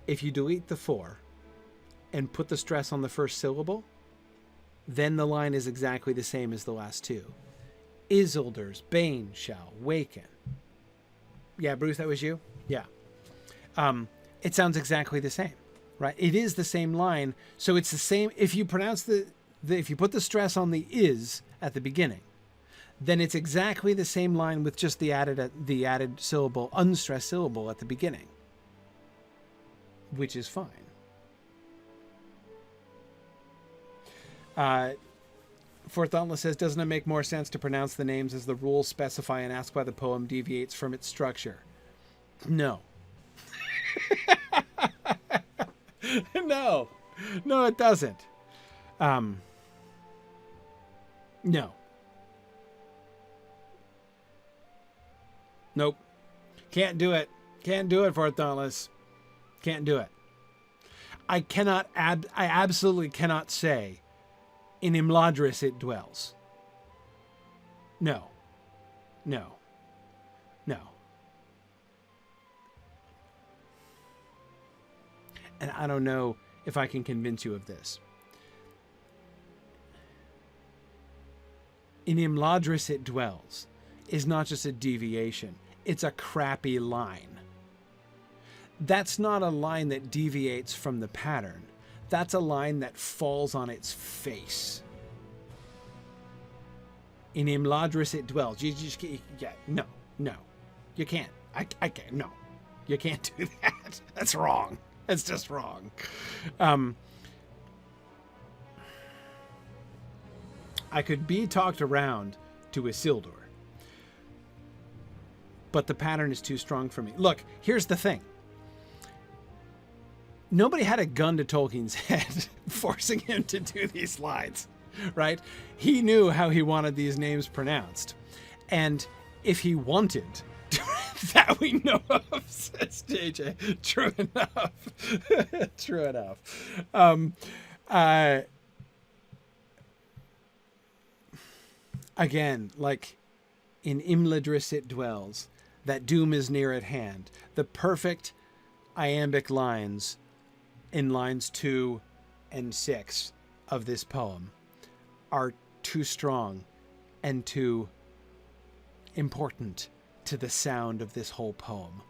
If you delete the 4 and put the stress on the first syllable, then the line is exactly the same as the last two. Isildur's bane shall waken. Yeah, Bruce, that was you? Yeah. It sounds exactly the same, right? It is the same line. So it's the same. If you pronounce if you put the stress on the is at the beginning, then it's exactly the same line with just the added syllable, unstressed syllable at the beginning, which is fine. Fourth Dauntless says, doesn't it make more sense to pronounce the names as the rules specify and ask why the poem deviates from its structure? No. No, it doesn't. No. Nope. Can't do it. Can't do it, Fourth Dauntless. Can't do it. I absolutely cannot say in Imladris it dwells. No. And I don't know if I can convince you of this. In Imladris it dwells is not just a deviation. It's a crappy line. That's not a line that deviates from the pattern. That's a line that falls on its face. In Imladris it dwells. You just no. You can't. I can't. No. You can't do that. That's wrong. That's just wrong. I could be talked around to Isildur, but the pattern is too strong for me. Look, here's the thing. Nobody had a gun to Tolkien's head forcing him to do these lines, right? He knew how he wanted these names pronounced. And if he wanted that we know of, says JJ. True enough. True enough. Again, like in Imladris it dwells, that doom is near at hand. The perfect iambic lines in lines 2 and 6 of this poem are too strong and too important to the sound of this whole poem.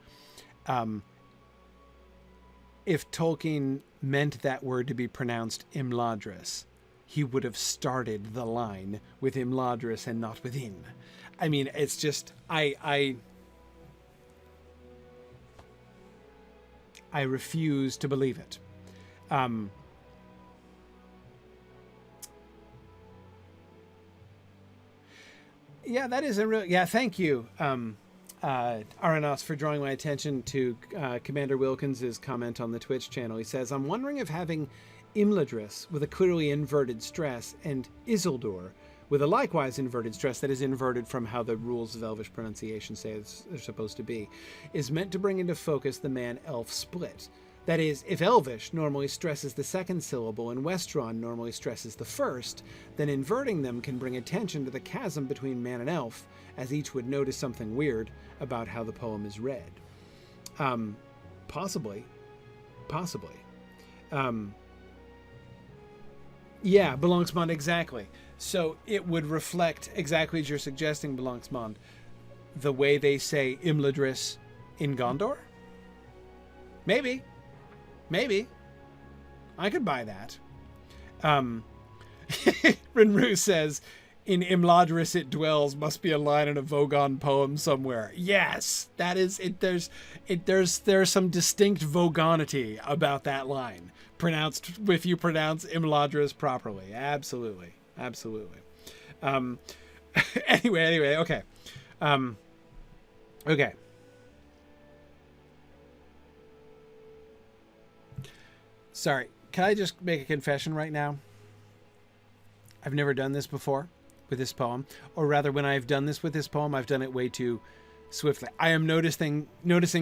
If Tolkien meant that word to be pronounced Imladris, he would have started the line with Imladris and not within. I mean, it's just, I refuse to believe it. Yeah, that is a real, yeah, thank you, Aranos, for drawing my attention to Commander Wilkins's comment on the Twitch channel. He says, I'm wondering if having Imladris with a clearly inverted stress and Isildur with a likewise inverted stress that is inverted from how the rules of Elvish pronunciation say it's supposed to be, is meant to bring into focus the man-elf split. That is, if Elvish normally stresses the second syllable and Westron normally stresses the first, then inverting them can bring attention to the chasm between man and elf, as each would notice something weird about how the poem is read. Possibly. Yeah, Belongsmond, exactly. So it would reflect, exactly as you're suggesting, Belongsmond, the way they say Imladris in Gondor? Maybe. I could buy that. Rinru says, in Imladris it dwells must be a line in a Vogon poem somewhere. Yes, that is it. There's some distinct Vogonity about that line. Pronounced, if you pronounce Imladris properly. Absolutely. Anyway, okay. Okay. Sorry, can I just make a confession right now? I've never done this before with this poem. Or rather, when I've done this with this poem, I've done it way too swiftly. I am noticing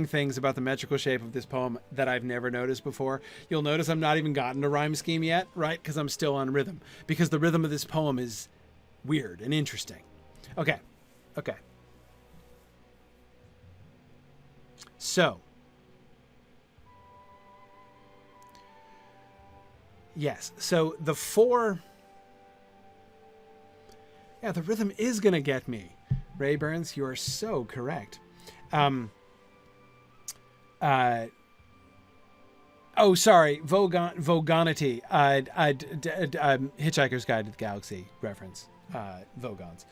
things about the metrical shape of this poem that I've never noticed before. You'll notice I'm not even gotten to rhyme scheme yet, right? Because I'm still on rhythm. Because the rhythm of this poem is weird and interesting. Okay. So, yes. So the 4... Yeah, the rhythm is going to get me. Ray Burns, you are so correct. Oh, sorry. Vogonity. Hitchhiker's Guide to the Galaxy reference. Vogons.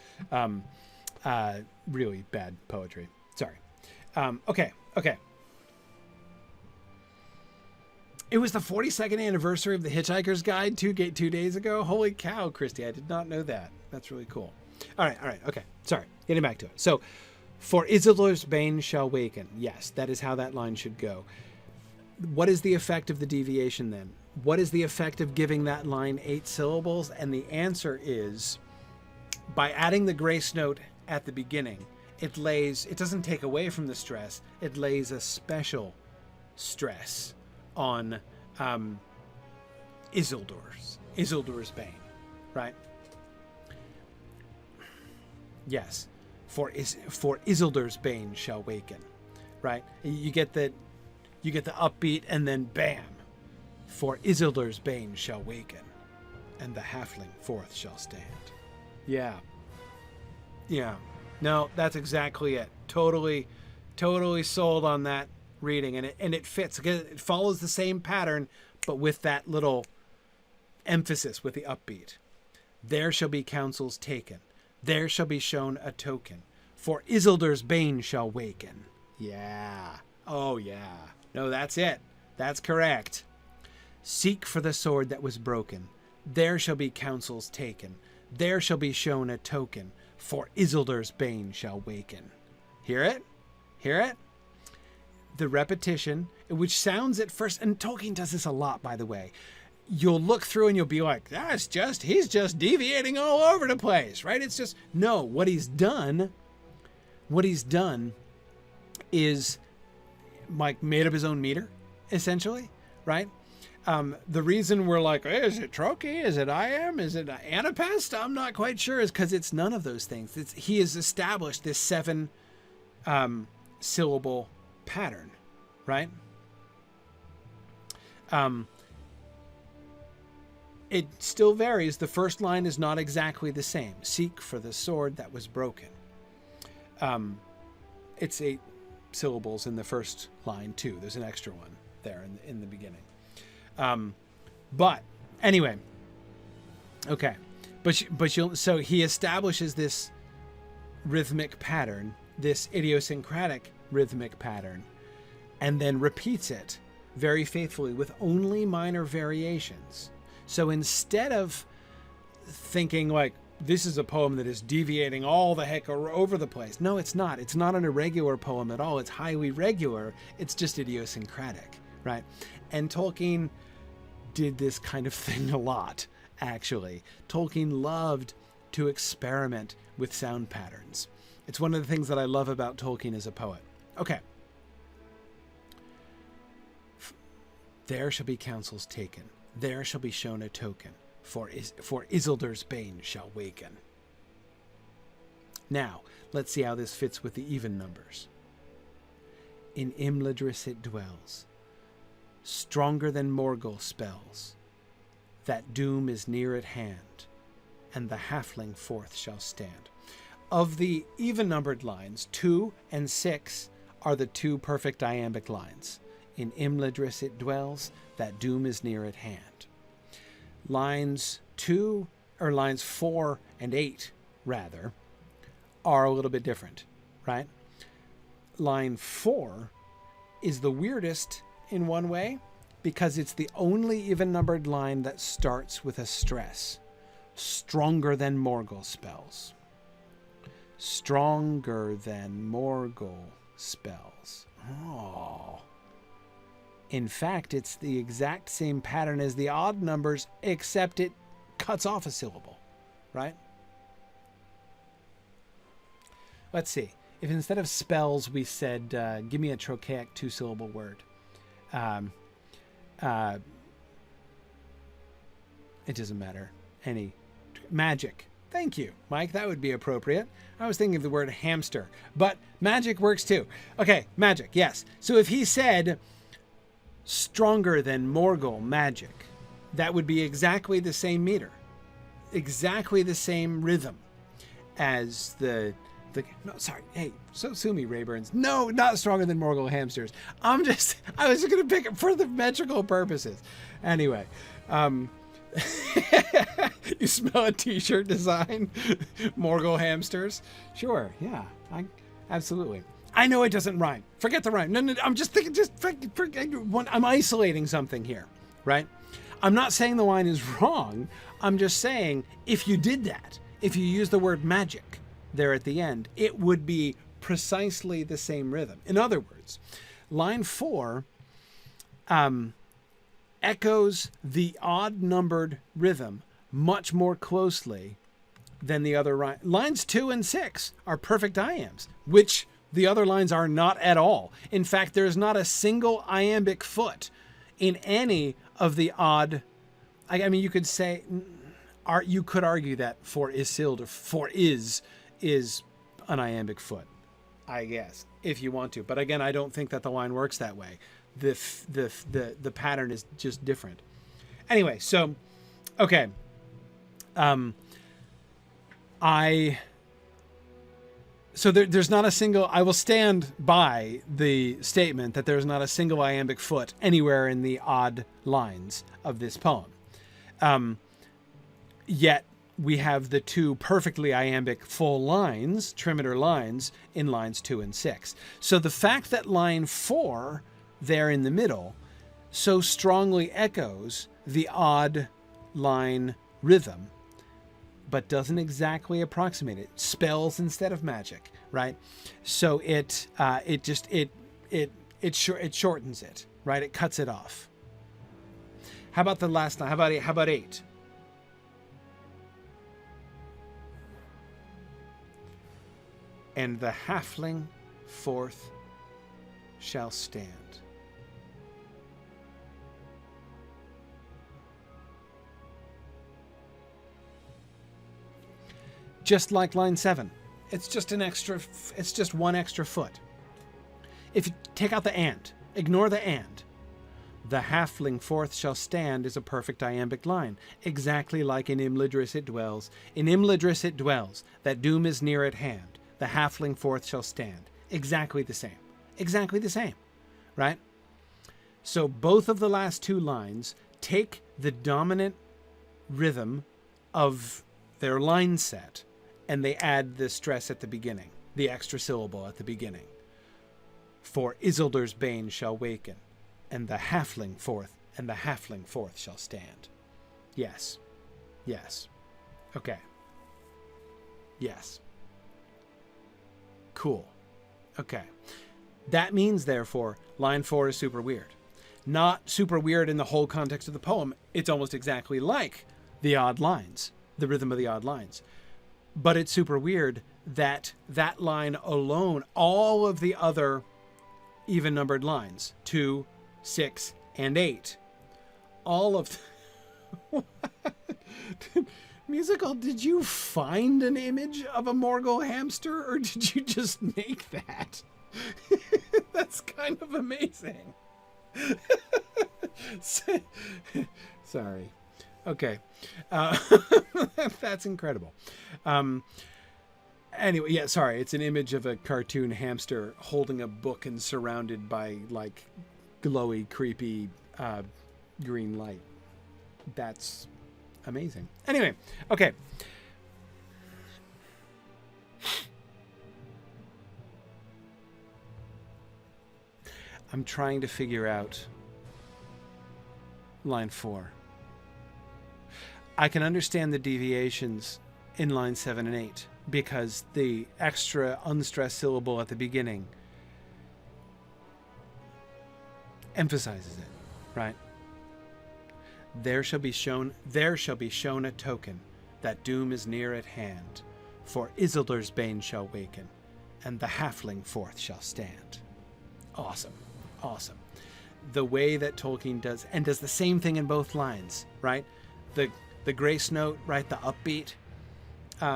Really bad poetry. Sorry. Okay. It was the 42nd anniversary of the Hitchhiker's Guide 2 days ago. Holy cow, Christy. I did not know that. That's really cool. All right. Okay. Sorry. Getting back to it. So, for Isildur's bane shall waken. Yes, that is how that line should go. What is the effect of the deviation then? What is the effect of giving that line 8 syllables? And the answer is, by adding the grace note at the beginning, it doesn't take away from the stress. It lays a special stress on Isildur's bane, right? Yes, for Isildur's bane shall waken, right? You get the upbeat, and then bam, for Isildur's bane shall waken, and the halfling forth shall stand. Yeah. No, that's exactly it. Totally sold on that reading, and it fits. It follows the same pattern, but with that little emphasis with the upbeat. There shall be counsels taken. There shall be shown a token. For Isildur's bane shall waken. Yeah. Oh, yeah. No, that's it. That's correct. Seek for the sword that was broken. There shall be counsels taken. There shall be shown a token. For Isildur's bane shall waken. Hear it? Hear it? The repetition, which sounds at first, and Tolkien does this a lot, by the way. You'll look through and you'll be like, he's just deviating all over the place, right? It's just, no, what he's done is like made up his own meter, essentially, right? The reason we're like, hey, is it Troki? Is it Iam? Is it Anapest? I'm not quite sure, is because it's none of those things. He has established this 7 syllable pattern, right? It still varies. The first line is not exactly the same. Seek for the sword that was broken. It's 8 syllables in the first line too. There's an extra one there in the beginning. But anyway, okay. So he establishes this rhythmic pattern, this idiosyncratic rhythmic pattern, and then repeats it very faithfully with only minor variations. So instead of thinking like, this is a poem that is deviating all the heck over the place. No, it's not. It's not an irregular poem at all. It's highly regular. It's just idiosyncratic, right? And Tolkien did this kind of thing a lot, actually. Tolkien loved to experiment with sound patterns. It's one of the things that I love about Tolkien as a poet. Okay. There shall be counsels taken. There shall be shown a token. For Isildur's bane shall waken. Now, let's see how this fits with the even numbers. In Imladris it dwells, stronger than Morgul spells. That doom is near at hand, and the halfling forth shall stand. Of the even-numbered lines, 2 and 6 are the 2 perfect iambic lines. In Imladris it dwells, that doom is near at hand. Lines 4 and 8, rather, are a little bit different, right? Line 4 is the weirdest in one way because it's the only even-numbered line that starts with a stress. Stronger than Morgul spells. Stronger than Morgul spells. Oh. In fact, it's the exact same pattern as the odd numbers, except it cuts off a syllable, right? Let's see. if instead of spells we said, give me a trochaic 2-syllable word. It doesn't matter. Magic. Thank you, Mike. That would be appropriate. I was thinking of the word hamster, but magic works too. Okay, magic, yes. So if he said stronger than Morgul magic, that would be exactly the same meter, exactly the same rhythm as the no, sorry, hey, so sue me, Rayburns. No, not stronger than Morgul hamsters. I was just gonna pick it for the metrical purposes. Anyway, you smell a t-shirt design? Morgul hamsters? Sure, yeah, absolutely. I know it doesn't rhyme. Forget the rhyme. No, I'm just thinking, I'm isolating something here, right? I'm not saying the line is wrong. I'm just saying if you did that, if you use the word magic there at the end, it would be precisely the same rhythm. In other words, line 4 echoes the odd-numbered rhythm much more closely than the other lines 2 and 6 are perfect iambs, which the other lines are not at all. In fact, there's not a single iambic foot in any of the odd. I mean, you could say, you could argue that for Isildur, for is an iambic foot, I guess, if you want to. But again, I don't think that the line works that way. The pattern is just different. Anyway, so okay. So there's not a single. I will stand by the statement that there's not a single iambic foot anywhere in the odd lines of this poem. Yet we have the 2 perfectly iambic full lines, trimeter lines, in lines 2 and 6. So the fact that line 4 there in the middle so strongly echoes the odd line rhythm, but doesn't exactly approximate it. Spells instead of magic, right? So it shortens it, right? It cuts it off. How about the last line? How about 8? And the halfling fourth shall stand. Just like line 7. It's just one extra foot. If you take out the and, ignore the and. The halfling fourth shall stand is a perfect iambic line, exactly like in Imladris it dwells. In Imladris it dwells, that doom is near at hand. The halfling fourth shall stand. Exactly the same. Exactly the same, right? So both of the last 2 lines take the dominant rhythm of their line set, and they add the stress at the beginning, the extra syllable at the beginning. For Isildur's bane shall waken, and the halfling fourth shall stand. Yes. Yes. Okay. Yes. Cool. Okay. That means, therefore, line 4 is super weird. Not super weird in the whole context of the poem. It's almost exactly like the odd lines, the rhythm of the odd lines. But it's super weird that that line alone, all of the other even-numbered lines, 2, 6, and 8, all of Musical, did you find an image of a Morgul hamster, or did you just make that? That's kind of amazing. Sorry. Okay. That's incredible. Anyway, yeah, sorry. It's an image of a cartoon hamster holding a book and surrounded by, like, glowy, creepy green light. That's amazing. Anyway, okay. I'm trying to figure out line 4. I can understand the deviations in line 7 and 8 because the extra unstressed syllable at the beginning emphasizes it, right? There shall be shown a token that doom is near at hand, for Isildur's bane shall waken, and the halfling fourth shall stand. Awesome. Awesome. The way that Tolkien does the same thing in both lines, right? The grace note, right? The upbeat,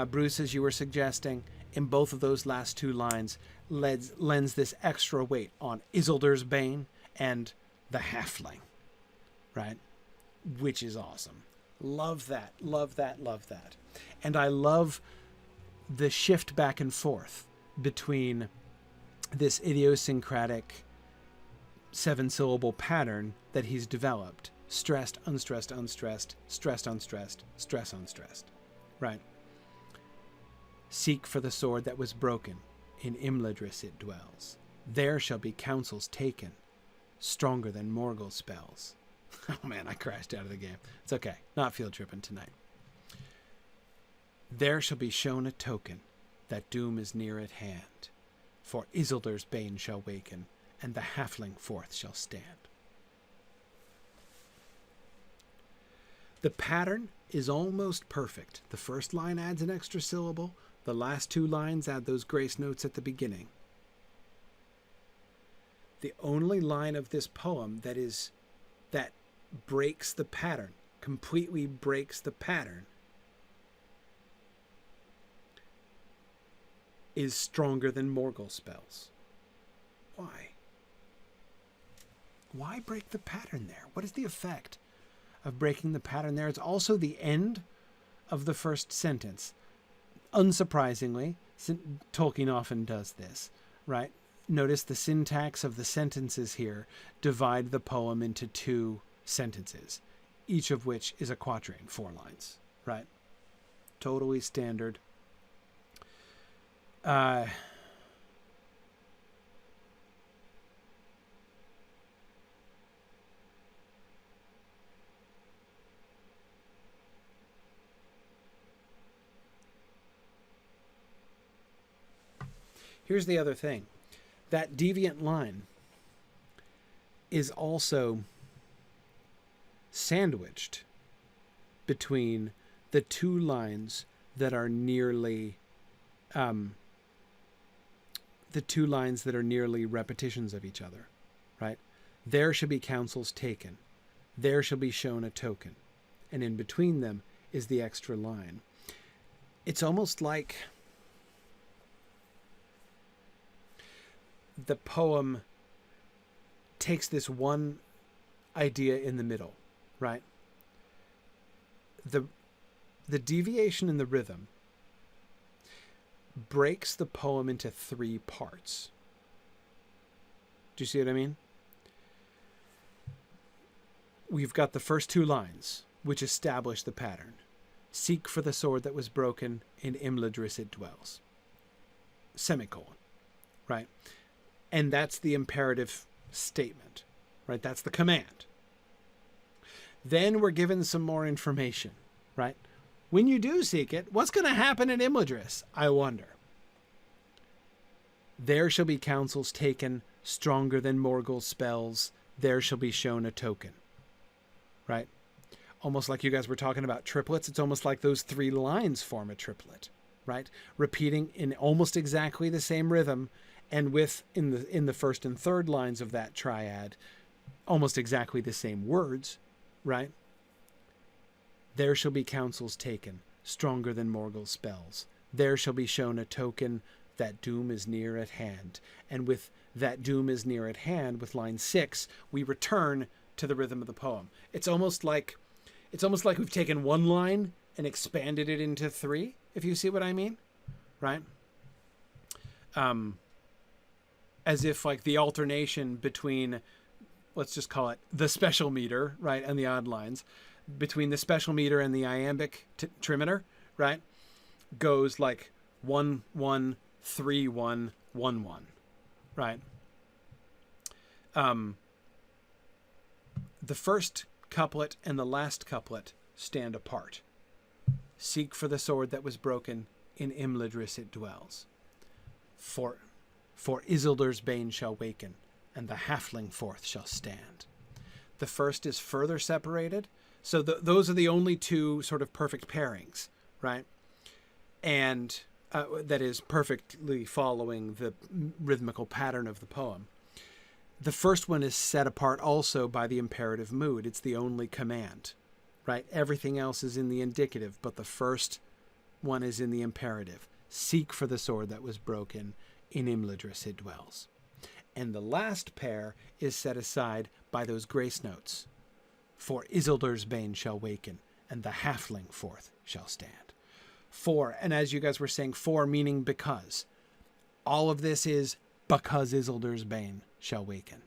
Bruce, as you were suggesting, in both of those last two lines lends this extra weight on Isildur's Bane and the halfling, right? Which is awesome. Love that, love that, love that. And I love the shift back and forth between this idiosyncratic 7-syllable pattern that he's developed. Stressed, unstressed, unstressed, stressed, unstressed, stress, unstressed, right? Seek for the sword that was broken. In Imladris it dwells. There shall be counsels taken, stronger than Morgul spells. Oh man, I crashed out of the game. It's okay. Not field tripping tonight. There shall be shown a token that doom is near at hand. For Isildur's Bane shall waken, and the halfling fourth shall stand. The pattern is almost perfect. The first line adds an extra syllable. The last two lines add those grace notes at the beginning. The only line of this poem that breaks the pattern, completely breaks the pattern, is stronger than Morgul spells. Why? Why break the pattern there? What is the effect of breaking the pattern there? It's also the end of the first sentence. Unsurprisingly, Tolkien often does this, right? Notice the syntax of the sentences here divide the poem into two sentences, each of which is a quatrain, 4 lines, right? Totally standard. Here's the other thing. That deviant line is also sandwiched between the two lines that are nearly repetitions of each other, right? There shall be counsels taken. There shall be shown a token. And in between them is the extra line. It's almost like the poem takes this one idea in the middle, right? The deviation in the rhythm breaks the poem into 3 parts. Do you see what I mean? We've got the first 2 lines, which establish the pattern. Seek for the sword that was broken, in Imladris it dwells. Semicolon, right? And that's the imperative statement, right? That's the command. Then we're given some more information, right? When you do seek it, what's going to happen in Imladris? I wonder. There shall be counsels taken, stronger than Morgul spells. There shall be shown a token, right? Almost like you guys were talking about triplets. It's almost like those 3 lines form a triplet, right? Repeating in almost exactly the same rhythm, and with in the first and third lines of that triad, almost exactly the same words, right? There shall be counsels taken, stronger than Morgul spells. There shall be shown a token that doom is near at hand. And with that doom is near at hand, with line 6, we return to the rhythm of the poem. It's almost like we've taken one line and expanded it into 3, if you see what I mean, right? As if like the alternation between, let's just call it the special meter, right, and the odd lines, between the special meter and the iambic trimeter, right, goes like 1 1 3 1 1 1, right? The first couplet and the last couplet stand apart. Seek for the sword that was broken, in Imladris it dwells. For Isildur's Bane shall waken, and the halfling fourth shall stand. The first is further separated. So those are the only 2 sort of perfect pairings, right? And that is perfectly following the rhythmical pattern of the poem. The first one is set apart also by the imperative mood. It's the only command, right? Everything else is in the indicative, but the first one is in the imperative. Seek for the sword that was broken. In Imladris it dwells. And the last pair is set aside by those grace notes. For Isildur's bane shall waken, and the halfling forth shall stand. For, and as you guys were saying, for meaning because. All of this is because Isildur's bane shall waken,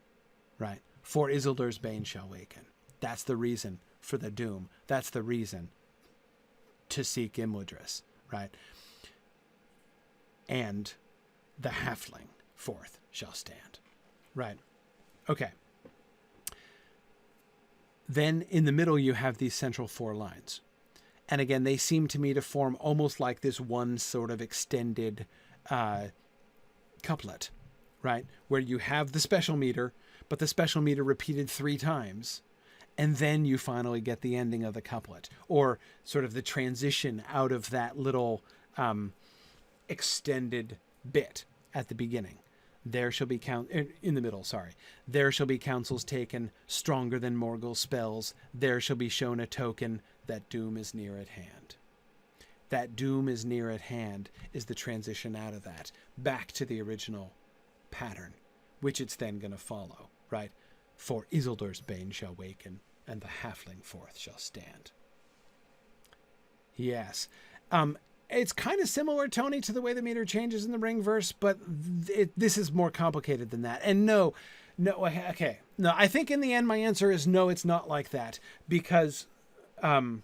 right? For Isildur's bane shall waken. That's the reason for the doom. That's the reason to seek Imladris, right? And the halfling forth shall stand, right? Okay. Then in the middle, you have these central 4 lines. And again, they seem to me to form almost like this one sort of extended couplet, right? Where you have the special meter, but the special meter repeated 3 times. And then you finally get the ending of the couplet, or sort of the transition out of that little extended bit at the beginning. There shall be in the middle, sorry. There shall be counsels taken, stronger than Morgul's spells. There shall be shown a token that doom is near at hand. That doom is near at hand is the transition out of that, back to the original pattern, which it's then going to follow, right? For Isildur's bane shall waken, and the halfling forth shall stand. Yes. It's kind of similar, Tony, to the way the meter changes in the Ring verse, but this is more complicated than that. And no, okay. No, I think in the end my answer is no, it's not like that. Because, and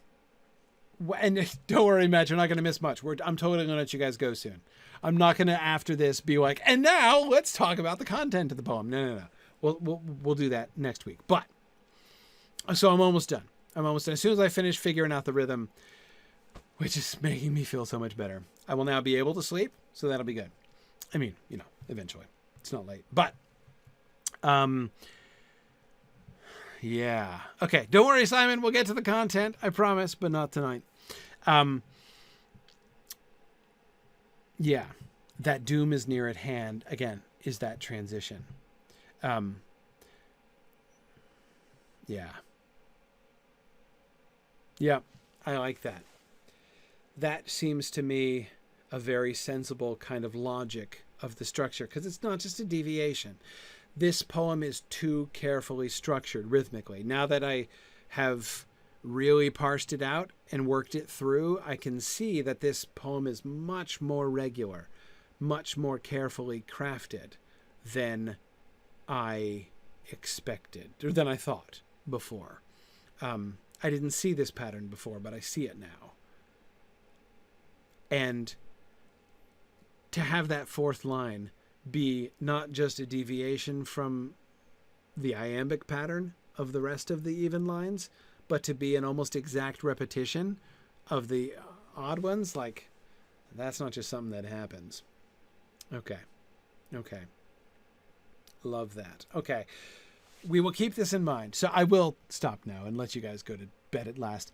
don't worry, Matt, you're not going to miss much. I'm totally going to let you guys go soon. I'm not going to, after this, be like, and now let's talk about the content of the poem. No. We'll do that next week. But, so I'm almost done. As soon as I finish figuring out the rhythm, which is making me feel so much better, I will now be able to sleep, so that'll be good. I mean, eventually. It's not late. But, yeah. Okay, don't worry, Simon. We'll get to the content, I promise, but not tonight. Yeah, that doom is near at hand, again, is that transition. Yeah. Yeah, I like that. That seems to me a very sensible kind of logic of the structure, because it's not just a deviation. This poem is too carefully structured rhythmically. Now that I have really parsed it out and worked it through, I can see that this poem is much more regular, much more carefully crafted than I expected, or than I thought before. I didn't see this pattern before, but I see it now. And to have that 4th line be not just a deviation from the iambic pattern of the rest of the even lines, but to be an almost exact repetition of the odd ones, like, that's not just something that happens. Okay. Love that. Okay. We will keep this in mind. So I will stop now and let you guys go to bed at last.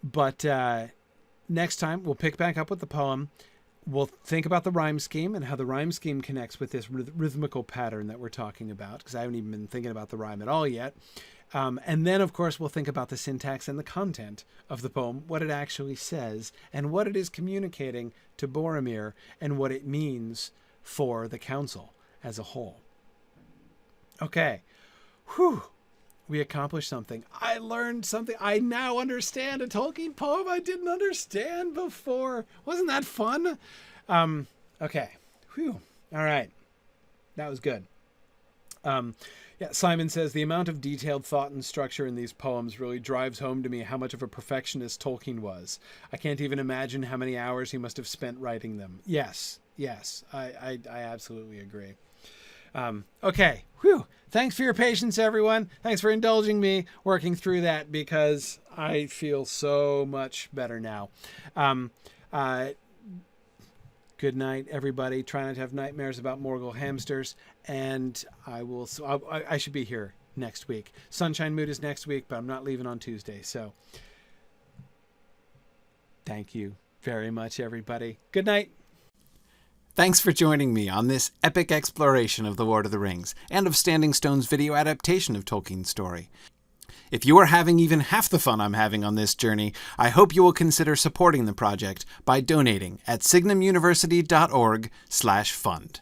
But next time we'll pick back up with the poem. We'll think about the rhyme scheme and how the rhyme scheme connects with this rhythmical pattern that we're talking about, because I haven't even been thinking about the rhyme at all yet. And then, of course, we'll think about the syntax and the content of the poem, what it actually says, and what it is communicating to Boromir, and what it means for the council as a whole. Okay. Whew. We accomplished something. I learned something. I now understand a Tolkien poem I didn't understand before. Wasn't that fun? Okay. Whew. All right. That was good. Yeah, Simon says, the amount of detailed thought and structure in these poems really drives home to me how much of a perfectionist Tolkien was. I can't even imagine how many hours he must have spent writing them. Yes. I absolutely agree. Okay. Whew. Thanks for your patience, everyone. Thanks for indulging me working through that, because I feel so much better now. Good night, everybody. Try not to have nightmares about Morgul hamsters. And I should be here next week. Sunshine Mood is next week, but I'm not leaving on Tuesday. So thank you very much, everybody. Good night. Thanks for joining me on this epic exploration of The Lord of the Rings and of Standing Stone's video adaptation of Tolkien's story. If you are having even half the fun I'm having on this journey, I hope you will consider supporting the project by donating at signumuniversity.org/fund.